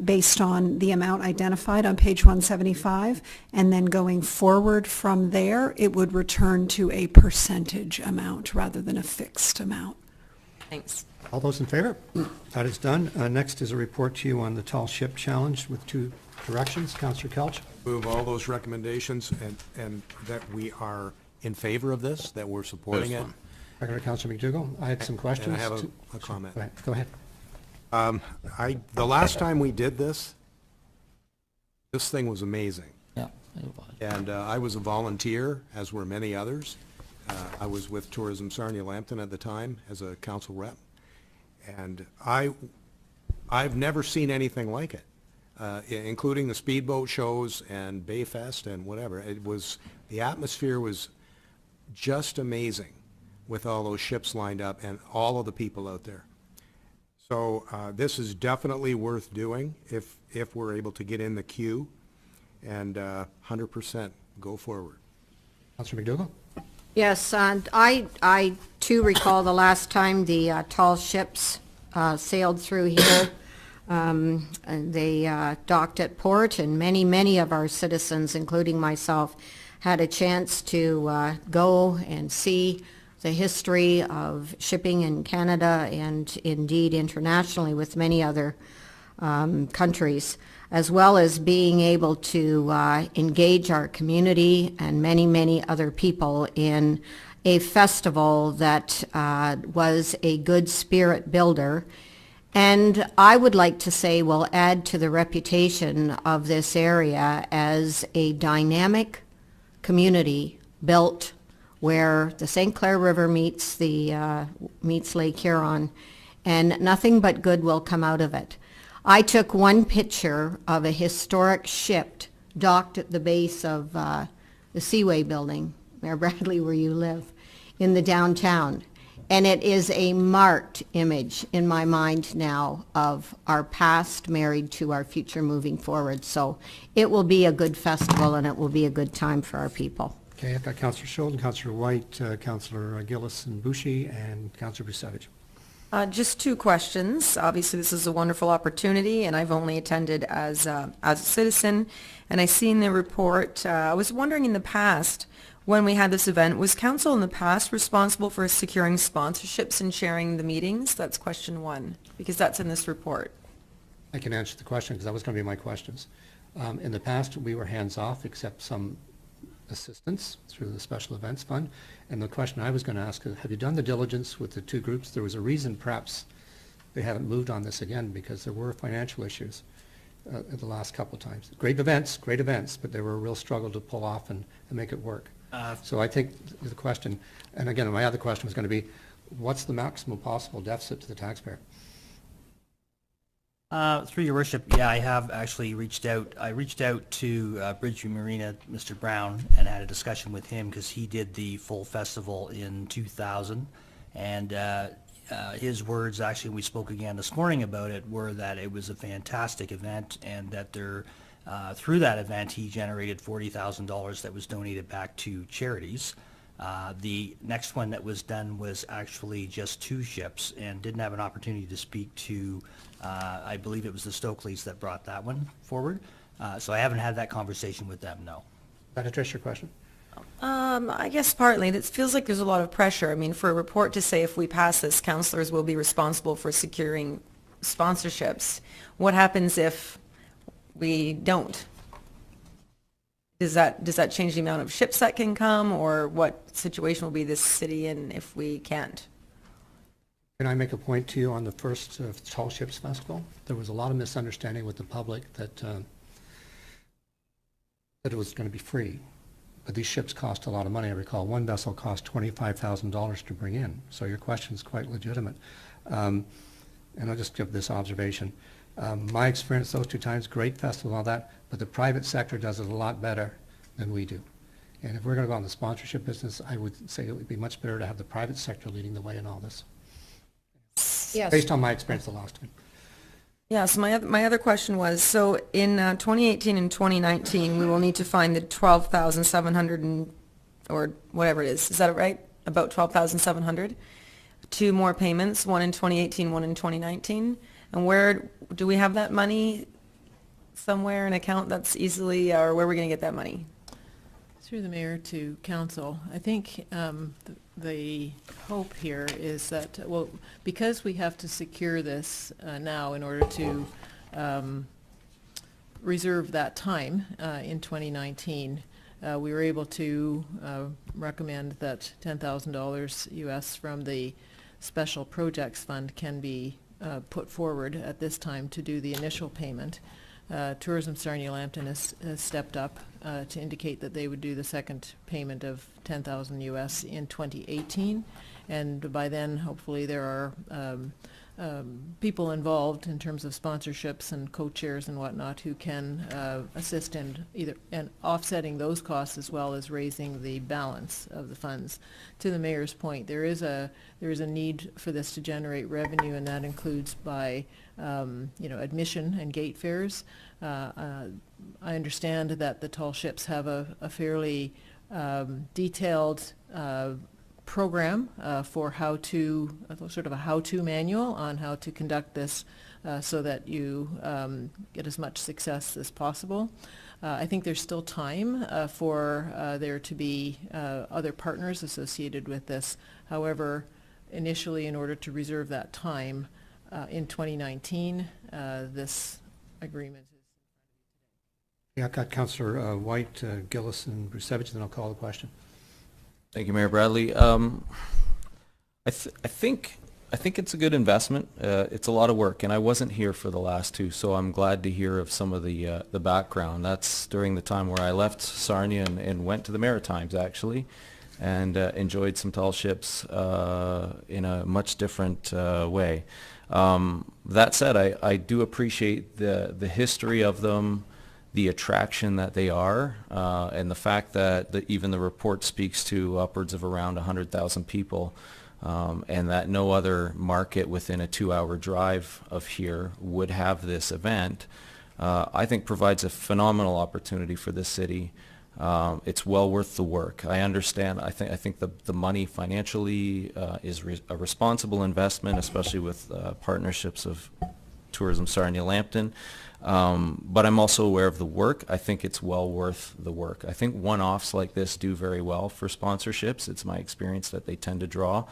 based on the amount identified on page 175. And then going forward from there, it would return to a percentage amount rather than a fixed amount. Thanks. All those in favor? That is done. Next is a report to you on the Tall Ship Challenge with 2 directions. Councillor Kelch. Move all those recommendations and that we are in favor of this, that we're supporting it. Regular Councillor McDougall. I had some questions. And I have a comment. Go ahead. The last time we did this thing was amazing. Yeah, it was. And I was a volunteer, as were many others. I was with Tourism Sarnia Lambton at the time as a council rep. And I've never seen anything like it. Including the speedboat shows and Bayfest and whatever. The atmosphere was just amazing with all those ships lined up and all of the people out there. So this is definitely worth doing if we're able to get in the queue, and 100% go forward. Councillor McDougall. Yes, and I too recall the last time the tall ships sailed through here. And they docked at port, and many, many of our citizens, including myself, had a chance to go and see the history of shipping in Canada and indeed internationally with many other countries, as well as being able to engage our community and many, many other people in a festival that was a good spirit builder. And I would like to say will add to the reputation of this area as a dynamic community built where the St. Clair River meets Lake Huron, and nothing but good will come out of it. I took one picture of a historic ship docked at the base of the Seaway building, Mayor Bradley, where you live, in the downtown. And it is a marked image in my mind now of our past married to our future moving forward. So it will be a good festival, and it will be a good time for our people. Okay, I've got Councillor Schulten, Councillor White, Councillor Gillis and Boucher, and Councillor Busevich. Just two questions. Obviously, this is a wonderful opportunity, and I've only attended as a citizen. And I see in the report, I was wondering in the past, when we had this event, was council in the past responsible for securing sponsorships and sharing the meetings? That's question one, because that's in this report. I can answer the question because that was going to be my questions. In the past, we were hands-off except some assistance through the Special Events Fund. And the question I was going to ask is, have you done the diligence with the two groups? There was a reason perhaps they haven't moved on this again, because there were financial issues the last couple of times. Great events, but they were a real struggle to pull off and make it work. So I think the question, and again, my other question was going to be, what's the maximum possible deficit to the taxpayer? Through your worship, yeah, I have actually reached out. I reached out to Bridgeview Marina, Mr. Brown, and had a discussion with him because he did the full festival in 2000. And his words, actually, we spoke again this morning about it, were that it was a fantastic event, and that through that event he generated $40,000 that was donated back to charities. The next one that was done was actually just two ships, and didn't have an opportunity to speak to, I believe it was the Stokeleys that brought that one forward. So I haven't had that conversation with them, no. That address your question? I guess partly. It feels like there's a lot of pressure. I mean, for a report to say if we pass this, councillors will be responsible for securing sponsorships. What happens if we don't? Does that change the amount of ships that can come, or what situation will be this city in if we can't? Can I make a point to you on the first Tall Ships Festival? There was a lot of misunderstanding with the public that it was going to be free. But these ships cost a lot of money. I recall one vessel cost $25,000 to bring in. So your question is quite legitimate. And I'll just give this observation. My experience those two times, great festival and all that, but the private sector does it a lot better than we do. And if we're going to go on the sponsorship business, I would say it would be much better to have the private sector leading the way in all this. Yes. Based on my experience the last time. Yeah, so my other question was, so in 2018 and 2019, we will need to find the 12,700 or whatever it is that right? About 12,700? Two more payments, one in 2018, one in 2019. And where do we have that money? Somewhere an account that's easily, or where are we going to get that money? Through the mayor to council, I think the hope here is that, well, because we have to secure this now in order to reserve that time in 2019, we were able to recommend that $10,000 US from the Special Projects Fund can be put forward at this time to do the initial payment. Tourism Sarnia-Lambton has stepped up to indicate that they would do the second payment of $10,000 US in 2018, and by then hopefully there are people involved in terms of sponsorships and co-chairs and whatnot who can assist in either and offsetting those costs as well as raising the balance of the funds. To the mayor's point, there is a need for this to generate revenue, and that includes by admission and gate fares. I understand that the tall ships have a fairly detailed program for how to, sort of a how-to manual on how to conduct this so that you get as much success as possible. I think there's still time for there to be other partners associated with this. However, initially, in order to reserve that time in 2019, this agreement is... Yeah, I've got Councillor White, Gillis, and Brusevich, then I'll call the question. Thank you, Mayor Bradley. I think it's a good investment. It's a lot of work, and I wasn't here for the last two, so I'm glad to hear of some of the background. That's during the time where I left Sarnia and went to the Maritimes, actually, and enjoyed some tall ships in a much different way. That said, I do appreciate the history of them, the attraction that they are, and the fact that even the report speaks to upwards of around 100,000 people, and that no other market within a 2-hour drive of here would have this event, I think provides a phenomenal opportunity for this city. It's well worth the work. I understand. I think the money financially is a responsible investment, especially with partnerships of Tourism Sarnia-Lambton. But I'm also aware of the work. I think it's well worth the work. I think one-offs like this do very well for sponsorships. It's my experience that they tend to draw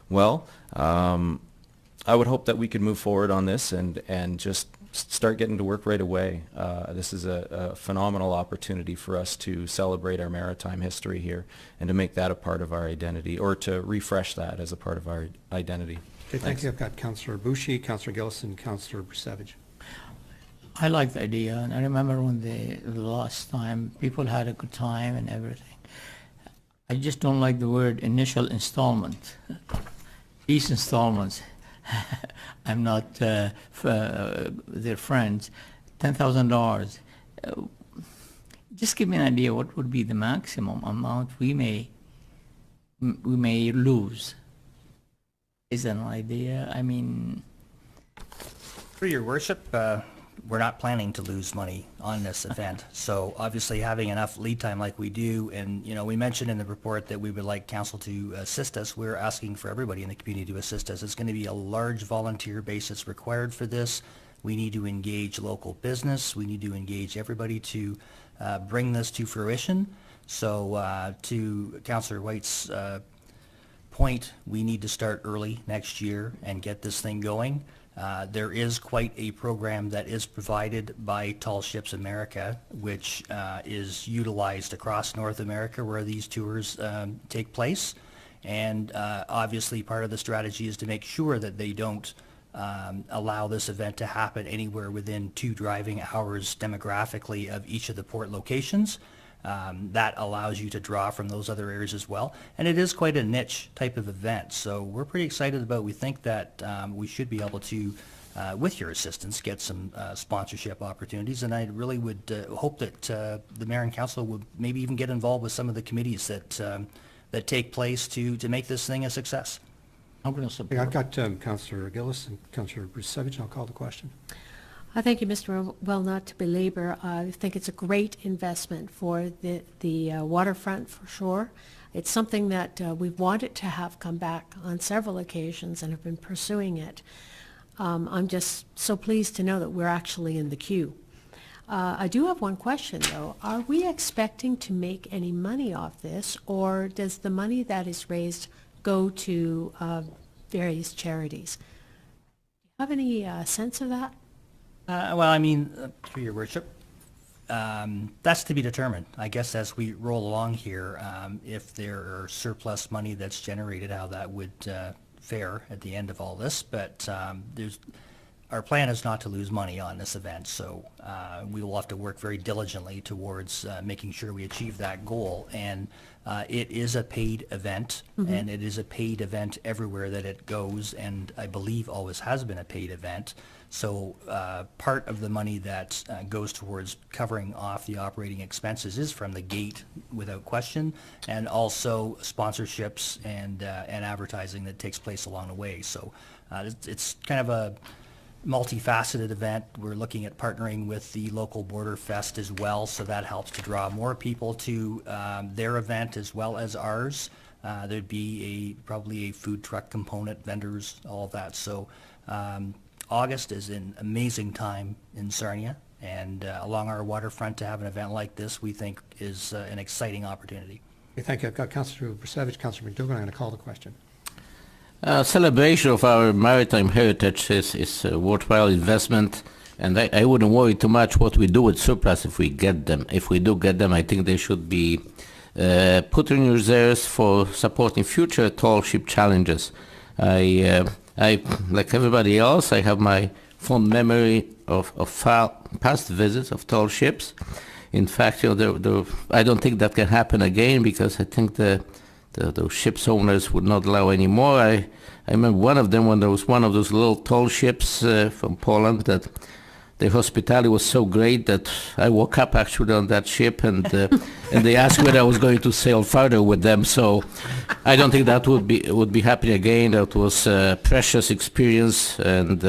well. I would hope that we could move forward on this and just start getting to work right away. This is a phenomenal opportunity for us to celebrate our maritime history here and to make that a part of our identity, or to refresh that as a part of our identity. Okay, thank you. I've got Councillor Boucher, Councillor Gillis, and Councillor Brusevich. I like the idea, and I remember when the last time people had a good time and everything. I just don't like the word initial installment. These installments, I'm not their friends. $10,000. Just give me an idea what would be the maximum amount we may lose. Is that an idea? I mean, Through your worship, we're not planning to lose money on this event. So obviously having enough lead time like we do, and we mentioned in the report that we would like council to assist us. We're asking for everybody in the community to assist us. It's going to be a large volunteer basis required for this. We need to engage local business. We need to engage everybody to bring this to fruition. So to Councillor White's point, we need to start early next year and get this thing going. There is quite a program that is provided by Tall Ships America, which is utilized across North America where these tours take place. And obviously part of the strategy is to make sure that they don't allow this event to happen anywhere within 2 driving hours demographically of each of the port locations. That allows you to draw from those other areas as well. And it is quite a niche type of event. So we're pretty excited about, we think that we should be able to, with your assistance, get some sponsorship opportunities. And I really would hope that the mayor and council would maybe even get involved with some of the committees that take place to make this thing a success. I'm going to support. I've got Councillor Gillis and Councillor Brusevich. I'll call the question. Thank you, Mr. Well, not to belabor, I think it's a great investment for the waterfront for sure. It's something that we've wanted to have come back on several occasions and have been pursuing it. I'm just so pleased to know that we're actually in the queue. I do have one question though. Are we expecting to make any money off this, or does the money that is raised go to various charities? Do you have any sense of that? Well, I mean, through your worship, that's to be determined. I guess as we roll along here, if there are surplus money that's generated, how that would fare at the end of all this. But our plan is not to lose money on this event, so we will have to work very diligently towards making sure we achieve that goal. And it is a paid event, and it is a paid event everywhere that it goes, and I believe always has been a paid event. So part of the money that goes towards covering off the operating expenses is from the gate, without question, and also sponsorships and advertising that takes place along the way. So it's kind of a multifaceted event. We're looking at partnering with the local Border Fest as well, so that helps to draw more people to their event as well as ours. There'd be probably a food truck component, vendors, all of that. So August is an amazing time in Sarnia, and along our waterfront to have an event like this, we think is an exciting opportunity. Okay, thank you. I've got Councillor Brusevich, Councillor McDougall. I'm going to call the question. Celebration of our maritime heritage is a worthwhile investment, and I wouldn't worry too much what we do with surplus if we get them. If we do get them, I think they should be put in reserves for supporting future tall ship challenges. I like everybody else, I have my fond memory of past visits of tall ships. In fact, I don't think that can happen again, because I think those ships owners would not allow any more. I remember one of them when there was one of those little tall ships from Poland that the hospitality was so great that I woke up actually on that ship, and they asked whether I was going to sail further with them. So I don't think that would be happening again. That was a precious experience, and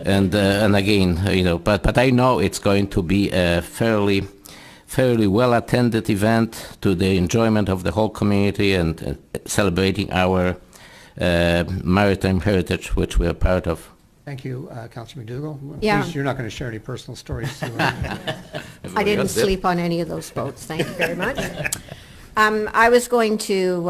again, but I know it's going to be a fairly well attended event to the enjoyment of the whole community and celebrating our maritime heritage, which we are part of. Thank you, Councillor McDougall. Yeah. Please, you're not going to share any personal stories. I didn't sleep on any of those boats, thank you very much. I was going to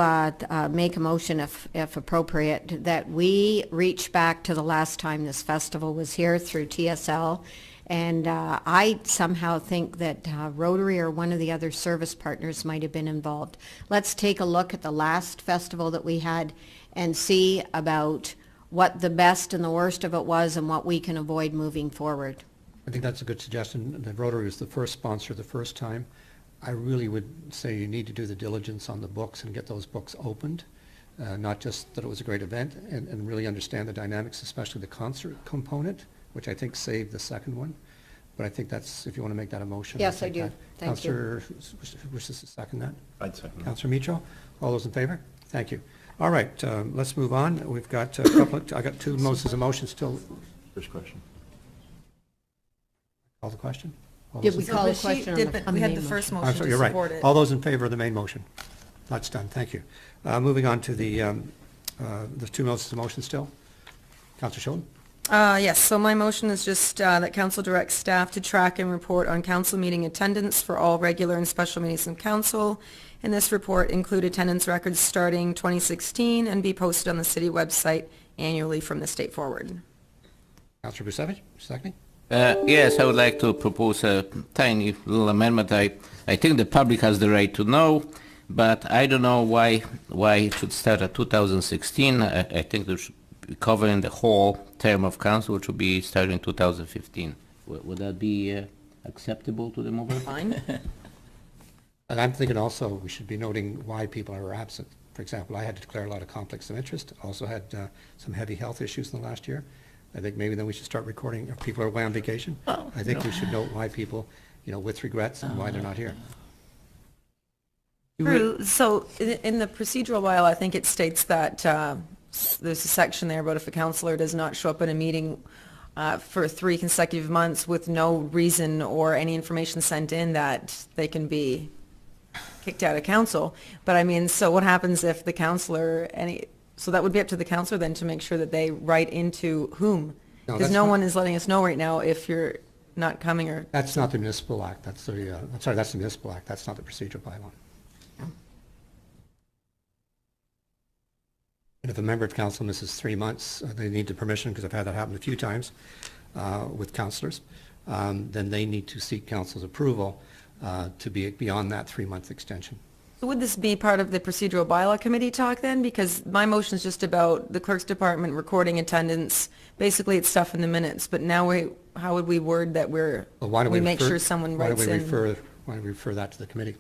make a motion, if appropriate, that we reach back to the last time this festival was here through TSL. And I somehow think that Rotary or one of the other service partners might have been involved. Let's take a look at the last festival that we had and see about what the best and the worst of it was and what we can avoid moving forward. I think that's a good suggestion. The Rotary was the first sponsor the first time. I really would say you need to do the diligence on the books and get those books opened. Not just that it was a great event, and really understand the dynamics, especially the concert component, which I think saved the second one. But I think that's, if you want to make that a motion. Yes, I do. Thank you. Councillor, wishes to second that? I'd second that. Councillor Micho, all those in favor? Thank you. All right, let's move on. We've got a couple, I got two motions of motion still. First question. Call the question? All Did those we in call the She question did, on but the we had main the first motion? I'm motion sorry, to you're right. support it. All those in favor of the main motion? That's done, thank you. Moving on to the two motions of motion still. Councillor Schoen? Yes, so my motion is just that council directs staff to track and report on council meeting attendance for all regular and special meetings of council. And this report include attendance records starting 2016 and be posted on the city website annually from this date forward. Councillor Brusevich, seconding? Yes, I would like to propose a tiny little amendment. I think the public has the right to know, but I don't know why it should start at 2016. I think they should be covering the whole term of council, which will be starting in 2015. Would that be acceptable to the movement? Fine. And I'm thinking also we should be noting why people are absent. For example, I had to declare a lot of conflicts of interest, also had some heavy health issues in the last year. I think maybe then we should start recording if people are away on vacation. I think we should note why people, with regrets and why they're not here. True. So in the procedural bylaw, I think it states that there's a section there about if a councillor does not show up at a meeting for 3 consecutive months with no reason or any information sent in, that they can be kicked out of council. But I mean, so what happens if the councillor, so that would be up to the councillor then to make sure that they write into whom? Because no one is letting us know right now if you're not coming or... That's not the municipal act, that's the, that's the municipal act, that's not the procedural bylaw. And if a member of council misses 3 months, they need the permission, because I've had that happen a few times with councillors, then they need to seek council's approval to be beyond that 3-month extension. So would this be part of the procedural bylaw committee talk then? Because my motion is just about the clerk's department recording attendance. Basically, it's stuff in the minutes, but now how would we word that we make sure someone writes in? Why don't we refer that to the committee?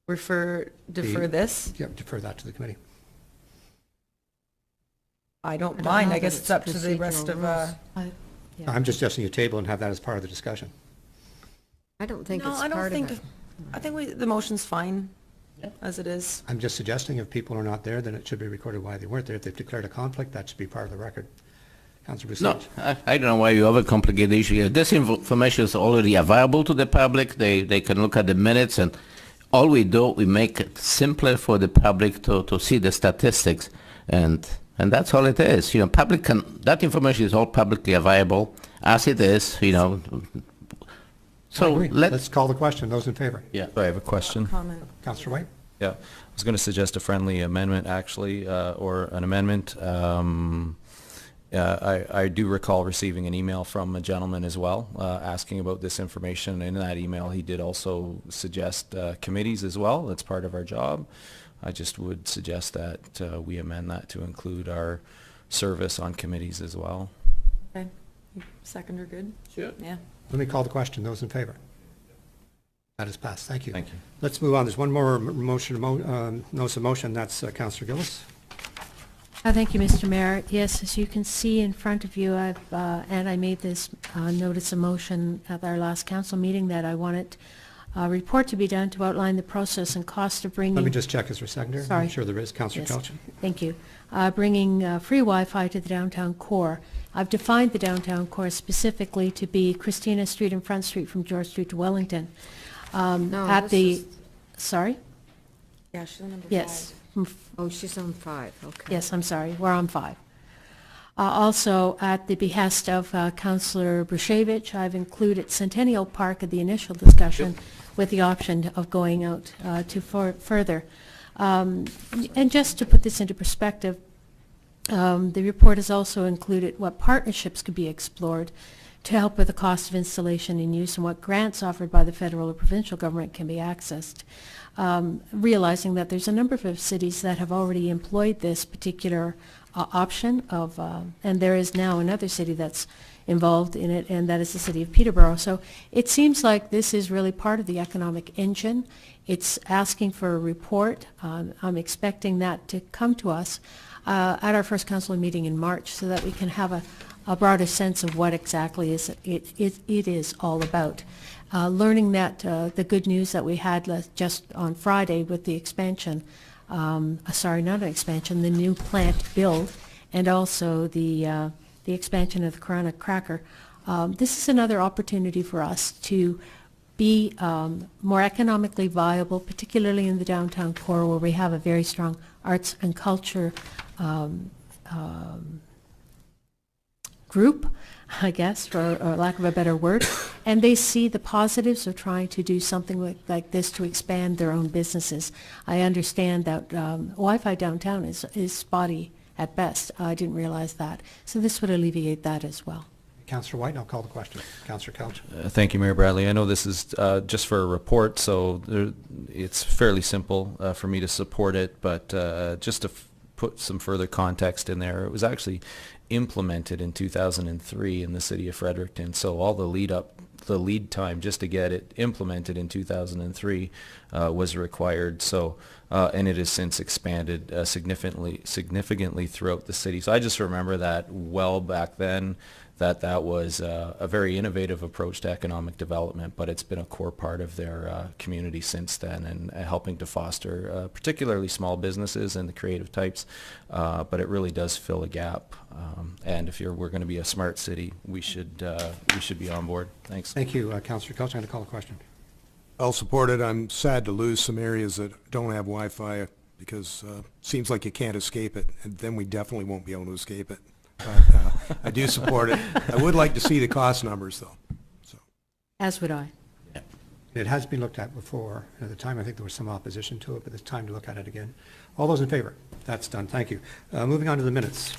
Defer this? Yep, defer that to the committee. I don't mind. I guess it's up to the rest of... I'm just suggesting you table and have that as part of the discussion. I don't think No, it's I don't part think, of it. I think the motion's fine as it is. I'm just suggesting if people are not there, then it should be recorded why they weren't there. If they've declared a conflict, that should be part of the record. Councillor No, Brusevich? I don't know why you overcomplicate the issue. This information is already available to the public. They can look at the minutes, and all we do, we make it simpler for the public to see the statistics. And And that's all it is. You know, that information is all publicly available as it is, you know. So let's call the question. Those in favor? Yeah. I have a question. Comment. Councillor White? Yeah, I was going to suggest a friendly amendment, actually, or an amendment. I do recall receiving an email from a gentleman as well, asking about this information. In that email, he did also suggest committees as well. That's part of our job. I just would suggest that we amend that to include our service on committees as well. Okay. Second or good? Sure. Yeah. Let me call the question. Those in favor? That is passed. Thank you. Thank you. Let's move on. There's one more motion, notice of motion. That's Councillor Gillis. Thank you, Mr. Mayor. Yes, as you can see in front of you, and I made this notice of motion at our last council meeting that I wanted a report to be done to outline the process and cost of bringing... Let me just check. Is there a seconder? Sorry. I'm sure there is. Councillor Yes. Kelch. Thank you. Bringing free Wi-Fi to the downtown core. I've defined the downtown core specifically to be Christina Street and Front Street from George Street to Wellington. Sorry? Yeah, she's on number Yes. Oh, she's on 5, okay. Yes, I'm sorry, we're on 5. Also, at the behest of Councillor Brushevich, I've included Centennial Park in the initial discussion with the option of going out to further. And just to put this into perspective, the report has also included what partnerships could be explored to help with the cost of installation and use and what grants offered by the federal or provincial government can be accessed. Realizing that there's a number of cities that have already employed this particular option of, and there is now another city that's involved in it, and that is the city of Peterborough. So it seems like this is really part of the economic engine. It's asking for a report. I'm expecting that to come to us at our first council meeting in March so that we can have a broader sense of what exactly it is all about. Learning that the good news that we had just on Friday with the expansion, sorry, not an expansion, the new plant build, and also the expansion of the Corona Cracker. This is another opportunity for us to be more economically viable, particularly in the downtown core where we have a very strong arts and culture group, I guess, for lack of a better word, and they see the positives of trying to do something like this to expand their own businesses. I understand that Wi-Fi downtown is spotty at best. I didn't realize that. So this would alleviate that as well. Councillor White, I'll call the question. Councillor Couch. Thank you, Mayor Bradley. I know this is just for a report, so it's fairly simple for me to support it, but just to put some further context in there, it was actually implemented in 2003 in the city of Fredericton, so all the lead time just to get it implemented in 2003 was required. So and it has since expanded significantly throughout the city. So I just remember that well back then, that was a very innovative approach to economic development, but it's been a core part of their community since then, and helping to foster particularly small businesses and the creative types, but it really does fill a gap. And if we're going to be a smart city, we should be on board. Thanks. Thank you, Councillor Couch. I'm going to call the question. I'll support it. I'm sad to lose some areas that don't have Wi-Fi because it seems like you can't escape it, and then we definitely won't be able to escape it. But I do support it. I would like to see the cost numbers, though. So. As would I. It has been looked at before. At the time, I think there was some opposition to it, but it's time to look at it again. All those in favor? That's done. Thank you. Moving on to the minutes.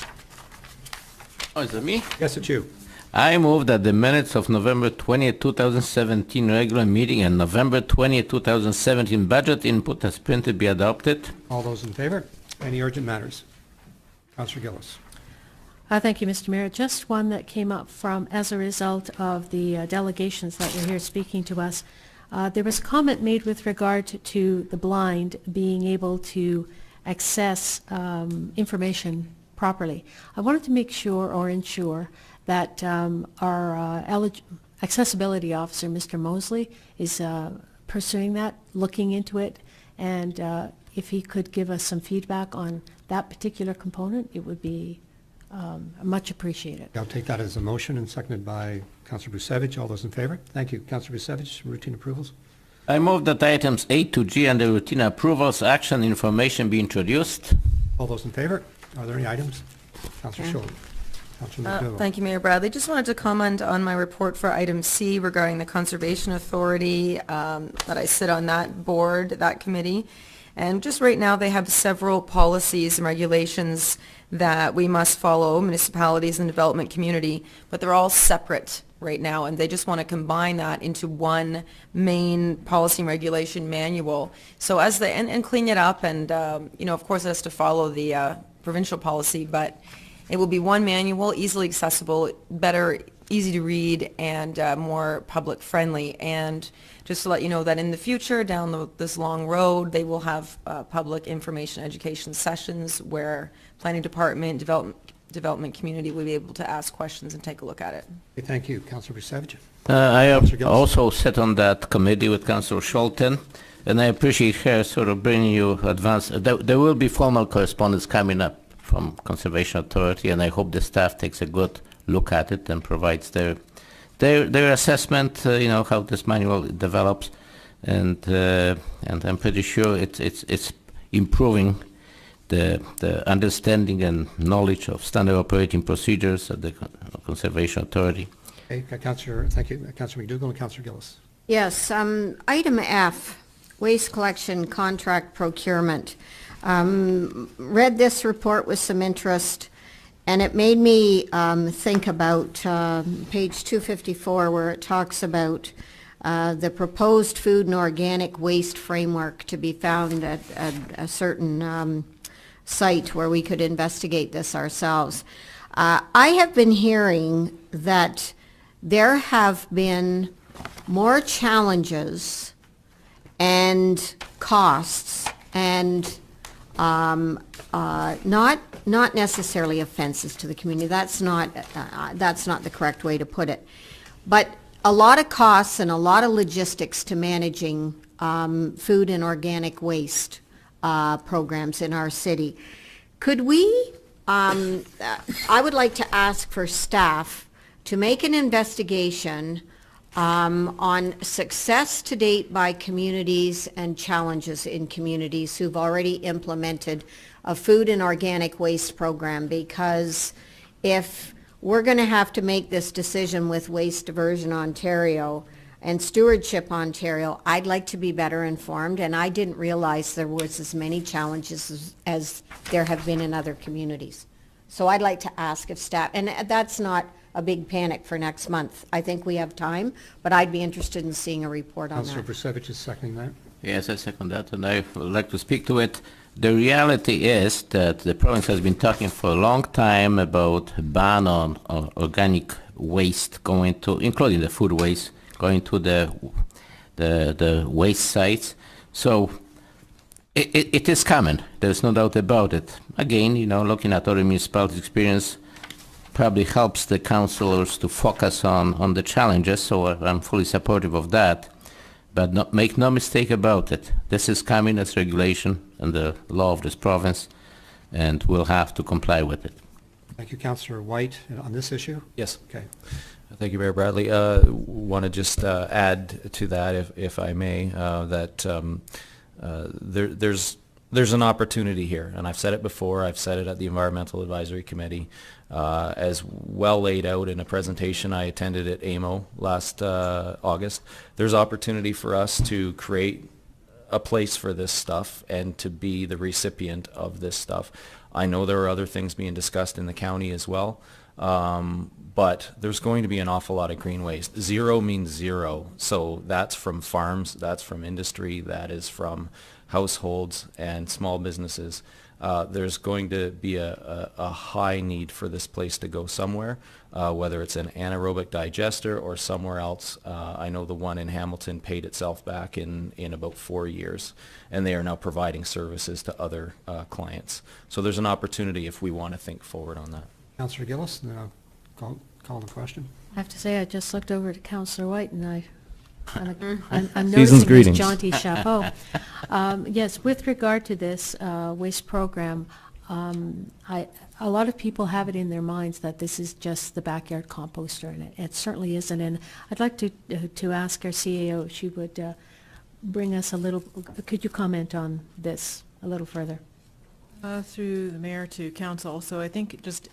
Oh, is it me? Yes, it's you. I move that the minutes of November 20th, 2017 regular meeting and November 20th, 2017 budget input as printed be adopted. All those in favor? Any urgent matters? Councillor Gillis. Thank you, Mr. Mayor. Just one that came up as a result of the delegations that were here speaking to us. There was comment made with regard to the blind being able to access information properly. I wanted to make sure or ensure that our accessibility officer, Mr. Mosley, is pursuing that, looking into it, and if he could give us some feedback on that particular component, it would be much appreciated. I'll take that as a motion and seconded by Councillor Busevich. All those in favor? Thank you. Councillor Busevich, routine approvals. I move that items A to G under routine approvals action information be introduced. All those in favor? Are there any items? Councillor Yeah. Schultz. Councillor McDougall. Thank you, Mayor Bradley. Just wanted to comment on my report for item C regarding the Conservation Authority, that I sit on that board, that committee. And just right now, they have several policies and regulations that we must follow, municipalities and development community, but they're all separate right now, and they just want to combine that into one main policy and regulation manual. So as they, and clean it up, and, of course, it has to follow the provincial policy, but it will be one manual, easily accessible, better, easy to read, and more public friendly. And just to let you know that in the future, down this long road, they will have public information education sessions where planning department, development community will be able to ask questions and take a look at it. Okay, thank you. Councillor Vucevic. I have Councillor Gilson. also sat on that committee with Councillor Scholten, and I appreciate her sort of bringing you advance. There will be formal correspondence coming up from Conservation Authority, and I hope the staff takes a good look at it and provides their assessment, how this manual develops, and I'm pretty sure it's improving the understanding and knowledge of standard operating procedures at the Conservation Authority. Okay, Councillor, thank you. Councillor McDougall and Councillor Gillis. Yes, item F, waste collection contract procurement. Read this report with some interest, and it made me think about page 254, where it talks about the proposed food and organic waste framework to be found at a certain site where we could investigate this ourselves. I have been hearing that there have been more challenges and costs and not necessarily offenses to the community. That's not the correct way to put it. But a lot of costs and a lot of logistics to managing food and organic waste programs in our city. Could we, I would like to ask for staff to make an investigation on success to date by communities and challenges in communities who've already implemented a food and organic waste program, because if we're going to have to make this decision with Waste Diversion Ontario and Stewardship Ontario, I'd like to be better informed, and I didn't realize there was as many challenges as there have been in other communities. So I'd like to ask if staff, and that's not a big panic for next month. I think we have time, but I'd be interested in seeing a report on Councillor that. Vucevic is seconding that. Yes, I second that, and I would like to speak to it. The reality is that the province has been talking for a long time about ban on organic waste going to, including the food waste, going to the waste sites. So it is coming. There's no doubt about it. Again, looking at other municipalities' experience probably helps the councillors to focus on the challenges. So I'm fully supportive of that. But make no mistake about it. This is coming as regulation and the law of this province, and we'll have to comply with it. Thank you, Councillor White. On this issue? Yes. Okay. Thank you, Mayor Bradley. Want to just add to that, if I may, that there's an opportunity here, and I've said it before. I've said it at the Environmental Advisory Committee, as well laid out in a presentation I attended at AMO last August. There's opportunity for us to create a place for this stuff and to be the recipient of this stuff. I know there are other things being discussed in the county as well, but there's going to be an awful lot of green waste. Zero means zero, so that's from farms, that's from industry, that is from households and small businesses. There's going to be a high need for this place to go somewhere, whether it's an anaerobic digester or somewhere else. I know the one in Hamilton paid itself back in about 4 years, and they are now providing services to other clients. So there's an opportunity if we want to think forward on that. Councillor Gillis, call the question. I have to say, I just looked over to Councillor White, and I'm Season's noticing his greetings. jaunty chapeau. Yes, with regard to this waste program, a lot of people have it in their minds that this is just the backyard composter, and it certainly isn't. And I'd like to ask our CAO if she would bring us a little. Could you comment on this a little further? Through the mayor to council, so I think just,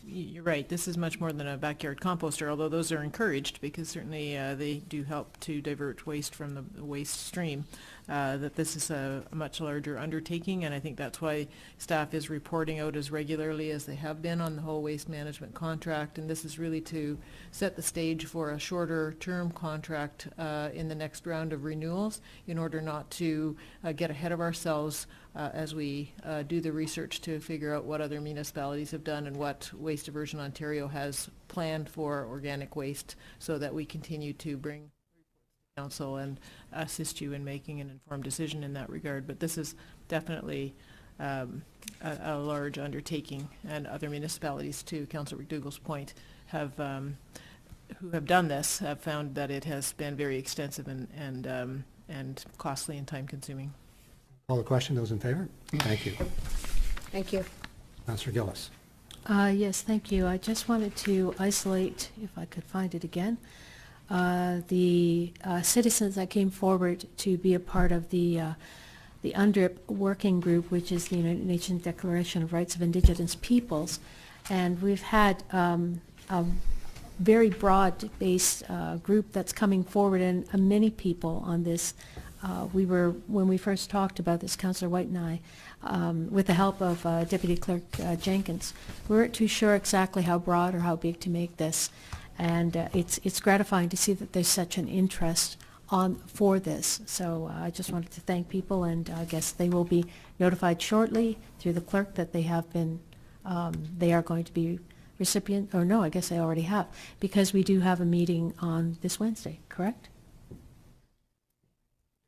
you're right, this is much more than a backyard composter, although those are encouraged because certainly they do help to divert waste from the waste stream. That this is a much larger undertaking, and I think that's why staff is reporting out as regularly as they have been on the whole waste management contract, and this is really to set the stage for a shorter term contract in the next round of renewals in order not to get ahead of ourselves as we do the research to figure out what other municipalities have done and what Waste Diversion Ontario has planned for organic waste, so that we continue to bring council and assist you in making an informed decision in that regard. But this is definitely a large undertaking, and other municipalities, to Councillor McDougall's point, have who have done this have found that it has been very extensive and costly and time consuming. Call the question. Those in favor? Thank you. Thank you. Councillor Gillis. Yes, thank you. I just wanted to isolate, if I could find it again, the citizens that came forward to be a part of the UNDRIP working group, which is the United Nations Declaration of Rights of Indigenous Peoples. And we've had a very broad-based group that's coming forward, and many people on this. When we first talked about this, Councillor White and I, with the help of Deputy Clerk Jenkins, we weren't too sure exactly how broad or how big to make this. And it's gratifying to see that there's such an interest for this. So I just wanted to thank people, and I guess they will be notified shortly through the clerk that they have been, they are going to be recipient, or no, I guess they already have, because we do have a meeting on this Wednesday, correct?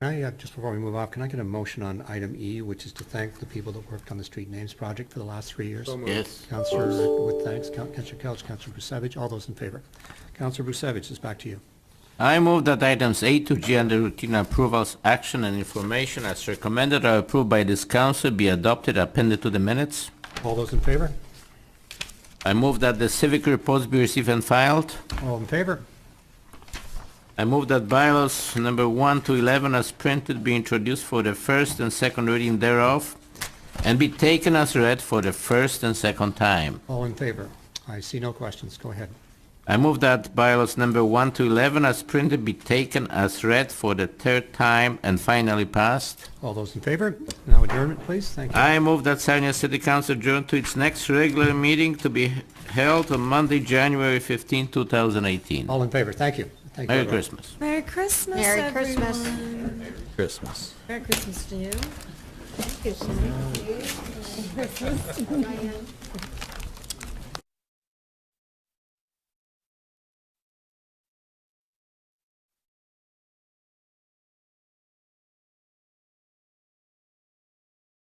Can I, just before we move off, can I get a motion on item E, which is to thank the people that worked on the street names project for the last 3 years? Yes. Councillor, with thanks, Councillor Couch, Councillor Brusevich, all those in favor. Councillor Brusevich, it's back to you. I move that items A to G under routine approvals, action and information as recommended or approved by this council be adopted, appended to the minutes. All those in favor? I move that the civic reports be received and filed. All in favor? I move that bylaws number 1 to 11 as printed be introduced for the first and second reading thereof and be taken as read for the first and second time. All in favor? I see no questions. Go ahead. I move that bylaws number 1 to 11 as printed be taken as read for the third time and finally passed. All those in favor? Now adjournment, please. Thank you. I move that Sarnia City Council adjourn to its next regular meeting to be held on Monday, January 15, 2018. All in favor? Thank you. Thank you, Merry everyone. Christmas. Merry Christmas, Merry Christmas. everyone. Christmas. Merry Christmas to you. Thank you, Cindy. Merry Christmas.